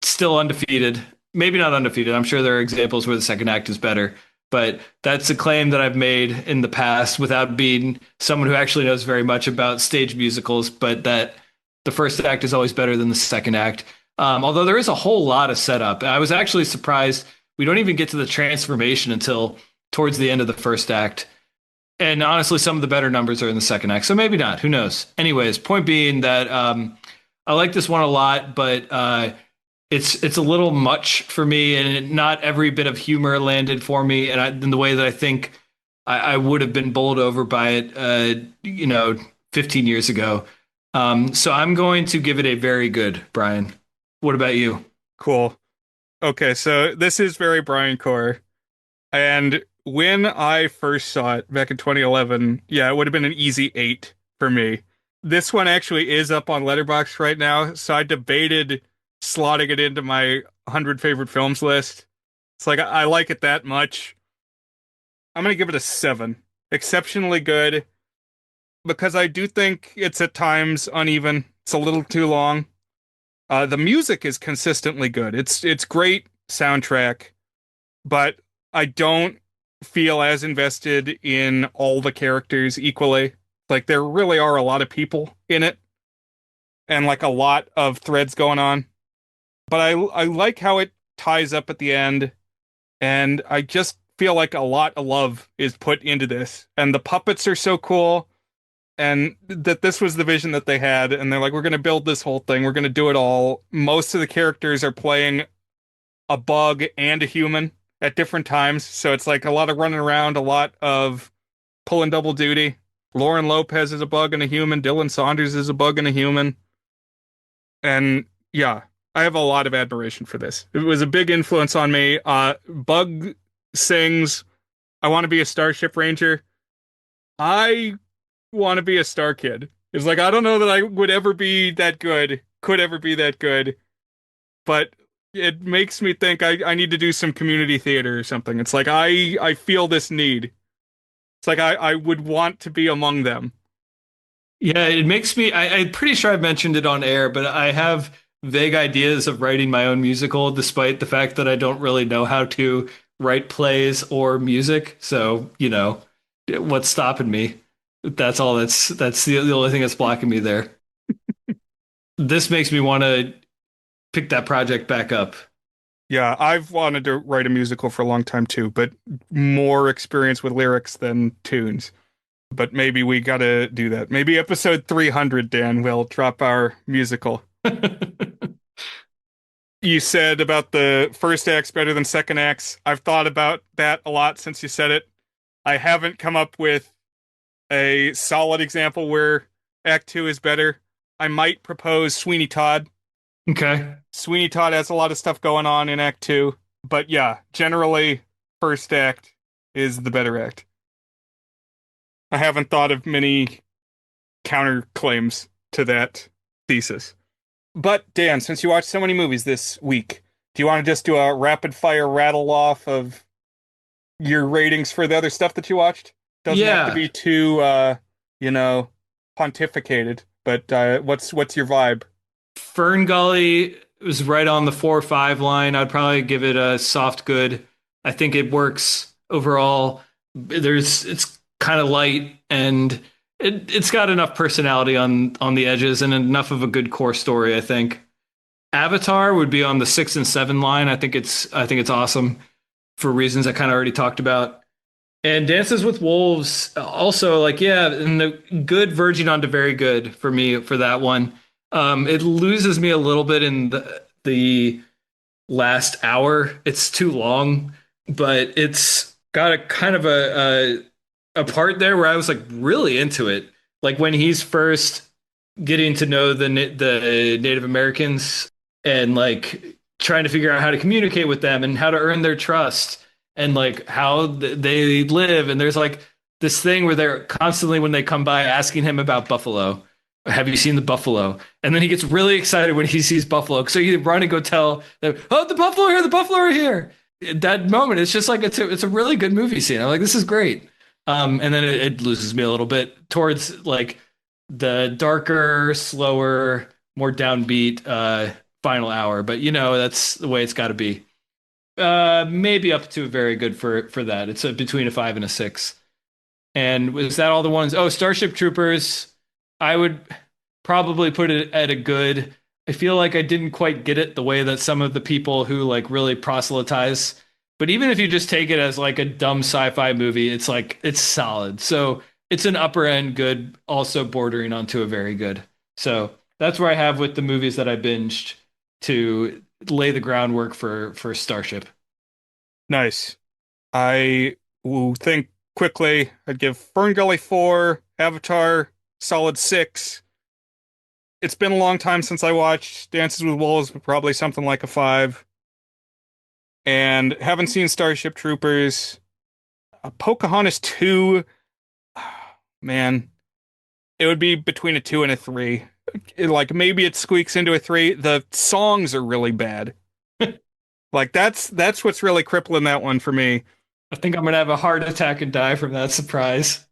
Still undefeated. Maybe not undefeated. I'm sure there are examples where the second act is better. but that's a claim that I've made in the past without being someone who actually knows very much about stage musicals, but that the first act is always better than the second act. Although there is a whole lot of setup. I was actually surprised we don't even get to the transformation until towards the end of the first act. And honestly, some of the better numbers are in the second act. So maybe not. Who knows? Anyways, point being that I like this one a lot, but it's a little much for me, and not every bit of humor landed for me, and in the way that I think I would have been bowled over by it, 15 years ago. So I'm going to give it a very good, Brian. What about you? Cool. Okay, so this is very Brian Core. And when I first saw it back in 2011, yeah, it would have been an easy 8 for me. This one actually is up on Letterboxd right now, so I debated slotting it into my 100 favorite films list. It's like I like it that much. I'm gonna give it a 7. Exceptionally good, because I do think it's at times uneven. It's a little too long. The music is consistently good. It's great soundtrack, but I don't feel as invested in all the characters equally. Like there really are a lot of people in it and like a lot of threads going on. But I like how it ties up at the end, and I just feel like a lot of love is put into this. And the puppets are so cool, and that this was the vision that they had, and they're like, we're going to build this whole thing, we're going to do it all. Most of the characters are playing a bug and a human at different times, so it's like a lot of running around, a lot of pulling double duty. Lauren Lopez is a bug and a human, Dylan Saunders is a bug and a human, and yeah, I have a lot of admiration for this. It was a big influence on me. Bug sings, I want to be a Starship Ranger. I want to be a Star Kid. It's like, I don't know that I would ever be that good, could ever be that good, but it makes me think I need to do some community theater or something. It's like, I feel this need. It's like, I would want to be among them. Yeah, it makes me. I'm pretty sure I've mentioned it on air, but I have vague ideas of writing my own musical, despite the fact that I don't really know how to write plays or music. So, what's stopping me? That's all. That's the only thing that's blocking me there. This makes me want to pick that project back up. Yeah, I've wanted to write a musical for a long time too, but more experience with lyrics than tunes. But maybe we gotta do that. Maybe episode 300, Dan, we'll drop our musical. You said about the first act's better than second acts. I've thought about that a lot since you said it. I haven't come up with a solid example where Act 2 is better. I might propose Sweeney Todd. Okay. Sweeney Todd has a lot of stuff going on in Act 2. But yeah, generally, first act is the better act. I haven't thought of many counterclaims to that thesis. But Dan, since you watched so many movies this week, do you want to just do a rapid fire rattle off of your ratings for the other stuff that you watched? Doesn't have to Yeah. be too pontificated, but what's your vibe? Ferngully was right on the 4 or 5 line. I'd probably give it a soft good. I think it works overall. It's kind of light, and it's got enough personality on the edges and enough of a good core story, I think. Avatar would be on the 6 and 7 line. I think it's awesome for reasons I kind of already talked about. And Dances with Wolves also, like, yeah, and the good verging onto very good for me for that one. It loses me a little bit in the last hour. It's too long, but it's got a kind of a part there where I was like really into it. Like when he's first getting to know the Native Americans and like trying to figure out how to communicate with them and how to earn their trust and like how they live. And there's like this thing where they're constantly when they come by asking him about buffalo. Have you seen the buffalo? And then he gets really excited when he sees buffalo. So he run and go tell them, "Oh, the buffalo are here! The buffalo are here!" At that moment, it's just like it's a really good movie scene. I'm like, this is great. And then it loses me a little bit towards like the darker, slower, more downbeat final hour. But that's the way it's got to be. Maybe up to a very good for that. It's between a 5 and a 6. And was that all the ones? Oh, Starship Troopers. I would probably put it at a good. I feel like I didn't quite get it the way that some of the people who like really proselytize. But even if you just take it as like a dumb sci-fi movie, it's like it's solid. So it's an upper end good, also bordering onto a very good. So that's where I have with the movies that I binged to lay the groundwork for Starship. Nice. I will think quickly. I'd give Ferngully 4, Avatar solid 6. It's been a long time since I watched Dances with Wolves, but probably something like a 5. And haven't seen Starship Troopers. Pocahontas 2, man, it would be between a 2 and a 3. Like maybe it squeaks into a 3. The songs are really bad. Like that's what's really crippling that one for me. I think I'm gonna have a heart attack and die from that surprise.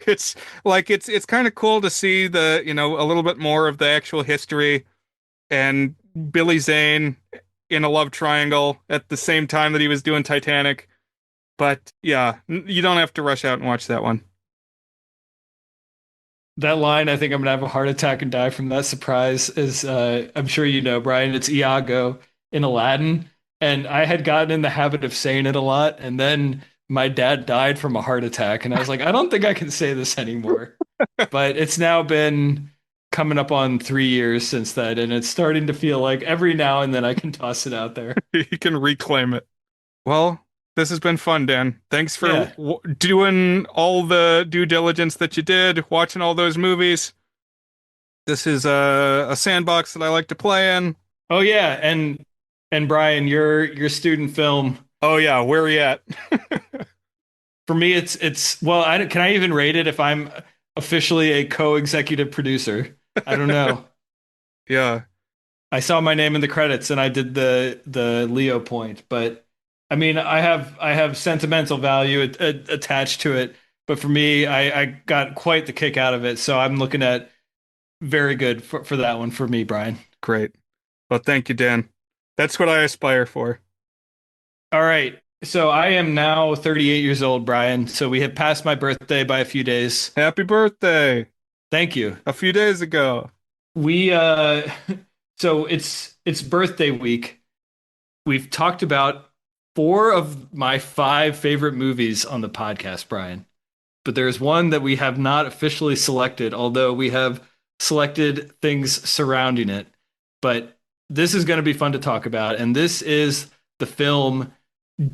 It's like it's kind of cool to see the, a little bit more of the actual history and Billy Zane in a love triangle at the same time that he was doing Titanic. But yeah, you don't have to rush out and watch that one. That line, I think I'm gonna have a heart attack and die from that surprise. Is I'm sure you know, Brian. It's Iago in Aladdin, and I had gotten in the habit of saying it a lot, and then my dad died from a heart attack, and I was like, I don't think I can say this anymore. But it's now been coming up on 3 years since that, and it's starting to feel like every now and then I can toss it out there. You can reclaim it. Well, this has been fun, Dan. Thanks for Yeah. doing all the due diligence that you did, watching all those movies. This is a sandbox that I like to play in. Oh yeah, and Brian, your student film. Oh yeah, where are you at? For me, it's well, can I even rate it if I'm officially a co-executive producer? I don't know. Yeah. I saw my name in the credits and I did the Leo point, but I mean, I have sentimental value attached to it. But for me, I got quite the kick out of it, so I'm looking at very good for that one for me, Brian. Great. Well, thank you, Dan. That's what I aspire for. All right. So I am now 38 years old, Brian. So we have passed my birthday by a few days. Happy birthday. Thank you. A few days ago. We so it's birthday week. We've talked about 4 of my 5 favorite movies on the podcast, Brian. But there's one that we have not officially selected, although we have selected things surrounding it. But this is going to be fun to talk about, and this is the film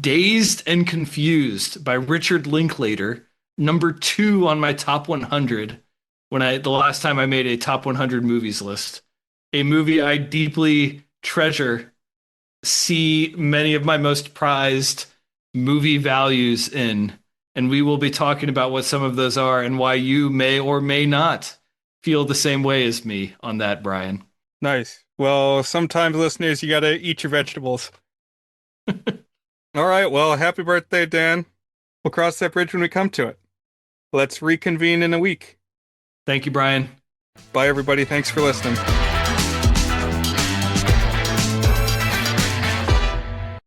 Dazed and Confused by Richard Linklater, number 2 on my top 100 the last time I made a top 100 movies list. A movie I deeply treasure, see many of my most prized movie values in, and we will be talking about what some of those are and why you may or may not feel the same way as me on that, Brian. Nice. Well, sometimes, listeners, you gotta eat your vegetables. All right. Well, happy birthday, Dan. We'll cross that bridge when we come to it. Let's reconvene in a week. Thank you, Brian. Bye, everybody. Thanks for listening.